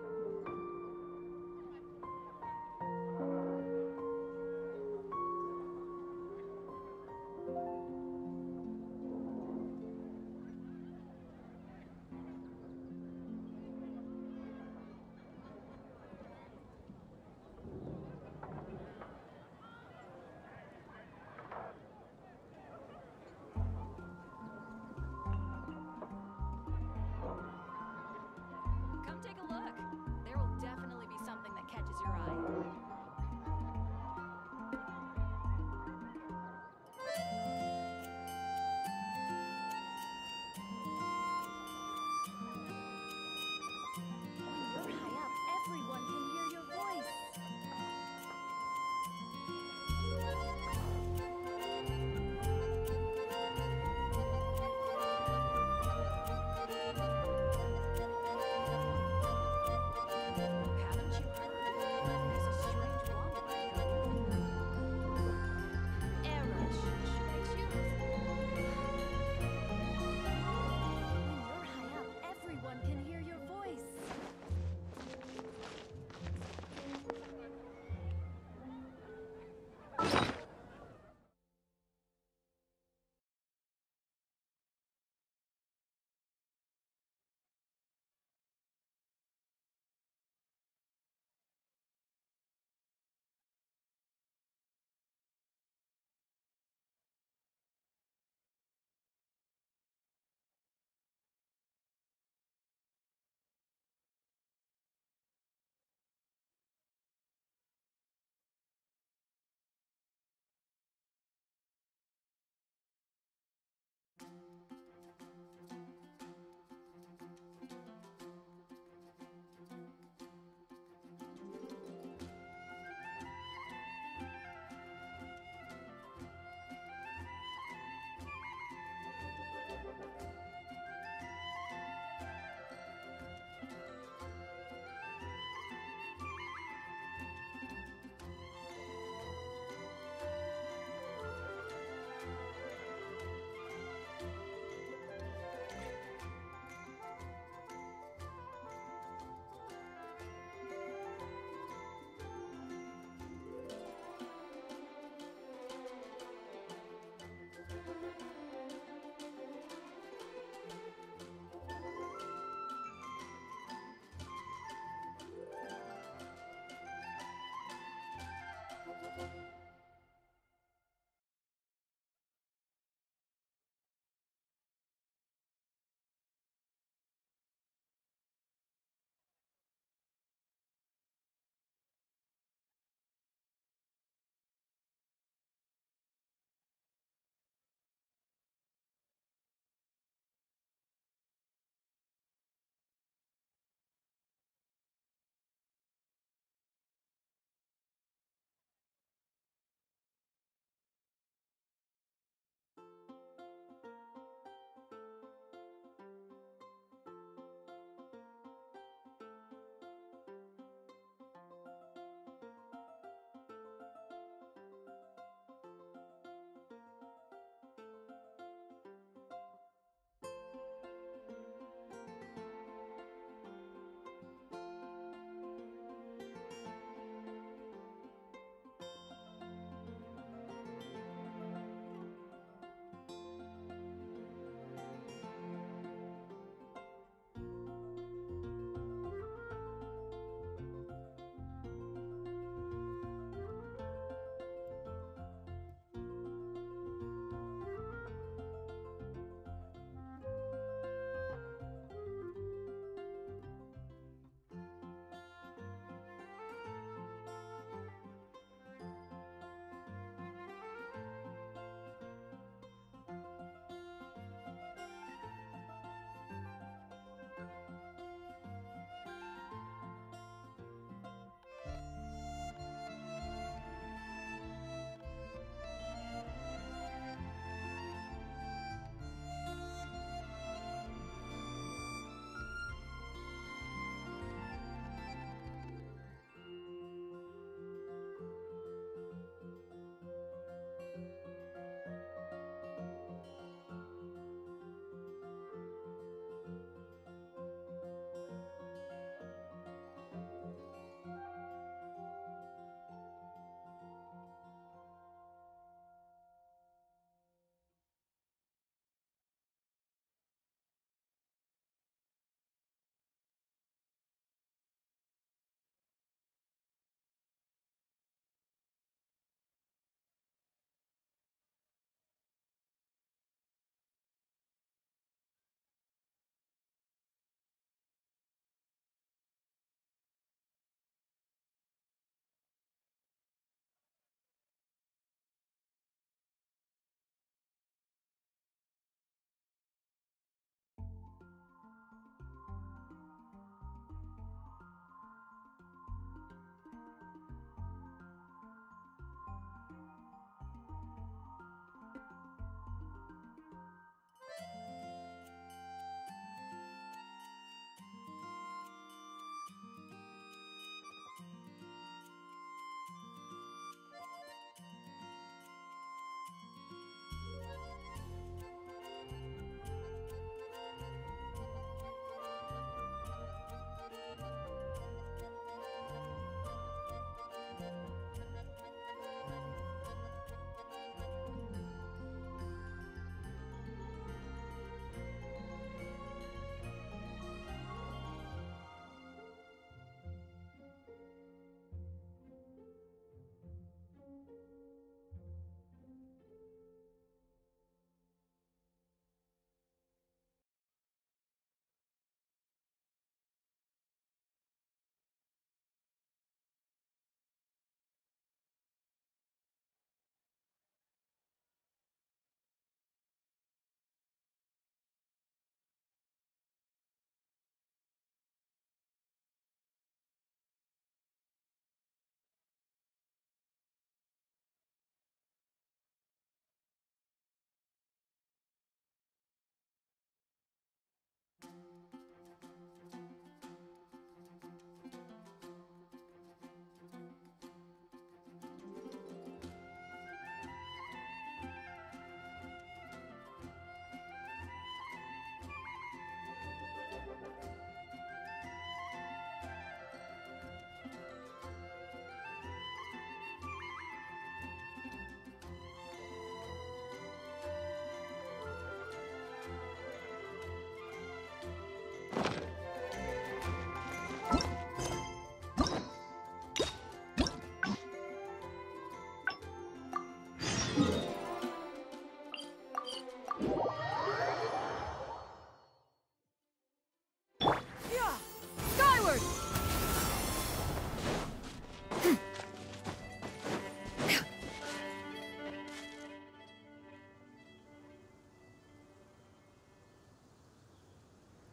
that catches your eye. When you're high up, everyone can hear your voice. Haven't you heard?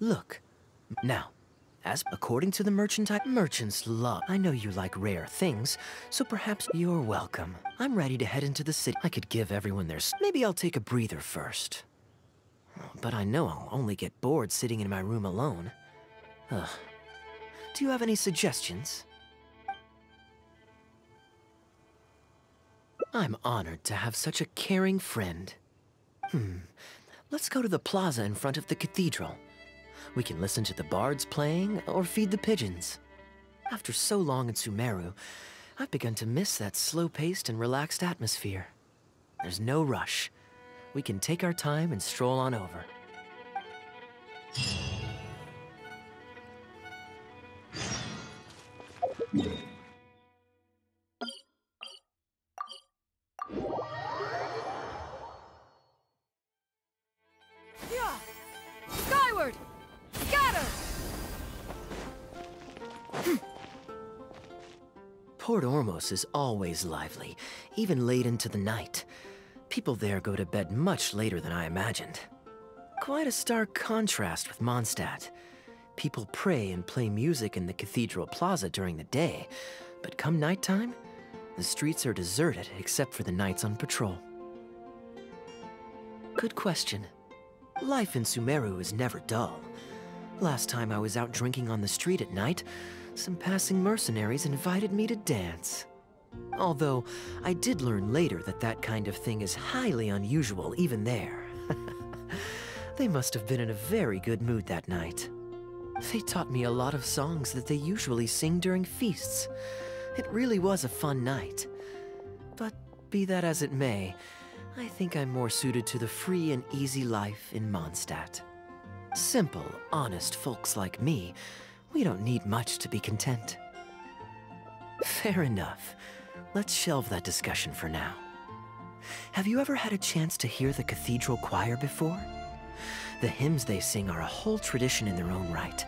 Look. Now, as according to the merchants love. I know you like rare things, so perhaps you're welcome. I'm ready to head into the city. I could give everyone their maybe I'll take a breather first. But I know I'll only get bored sitting in my room alone. Ugh. Do you have any suggestions? I'm honored to have such a caring friend. Let's go to the plaza in front of the cathedral. We can listen to the bards playing or feed the pigeons. After so long in Sumeru, I've begun to miss that slow-paced and relaxed atmosphere. There's no rush. We can take our time and stroll on over. Yeah! Skyward! Scatter! Port Ormos is always lively, even late into the night. People there go to bed much later than I imagined. Quite a stark contrast with Mondstadt. People pray and play music in the cathedral plaza during the day, but come nighttime, the streets are deserted except for the knights on patrol. Good question. Life in Sumeru is never dull. Last time I was out drinking on the street at night, some passing mercenaries invited me to dance. Although, I did learn later that that kind of thing is highly unusual even there. They must have been in a very good mood that night. They taught me a lot of songs that they usually sing during feasts. It really was a fun night. But be that as it may, I think I'm more suited to the free and easy life in Mondstadt. Simple, honest folks like me, we don't need much to be content. Fair enough. Let's shelve that discussion for now. Have you ever had a chance to hear the cathedral choir before? The hymns they sing are a whole tradition in their own right.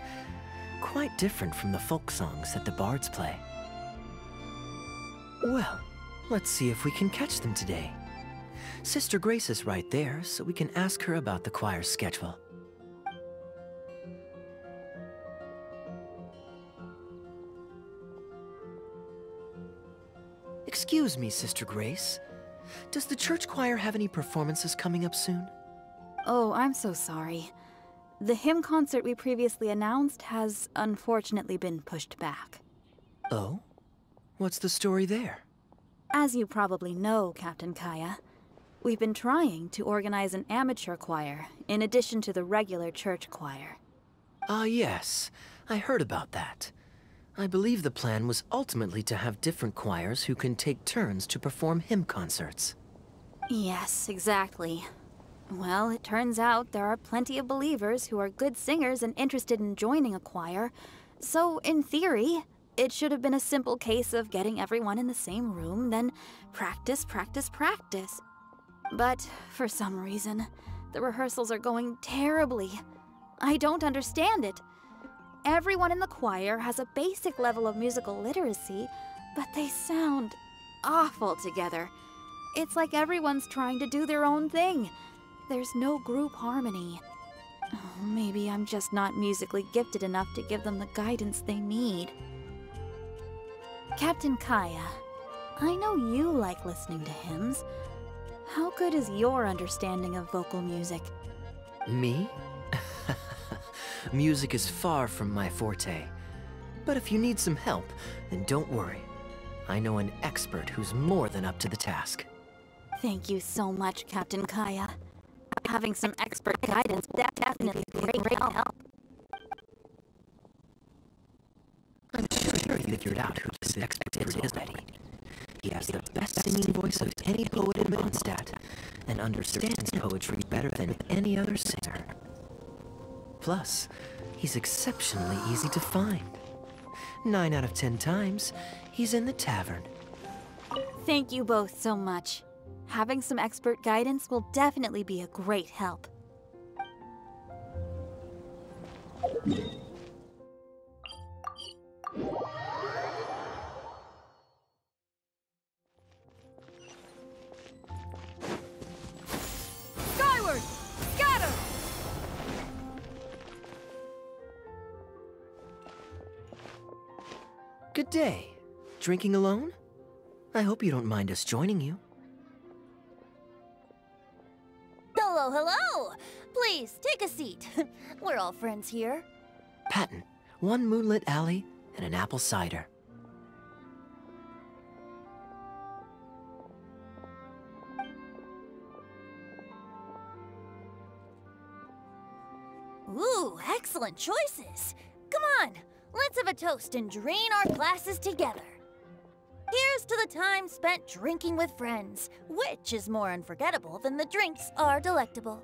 Quite different from the folk songs that the bards play. Well, let's see if we can catch them today. Sister Grace is right there, so we can ask her about the choir's schedule. Excuse me, Sister Grace. Does the church choir have any performances coming up soon? Oh, I'm so sorry. The hymn concert we previously announced has unfortunately been pushed back. Oh? What's the story there? As you probably know, Captain Kaya, we've been trying to organize an amateur choir in addition to the regular church choir. Ah, yes. I heard about that. I believe the plan was ultimately to have different choirs who can take turns to perform hymn concerts. Yes, exactly. Well, it turns out there are plenty of believers who are good singers and interested in joining a choir. So, in theory, it should have been a simple case of getting everyone in the same room, then practice, practice, practice. But, for some reason, the rehearsals are going terribly. I don't understand it. Everyone in the choir has a basic level of musical literacy, but they sound awful together. It's like everyone's trying to do their own thing. There's no group harmony. Oh, maybe I'm just not musically gifted enough to give them the guidance they need. Captain Kaya, I know you like listening to hymns. How good is your understanding of vocal music? Me? Music is far from my forte. But if you need some help, then don't worry. I know an expert who's more than up to the task. Thank you so much, Captain Kaya. Having some expert guidance would definitely be a great help. I'm sure you figured out who this expert is already. He has the best singing voice of any poet in Mondstadt, and understands poetry better than any other singer. Plus, he's exceptionally easy to find. 9 out of 10 times, he's in the tavern. Thank you both so much. Having some expert guidance will definitely be a great help. Skyward! Scatter! Good day. Drinking alone? I hope you don't mind us joining you. Hello, hello! Please, take a seat. We're all friends here. Patton, 1 moonlit alley and an apple cider. Ooh, excellent choices. Come on, let's have a toast and drain our glasses together. Here's to the time spent drinking with friends, which is more unforgettable than the drinks are delectable.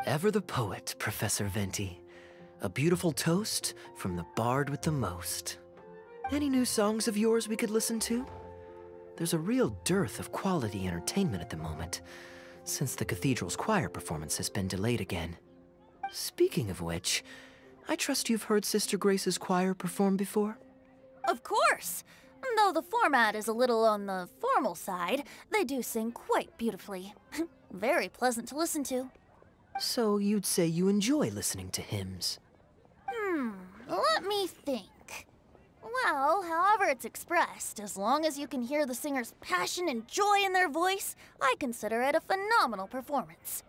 Ever the poet, Professor Venti. A beautiful toast from the bard with the most. Any new songs of yours we could listen to? There's a real dearth of quality entertainment at the moment, since the cathedral's choir performance has been delayed again. Speaking of which, I trust you've heard Sister Grace's choir perform before? Of course! Though the format is a little on the formal side, they do sing quite beautifully. Very pleasant to listen to. So you'd say you enjoy listening to hymns? Let me think. Well, however it's expressed, as long as you can hear the singer's passion and joy in their voice, I consider it a phenomenal performance.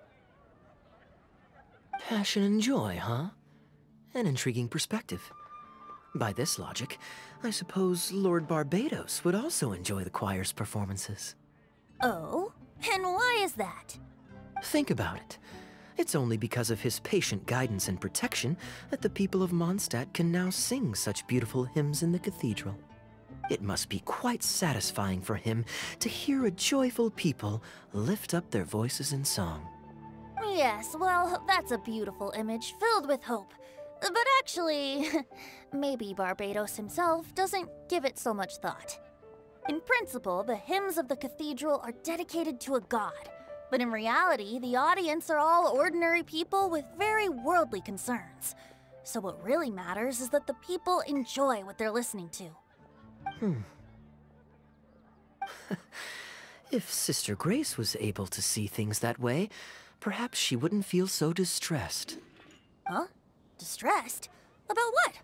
Passion and joy, huh? An intriguing perspective. By this logic, I suppose Lord Barbados would also enjoy the choir's performances. Oh? And why is that? Think about it. It's only because of his patient guidance and protection that the people of Mondstadt can now sing such beautiful hymns in the cathedral. It must be quite satisfying for him to hear a joyful people lift up their voices in song. Yes, well, that's a beautiful image filled with hope. But actually, maybe Barbados himself doesn't give it so much thought. In principle, the hymns of the cathedral are dedicated to a god. But in reality, the audience are all ordinary people with very worldly concerns. So what really matters is that the people enjoy what they're listening to. If Sister Grace was able to see things that way, perhaps she wouldn't feel so distressed. Huh? Distressed? About what?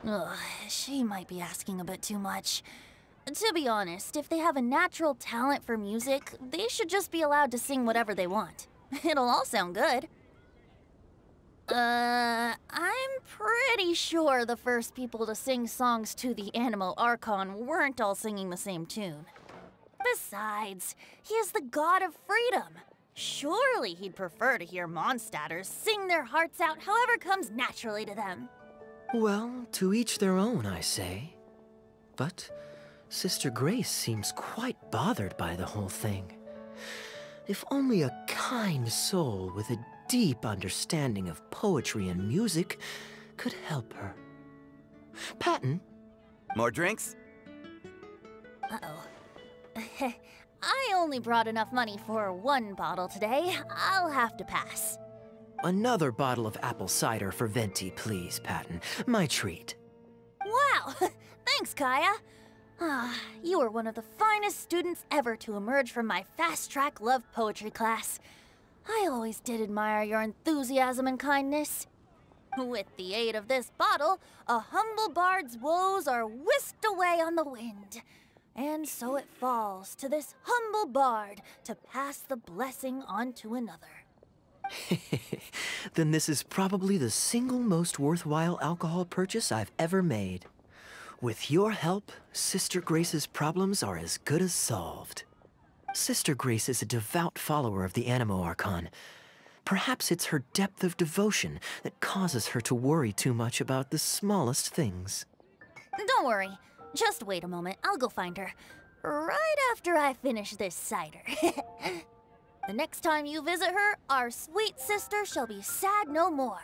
Ugh, she might be asking a bit too much. To be honest, if they have a natural talent for music, they should just be allowed to sing whatever they want. It'll all sound good. I'm pretty sure the first people to sing songs to the Anemo Archon weren't all singing the same tune. Besides, he is the god of freedom. Surely he'd prefer to hear Mondstadters sing their hearts out however comes naturally to them. Well, to each their own, I say. But Sister Grace seems quite bothered by the whole thing. If only a kind soul with a deep understanding of poetry and music could help her. Patton? More drinks? Uh-oh. I only brought enough money for 1 bottle today. I'll have to pass. Another bottle of apple cider for Venti, please, Patton. My treat. Wow! Thanks, Kaya. You were one of the finest students ever to emerge from my fast-track love poetry class. I always did admire your enthusiasm and kindness. With the aid of this bottle, a humble bard's woes are whisked away on the wind. And so it falls to this humble bard to pass the blessing on to another. Then this is probably the single most worthwhile alcohol purchase I've ever made. With your help, Sister Grace's problems are as good as solved. Sister Grace is a devout follower of the Anemo Archon. Perhaps it's her depth of devotion that causes her to worry too much about the smallest things. Don't worry. Just wait a moment. I'll go find her. Right after I finish this cider. The next time you visit her, our sweet sister shall be sad no more.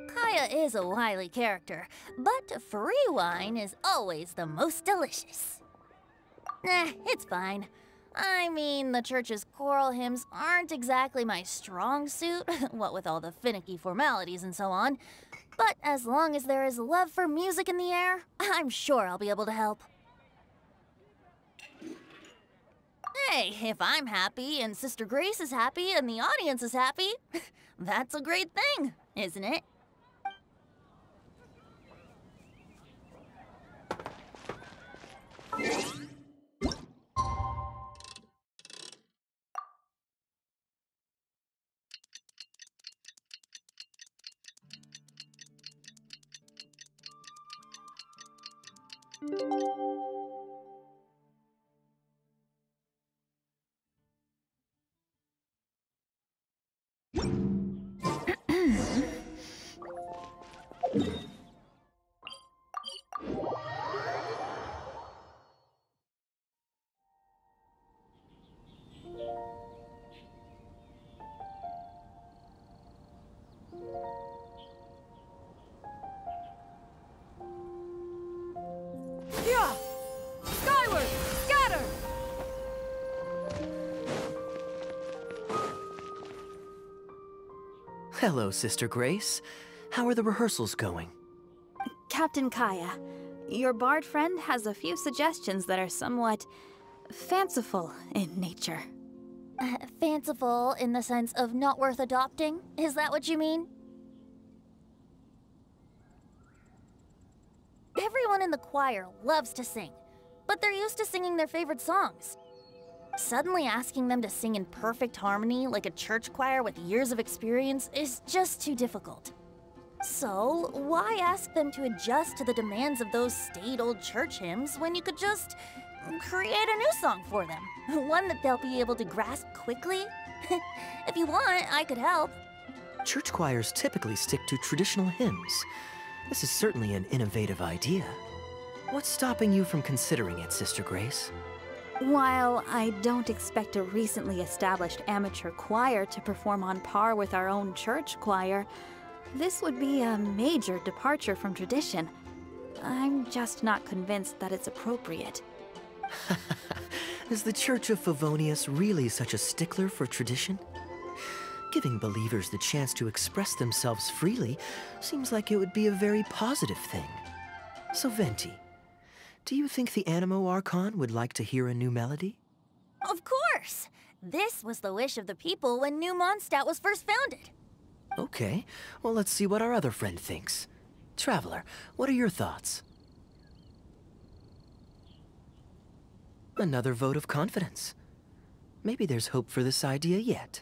Kaya is a wily character, but free wine is always the most delicious. It's fine. I mean, the church's choral hymns aren't exactly my strong suit, what with all the finicky formalities and so on. But as long as there is love for music in the air, I'm sure I'll be able to help. Hey, if I'm happy and Sister Grace is happy and the audience is happy, that's a great thing, isn't it? Yeah! Skyward! Scatter! Hello, Sister Grace. How are the rehearsals going? Captain Kaya, your bard friend has a few suggestions that are somewhat fanciful in nature. Fanciful in the sense of not worth adopting? Is that what you mean? Everyone in the choir loves to sing, but they're used to singing their favorite songs. Suddenly asking them to sing in perfect harmony like a church choir with years of experience is just too difficult. So, why ask them to adjust to the demands of those staid old church hymns when you could just create a new song for them? One that they'll be able to grasp quickly? If you want, I could help. Church choirs typically stick to traditional hymns. This is certainly an innovative idea. What's stopping you from considering it, Sister Grace? While I don't expect a recently established amateur choir to perform on par with our own church choir, this would be a major departure from tradition. I'm just not convinced that it's appropriate. Is the Church of Favonius really such a stickler for tradition? Giving believers the chance to express themselves freely seems like it would be a very positive thing. So Venti, do you think the Animo Archon would like to hear a new melody? Of course! This was the wish of the people when New Mondstadt was first founded. Okay, well let's see what our other friend thinks. Traveler, what are your thoughts? Another vote of confidence. Maybe there's hope for this idea yet.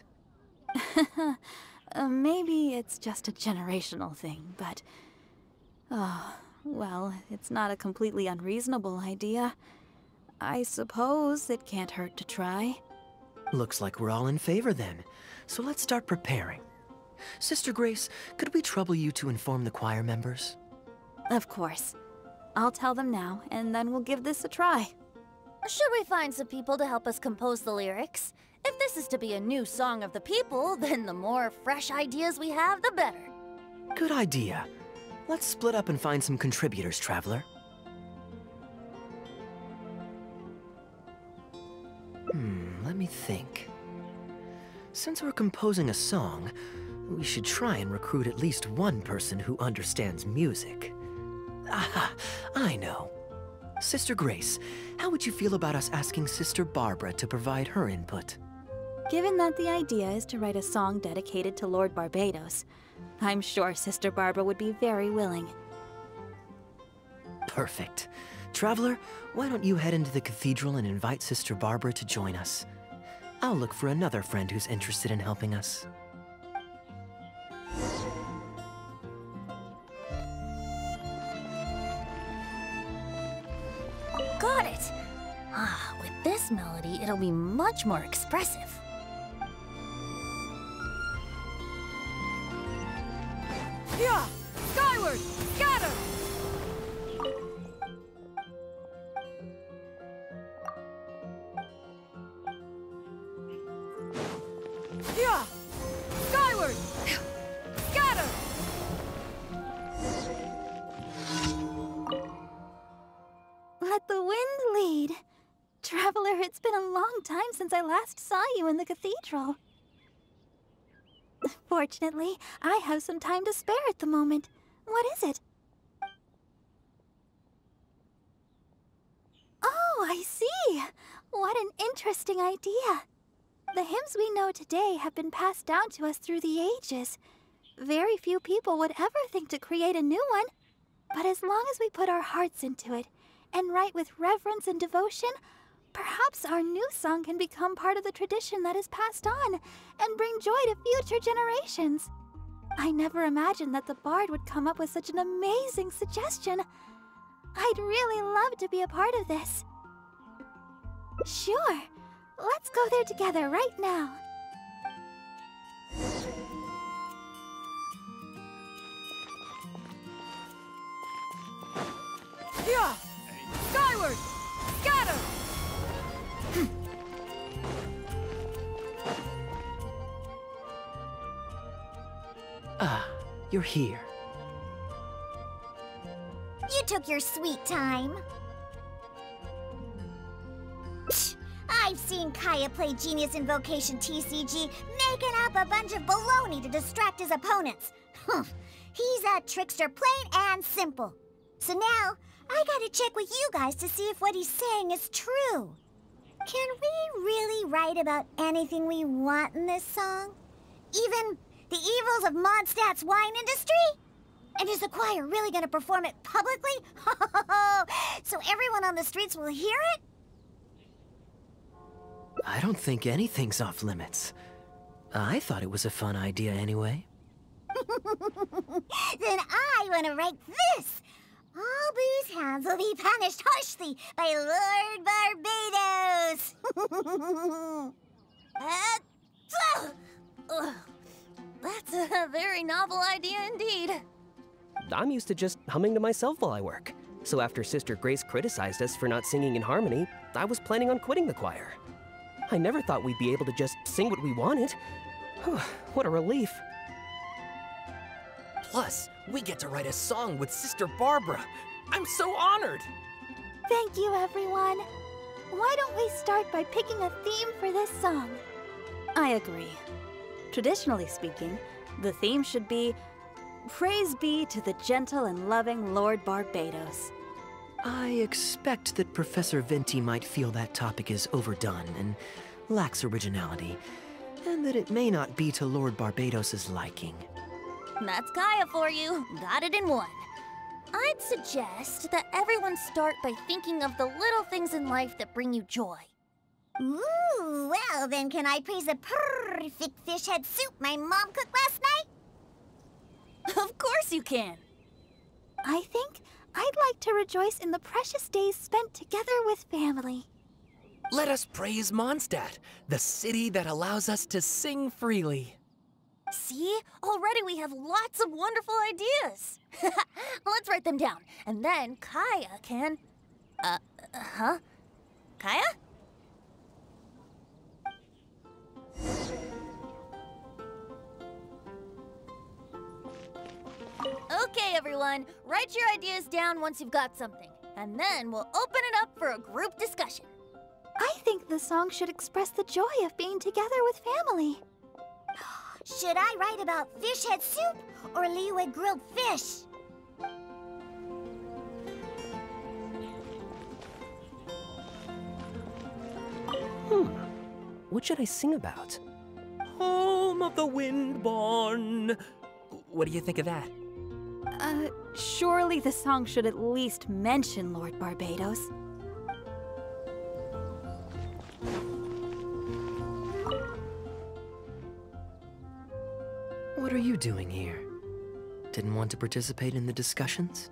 Maybe it's just a generational thing, but... Oh, well, it's not a completely unreasonable idea. I suppose it can't hurt to try. Looks like we're all in favor then, so let's start preparing. Sister Grace, could we trouble you to inform the choir members? Of course. I'll tell them now, and then we'll give this a try. Should we find some people to help us compose the lyrics? If this is to be a new song of the people, then the more fresh ideas we have, the better. Good idea. Let's split up and find some contributors, Traveler. Let me think. Since we're composing a song, we should try and recruit at least one person who understands music. Aha, I know. Sister Grace, how would you feel about us asking Sister Barbara to provide her input? Given that the idea is to write a song dedicated to Lord Barbados, I'm sure Sister Barbara would be very willing. Perfect. Traveler, why don't you head into the cathedral and invite Sister Barbara to join us? I'll look for another friend who's interested in helping us. Got it! Ah, with this melody, it'll be much more expressive. Yeah! Skyward! Scatter! Yeah! Skyward! Scatter! Let the wind lead. Traveler, it's been a long time since I last saw you in the cathedral. Fortunately, I have some time to spare at the moment. What is it? Oh, I see. What an interesting idea. The hymns we know today have been passed down to us through the ages. Very few people would ever think to create a new one. But as long as we put our hearts into it and write with reverence and devotion, perhaps our new song can become part of the tradition that is passed on and bring joy to future generations. I never imagined that the Bard would come up with such an amazing suggestion. I'd really love to be a part of this. Sure. Let's go there together right now. Yeah! Skyward! Scatter! Ah, you're here. You took your sweet time. Psh, I've seen Kaya play Genius Invocation TCG, making up a bunch of baloney to distract his opponents. He's a trickster, plain and simple. So now, I gotta check with you guys to see if what he's saying is true. Can we really write about anything we want in this song? Even the evils of Mondstadt's wine industry? And is the choir really gonna perform it publicly? So everyone on the streets will hear it? I don't think anything's off limits. I thought it was a fun idea anyway. Then I want to write this. All booze hounds will be punished harshly by Lord Barbatos. That's a very novel idea indeed. I'm used to just humming to myself while I work. So after Sister Grace criticized us for not singing in harmony, I was planning on quitting the choir. I never thought we'd be able to just sing what we wanted. What a relief. Plus, we get to write a song with Sister Barbara. I'm so honored! Thank you, everyone. Why don't we start by picking a theme for this song? I agree. Traditionally speaking, the theme should be Praise be to the gentle and loving Lord Barbatos. I expect that Professor Venti might feel that topic is overdone and lacks originality, and that it may not be to Lord Barbatos' liking. That's Kaya for you. Got it in one. I'd suggest that everyone start by thinking of the little things in life that bring you joy. Ooh, well then can I praise the perfect fish head soup my mom cooked last night? Of course you can. I think I'd like to rejoice in the precious days spent together with family. Let us praise Mondstadt, the city that allows us to sing freely. See? Already we have lots of wonderful ideas. Let's write them down, and then Kaya can... Kaya? Okay, everyone. Write your ideas down once you've got something, and then we'll open it up for a group discussion. I think the song should express the joy of being together with family. Should I write about fish head soup or Liyue grilled fish? What should I sing about? Home of the Windborn. What do you think of that? Surely the song should at least mention Lord Barbatos. What are you doing here? Didn't want to participate in the discussions?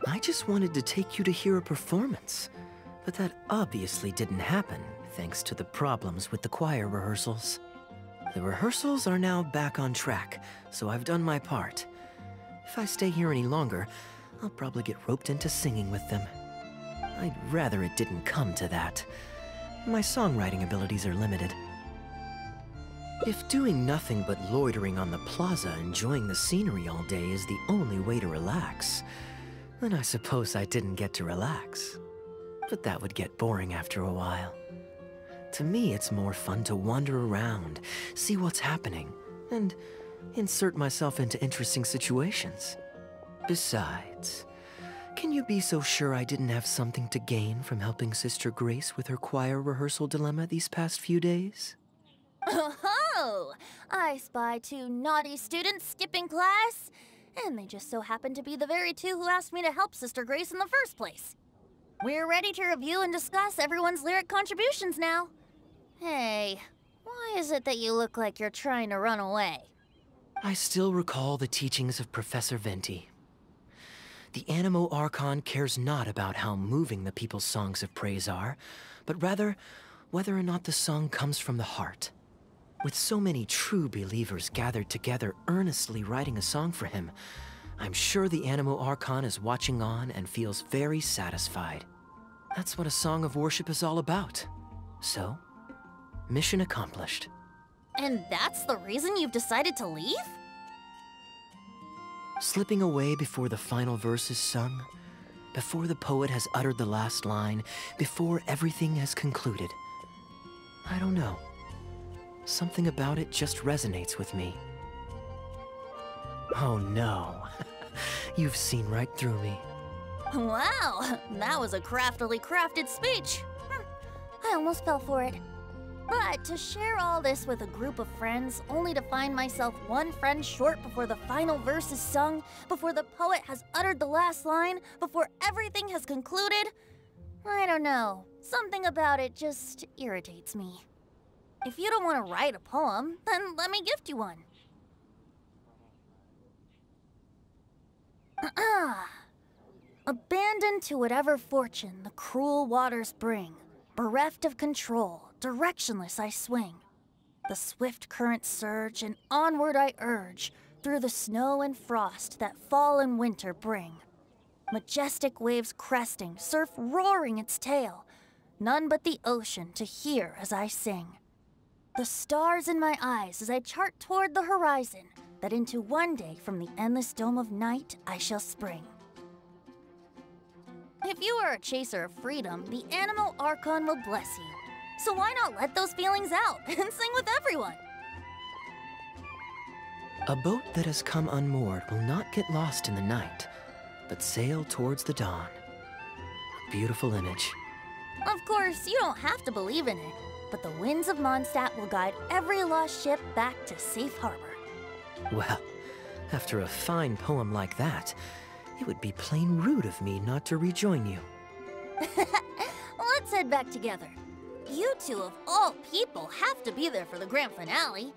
I just wanted to take you to hear a performance, but that obviously didn't happen thanks to the problems with the choir rehearsals. The rehearsals are now back on track, so I've done my part. If I stay here any longer, I'll probably get roped into singing with them. I'd rather it didn't come to that. My songwriting abilities are limited. If doing nothing but loitering on the plaza enjoying the scenery all day is the only way to relax, then I suppose I didn't get to relax. But that would get boring after a while. To me, it's more fun to wander around, see what's happening, and insert myself into interesting situations. Besides, can you be so sure I didn't have something to gain from helping Sister Grace with her choir rehearsal dilemma these past few days? Oh, I spy 2 naughty students skipping class, and they just so happen to be the very 2 who asked me to help Sister Grace in the first place. We're ready to review and discuss everyone's lyric contributions now. Hey, why is it that you look like you're trying to run away? I still recall the teachings of Professor Venti. The Animo Archon cares not about how moving the people's songs of praise are, but rather whether or not the song comes from the heart. With so many true believers gathered together earnestly writing a song for him, I'm sure the Animo Archon is watching on and feels very satisfied. That's what a song of worship is all about. So, mission accomplished. And that's the reason you've decided to leave? Slipping away before the final verse is sung, before the poet has uttered the last line, before everything has concluded. I don't know. Something about it just resonates with me. Oh no. You've seen right through me. Wow, that was a craftily crafted speech. I almost fell for it. But to share all this with a group of friends, only to find myself one friend short before the final verse is sung, before the poet has uttered the last line, before everything has concluded, I don't know. Something about it just irritates me. If you don't want to write a poem, then let me gift you one. Abandoned to whatever fortune the cruel waters bring, bereft of control, directionless I swing. The swift currents surge, and onward I urge, through the snow and frost that fall and winter bring. Majestic waves cresting, surf roaring its tail, none but the ocean to hear as I sing. The stars in my eyes as I chart toward the horizon, that into one day from the endless dome of night I shall spring. If you are a chaser of freedom, the Animo Archon will bless you. So why not let those feelings out and sing with everyone? A boat that has come unmoored will not get lost in the night, but sail towards the dawn. A beautiful image. Of course, you don't have to believe in it, but the winds of Mondstadt will guide every lost ship back to safe harbor. Well, after a fine poem like that, it would be plain rude of me not to rejoin you. Let's head back together. You 2 of all people have to be there for the grand finale.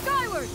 Skyward!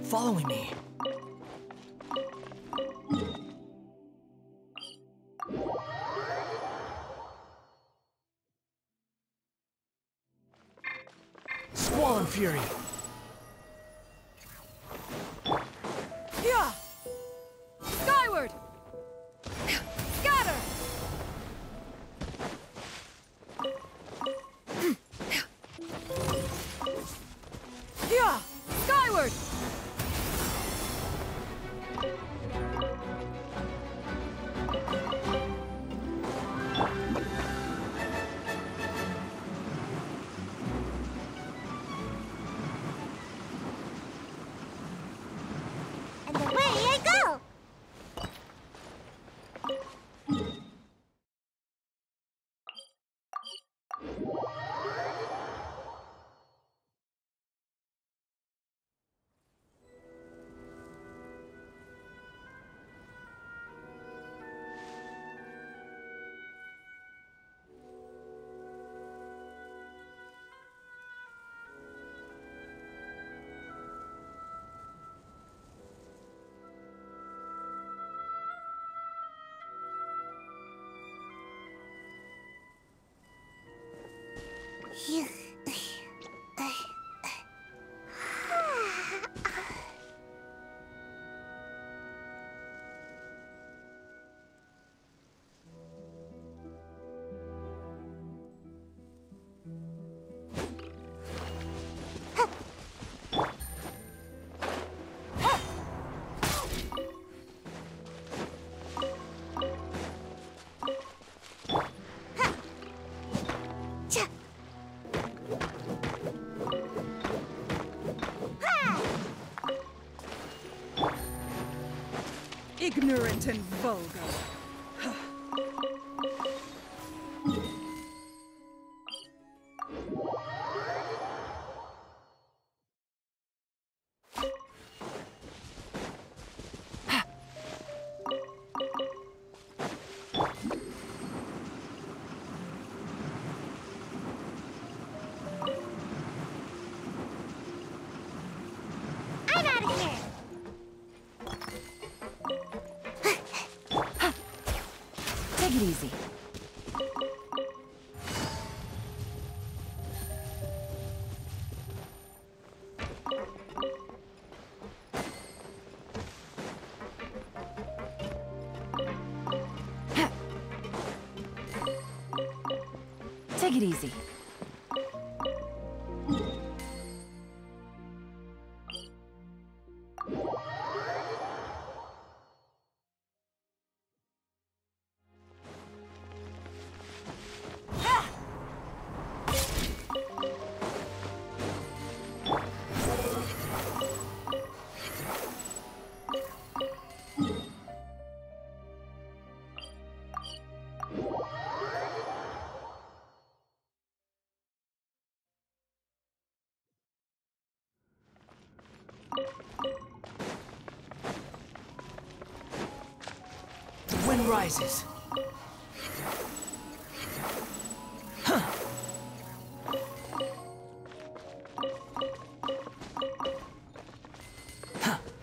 following me. Squall and Fury. Yeah! Skyward! Scatter! Yeah! Skyward! And away I go! Ignorant and vulgar. I'm out of here! Take it easy. Take it easy. The wind rises.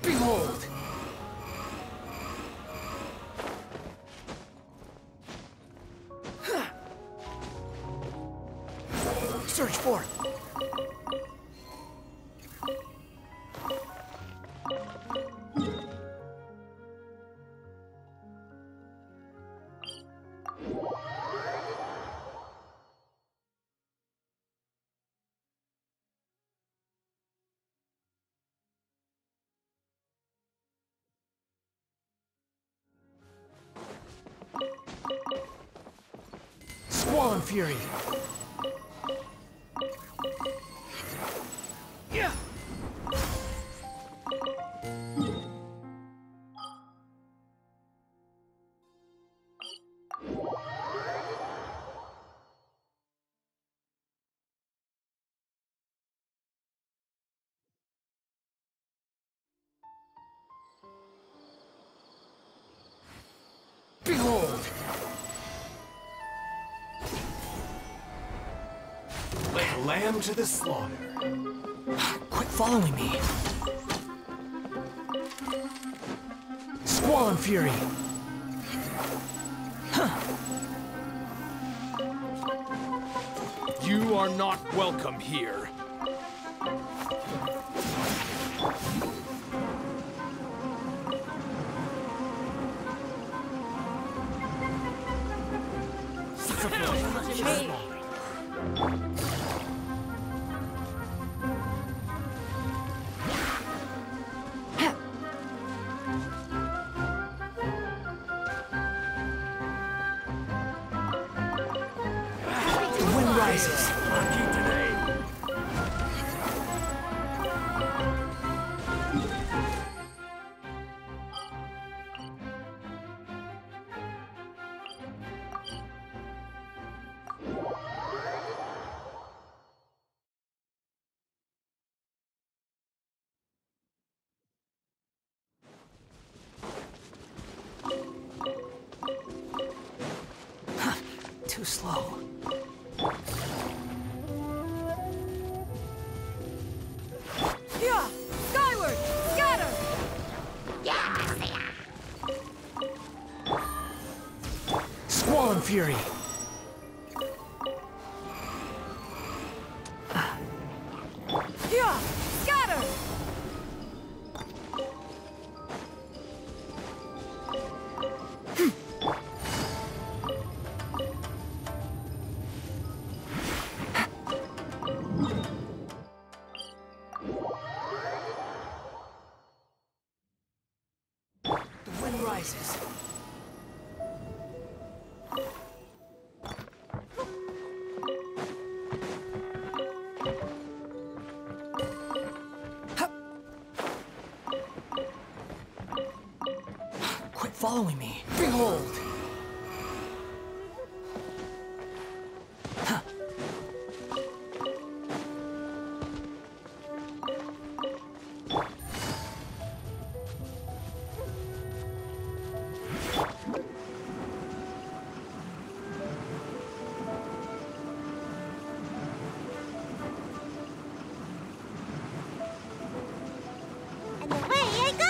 Behold! Search for it. Squall and Fury. Yeah. Behold! Like a lamb to the slaughter. Quit following me. Squall Fury! You are not welcome here. The wind rises. Too slow. Yeah! Skyward! Scatter! Squall Fury! Yeah! Scatter! The wind rises. Quit following me. Behold! And away I go!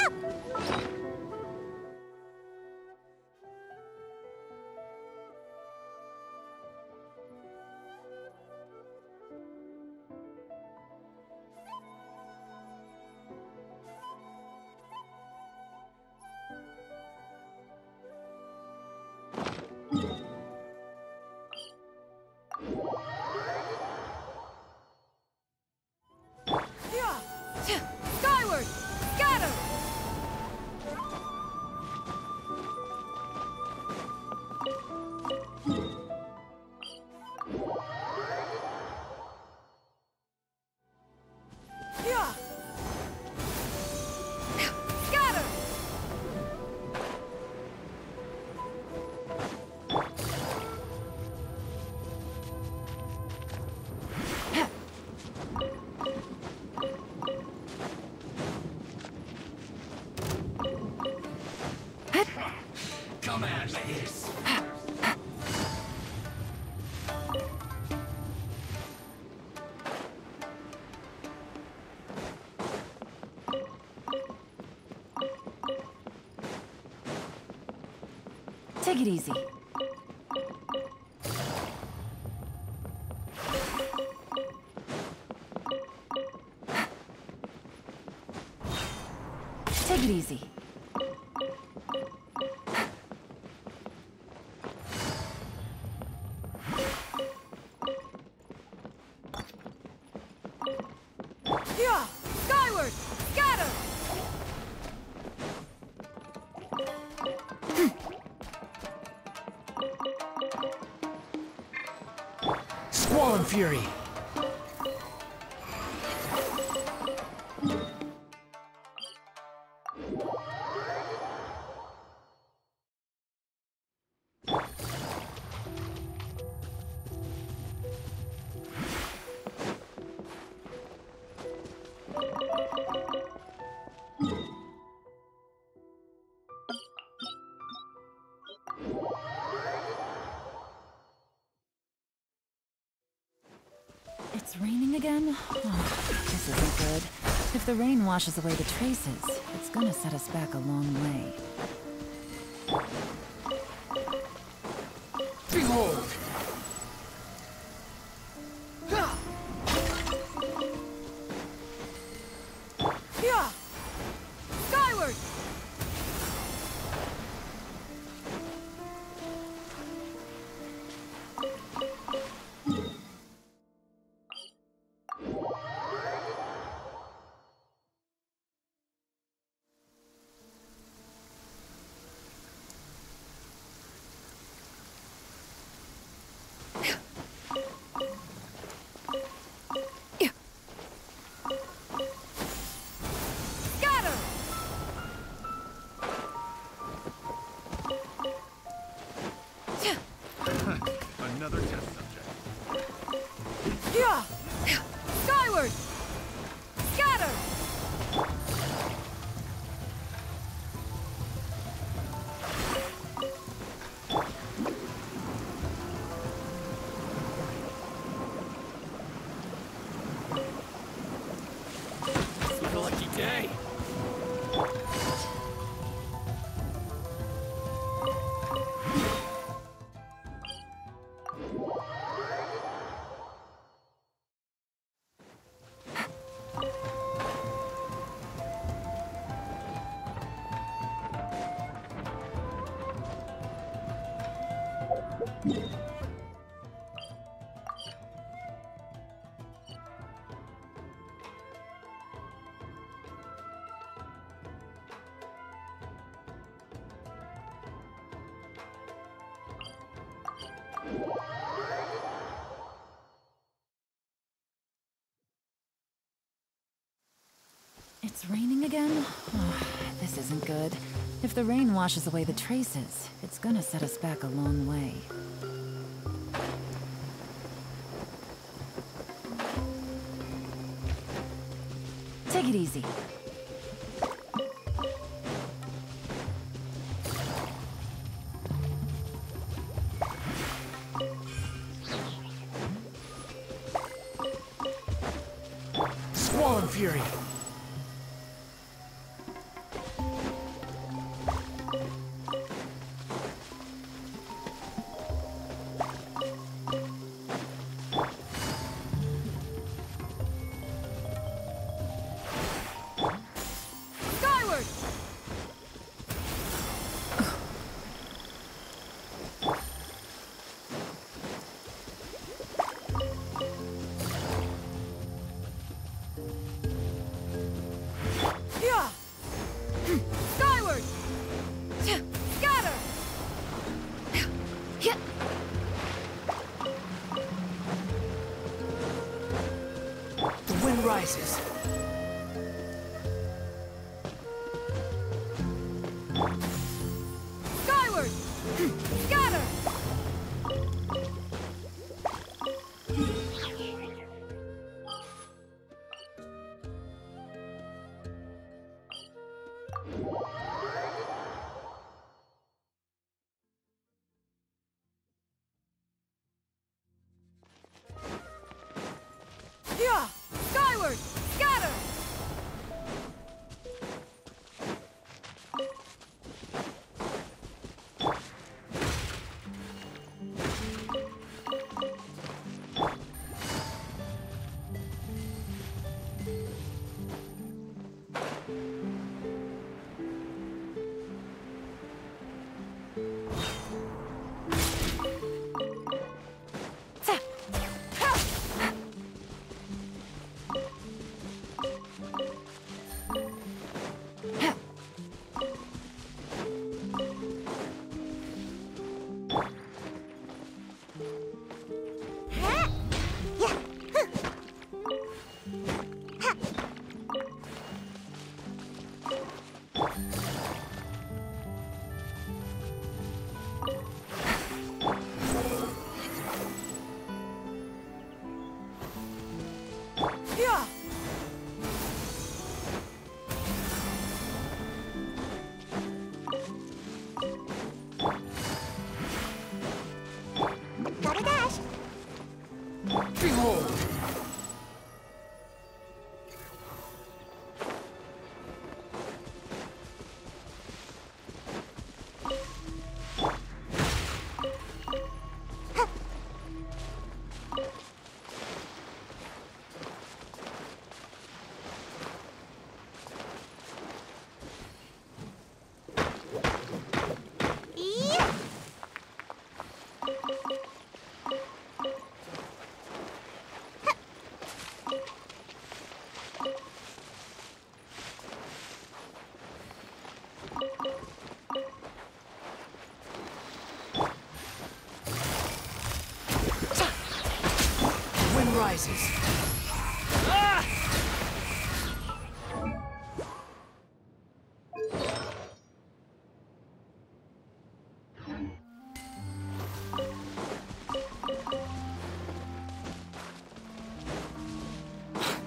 Yeah! Skyward! Scatter! Yeah! Scatter! Come at this. Take it easy. Take it easy. Yeah! Skyward! Scatter! Squall Fury! It's raining again? Oh, this isn't good. If the rain washes away the traces, it's gonna set us back a long way. Behold! Yeah! Skyward! Another test subject. Yeah! Skyward! Scatter! It's a lucky day. It's raining again? Oh, this isn't good. If the rain washes away the traces, it's gonna set us back a long way. Take it easy. Squall Fury! Skyward! Yeah! Skyward! Scatter! The wind rises. Skyward! Scatter! Yeah! Skyward! Scatter! rises.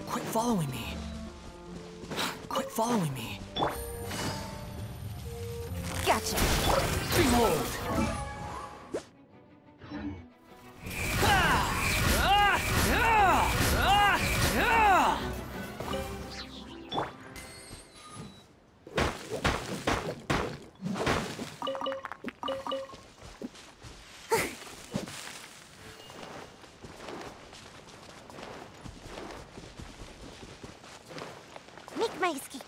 Quit following me. Quit following me. Gotcha. Behold! Make my escape.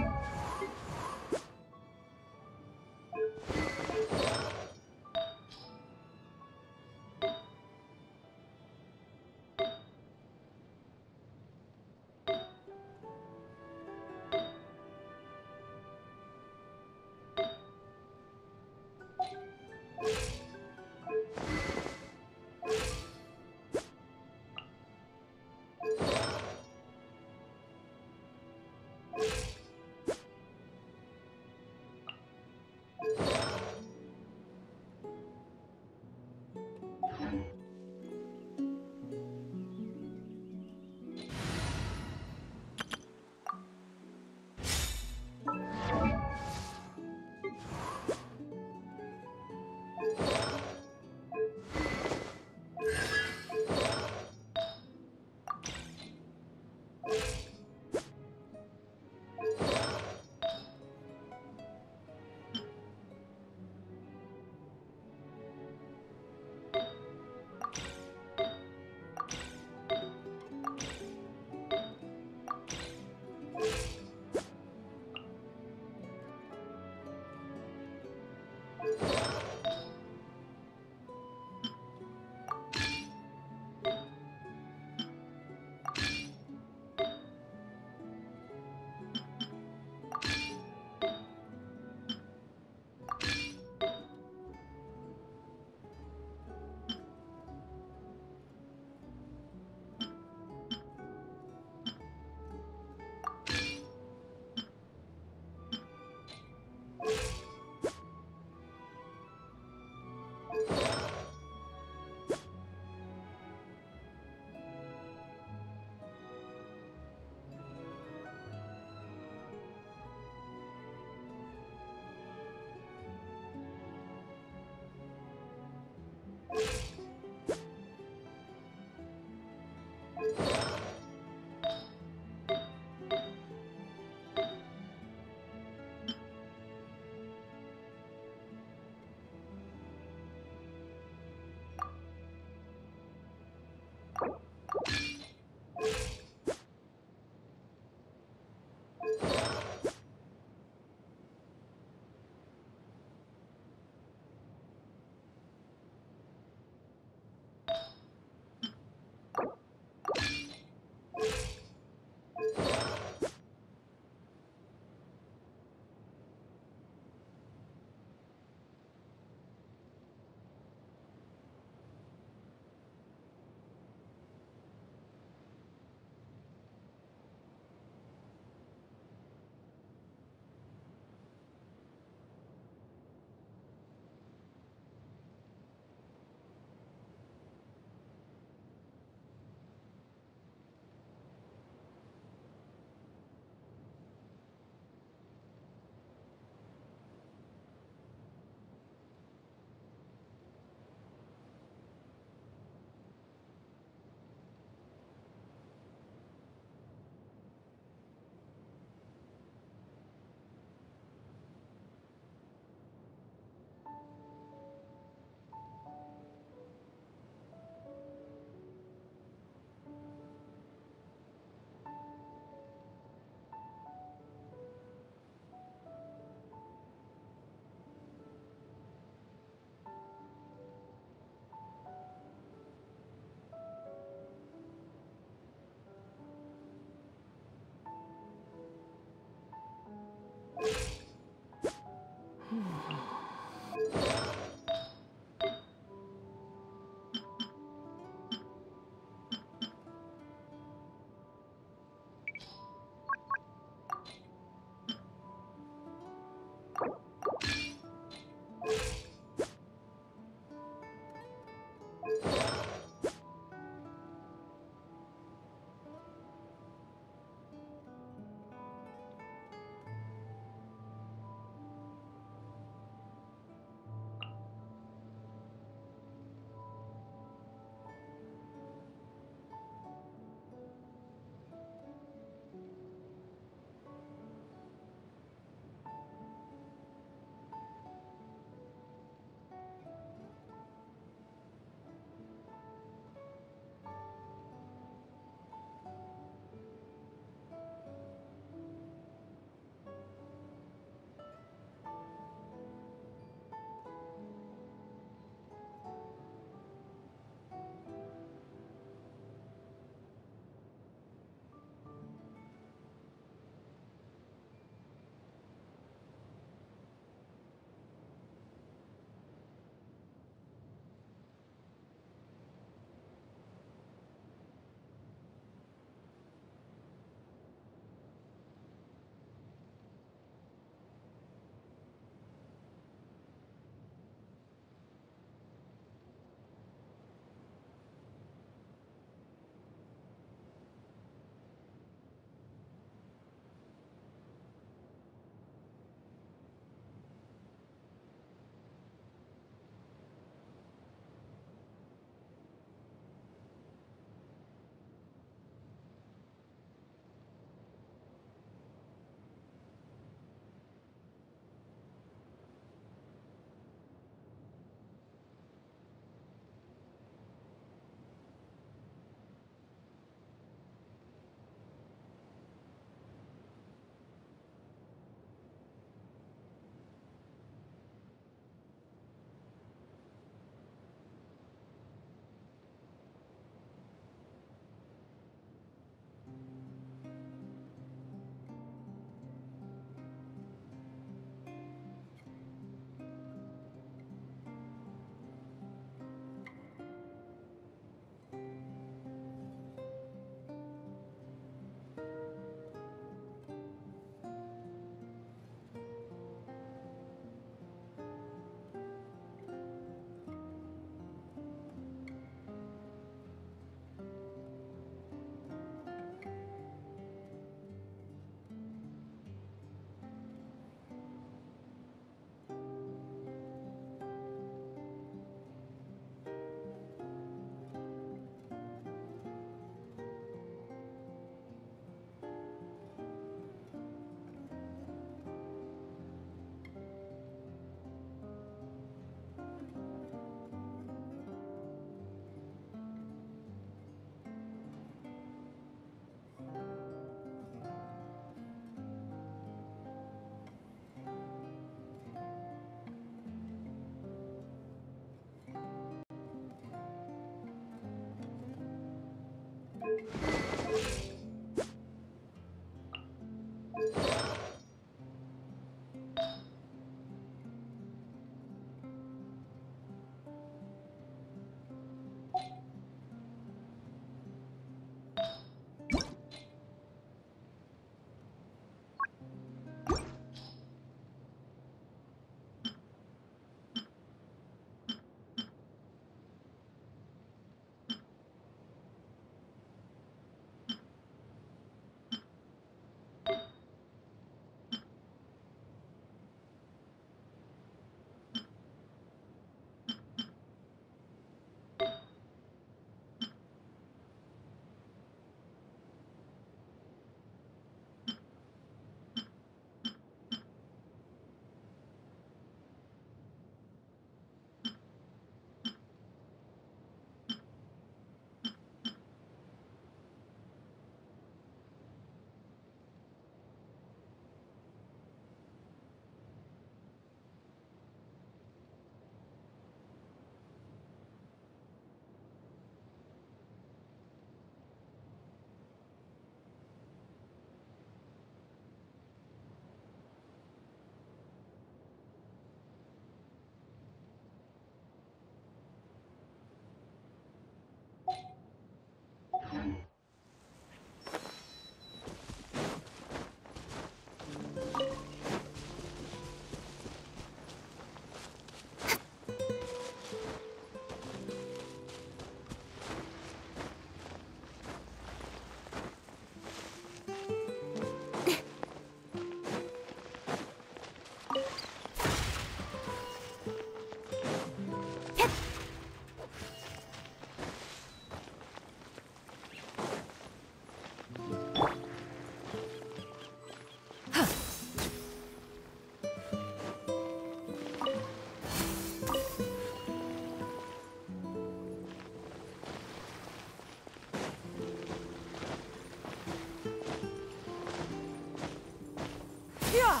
Yeah!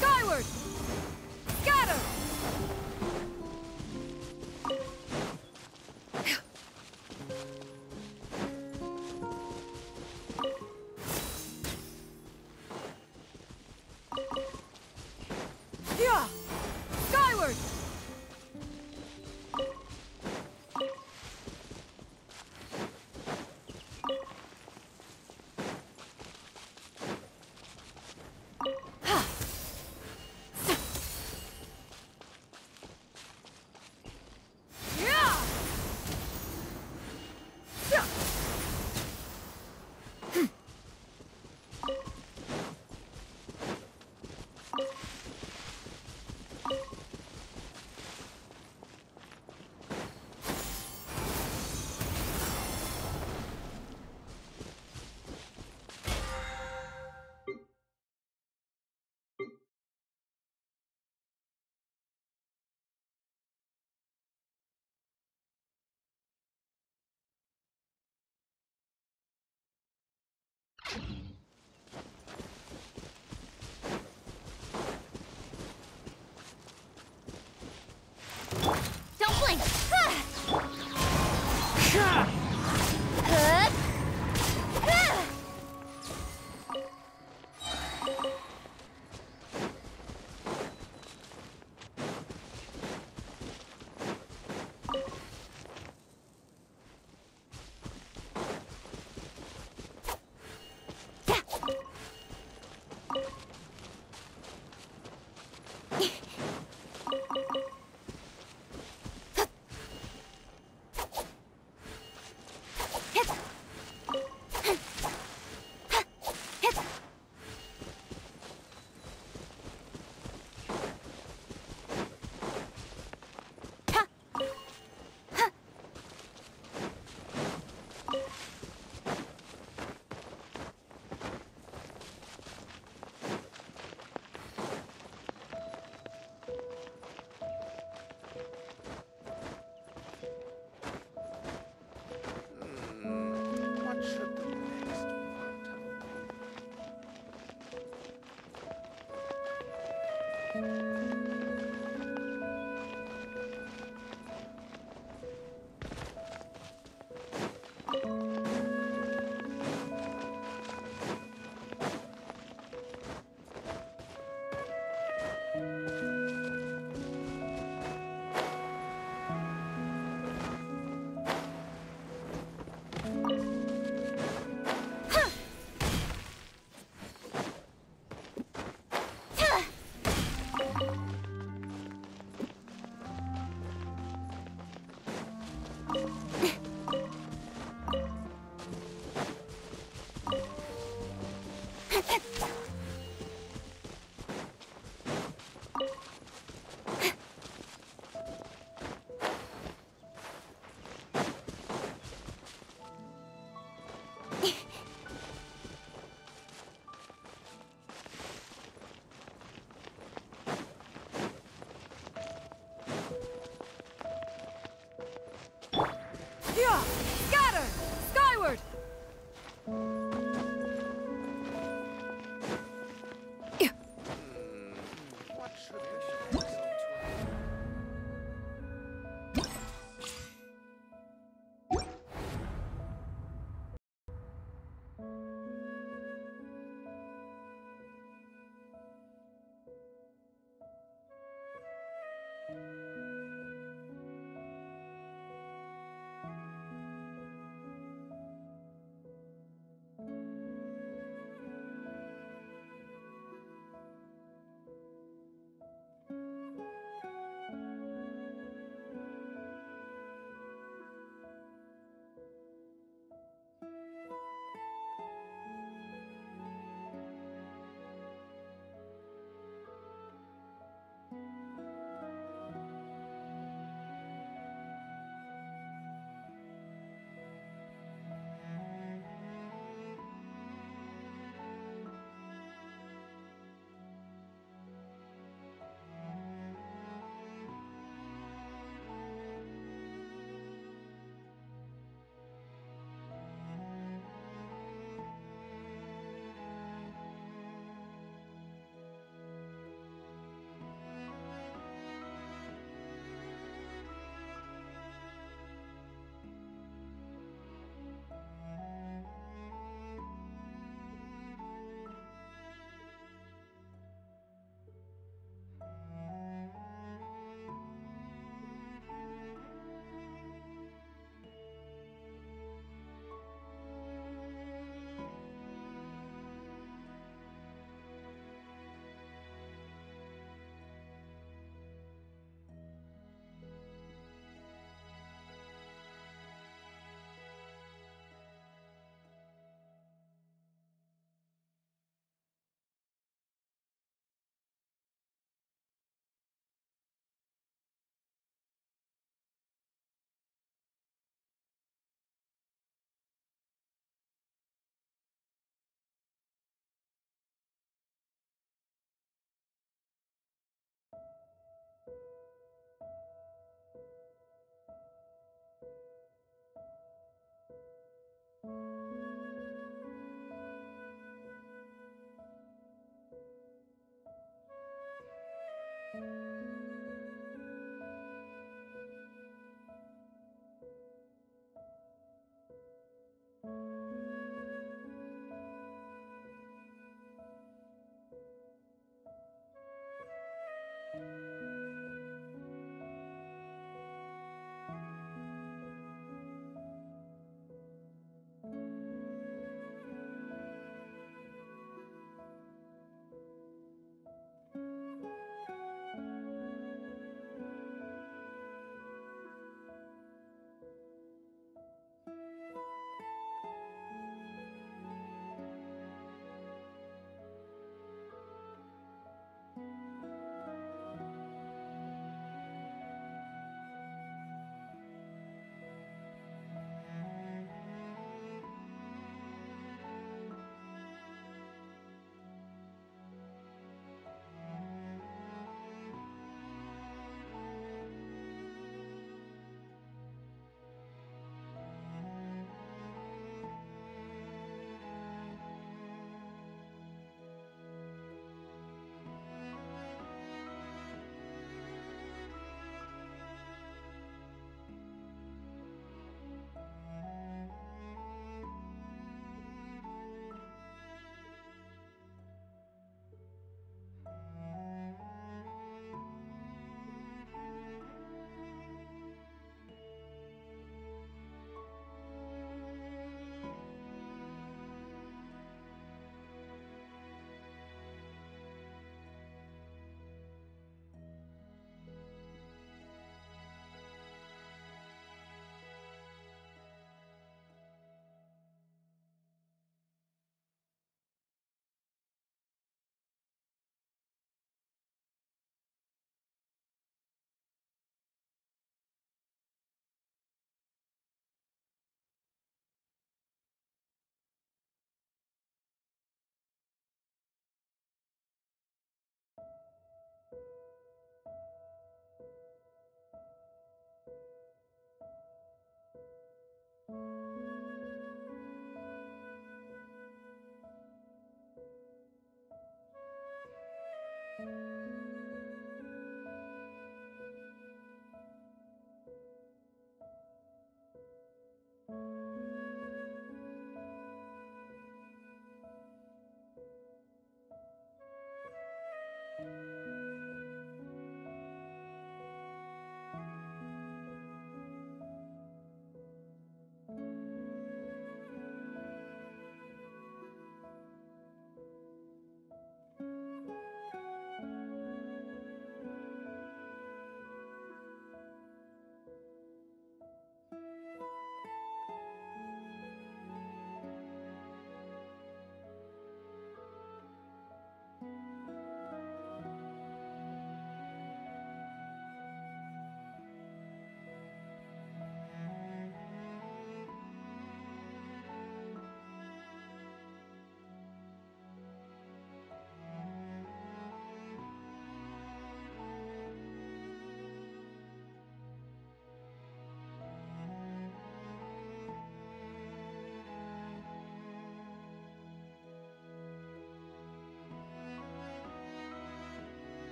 Skyward! Scatter! Yeah! Skyward! Don't blink! What should the next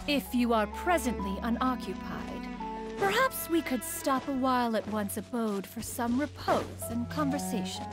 If you are presently unoccupied, perhaps we could stop a while at one's abode for some repose and conversation.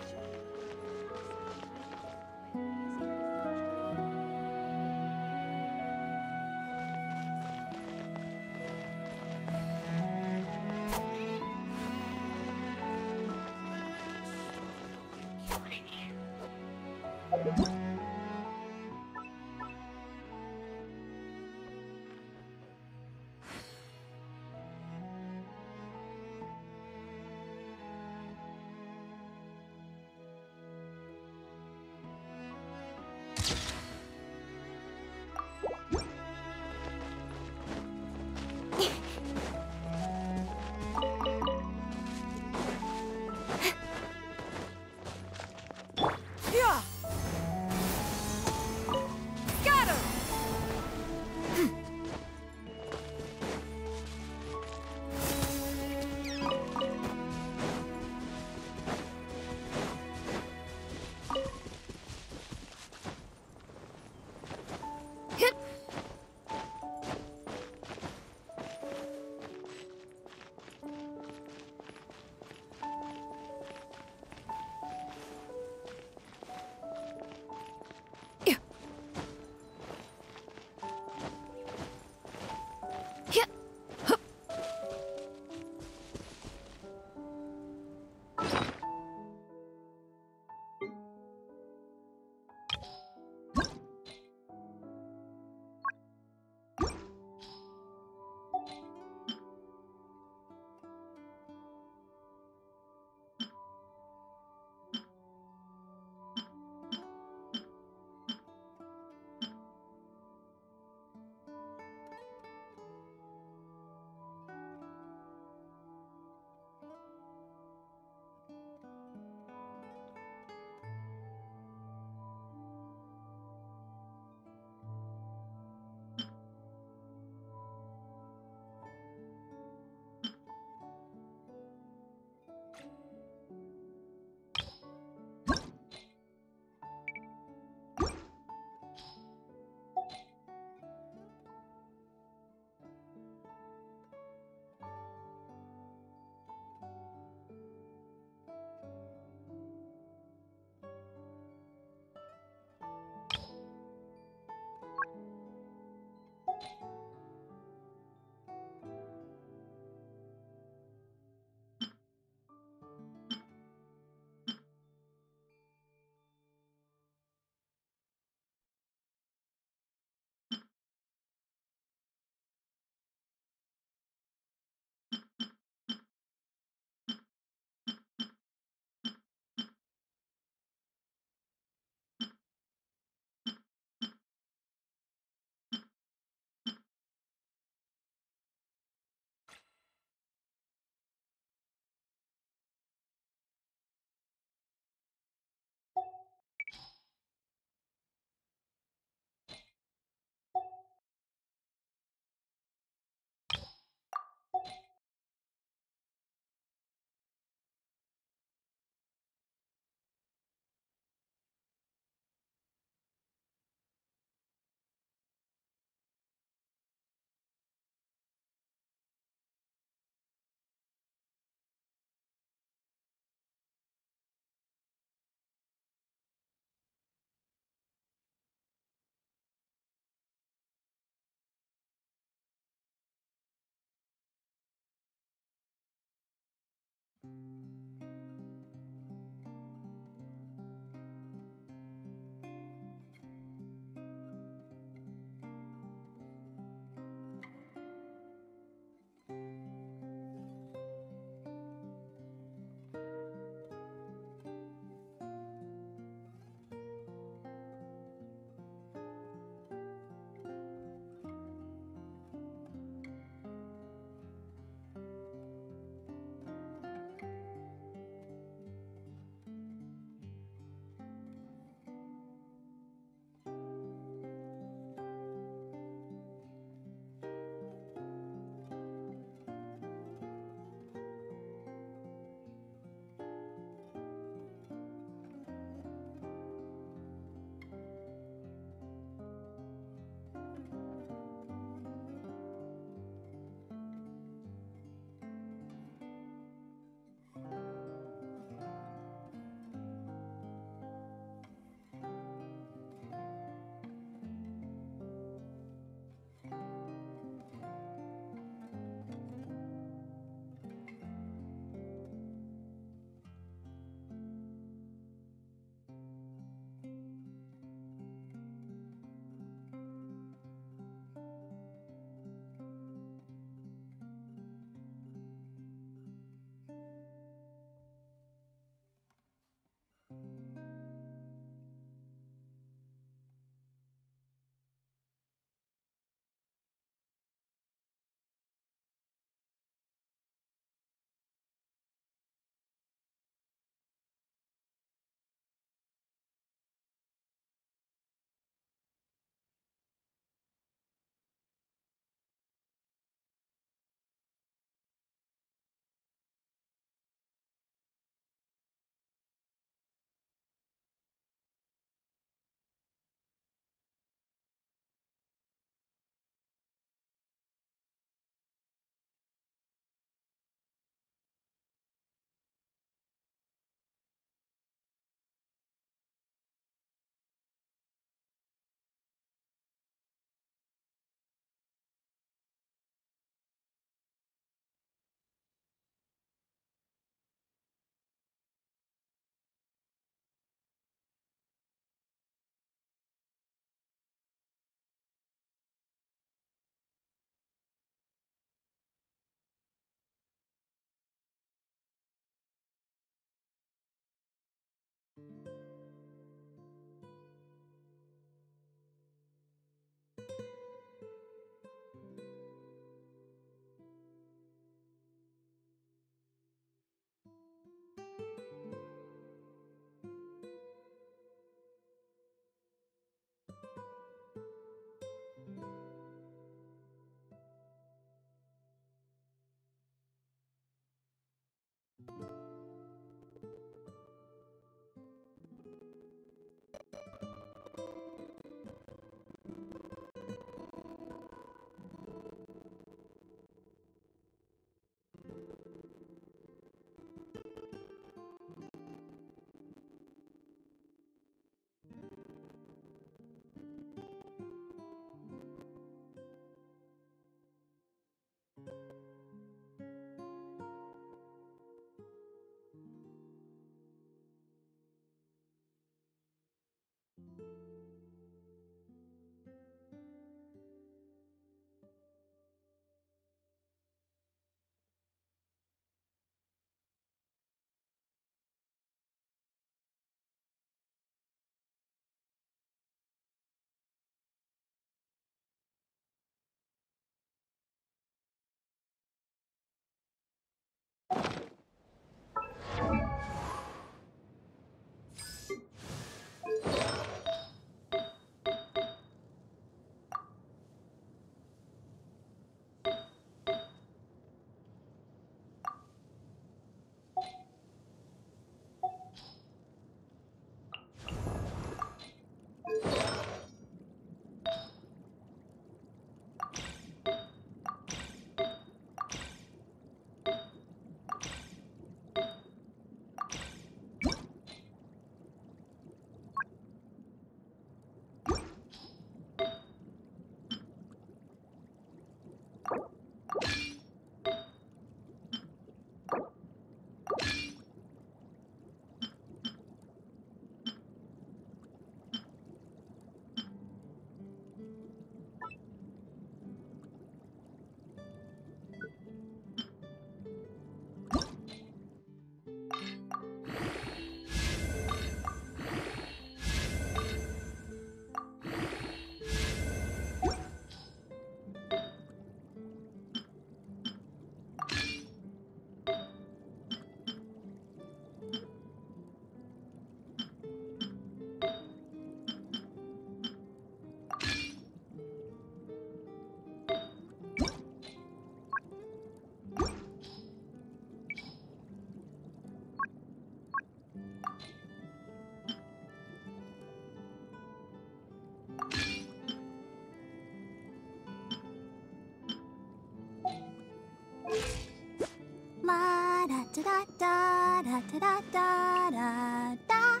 La da da da da da da da da da.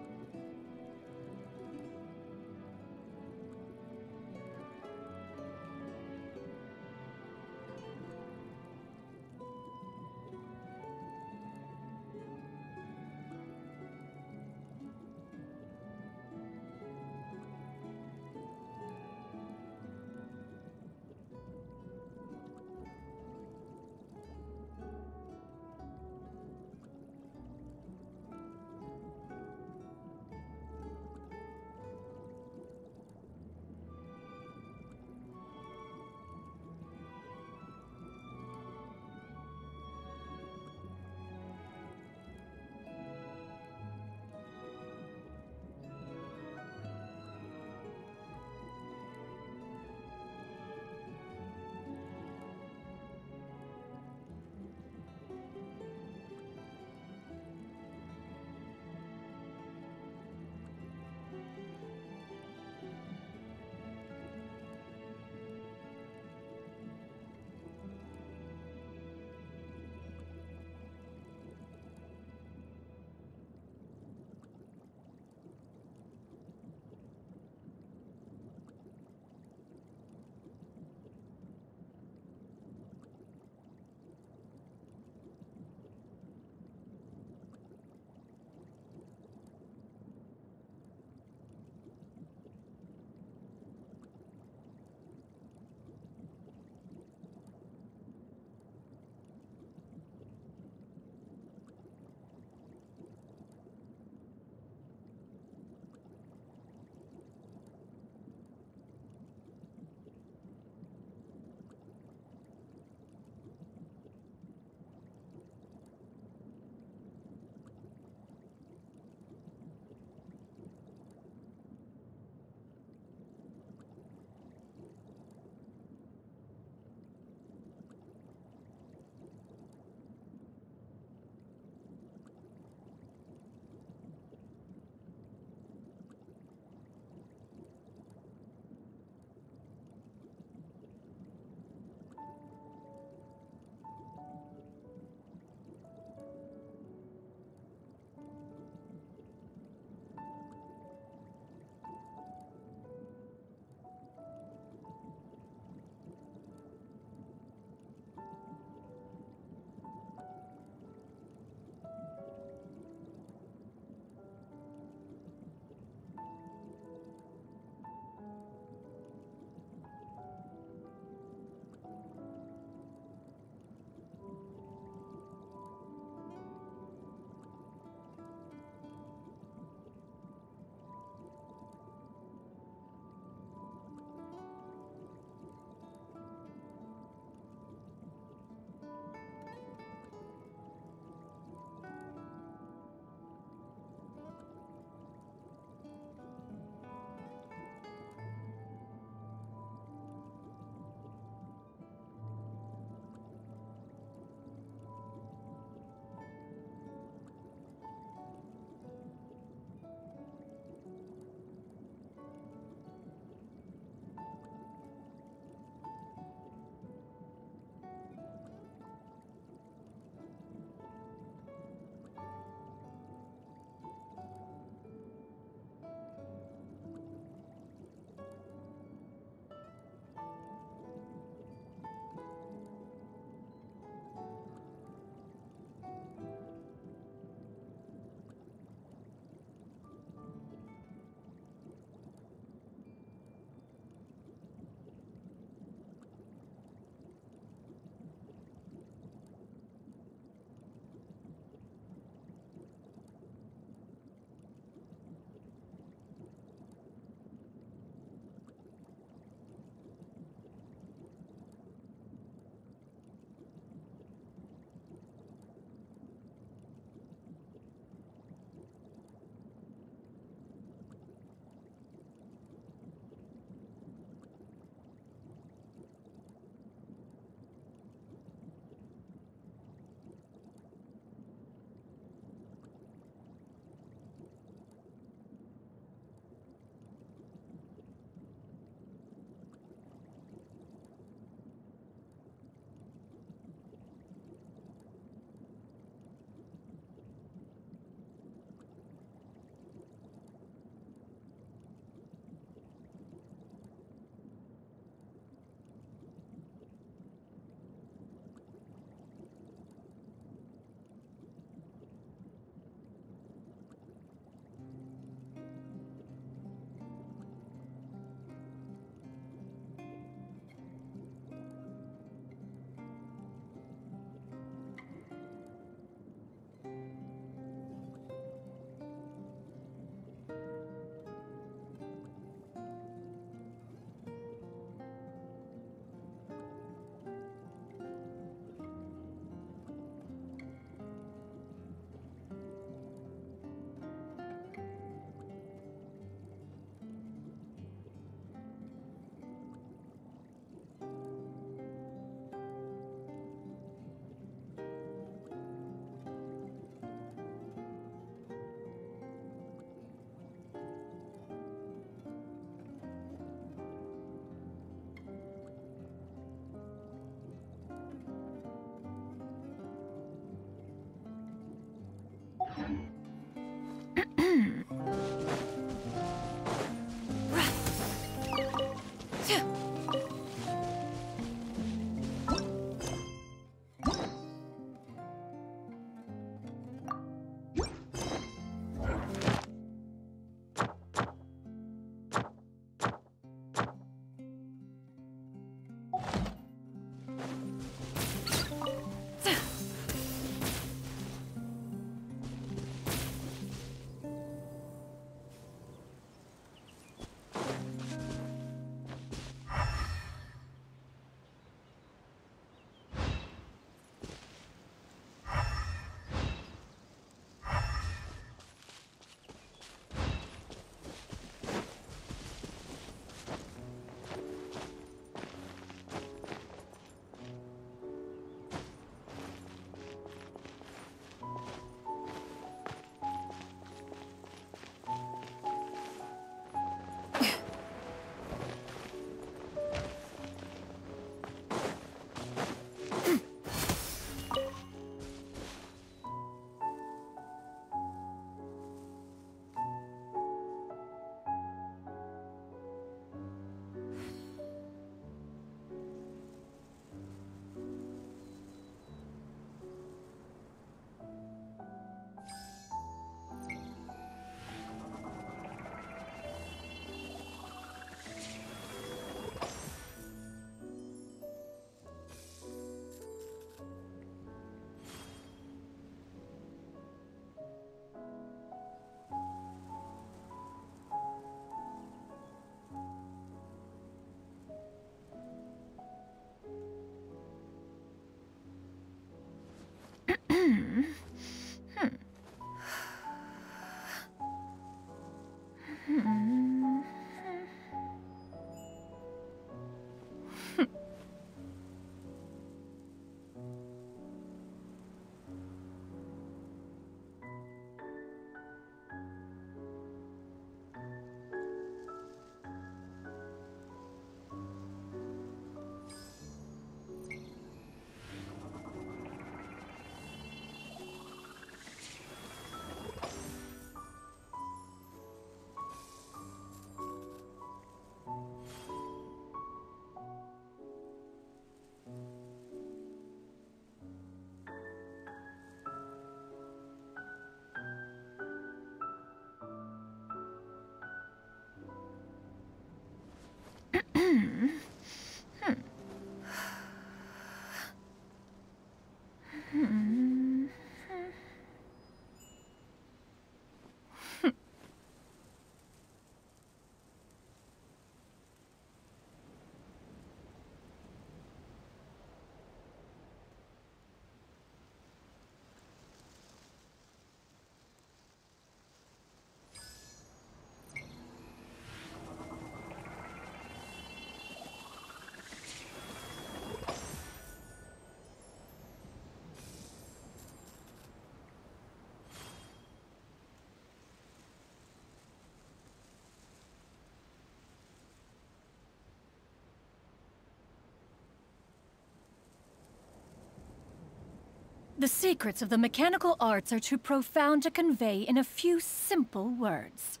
The secrets of the mechanical arts are too profound to convey in a few simple words.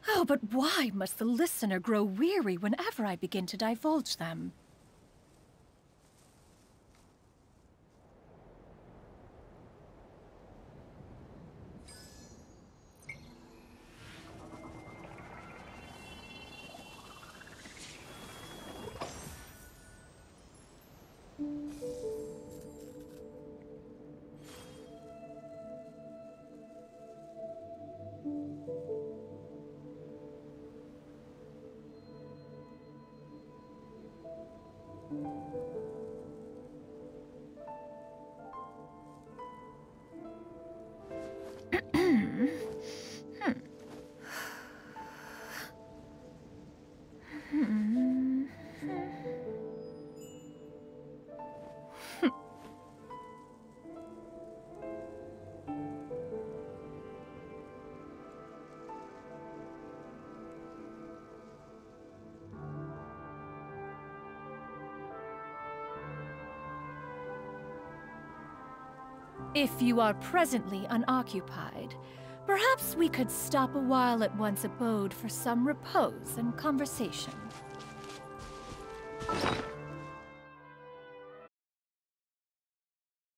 Oh, but why must the listener grow weary whenever I begin to divulge them? If you are presently unoccupied, perhaps we could stop a while at one's abode for some repose and conversation.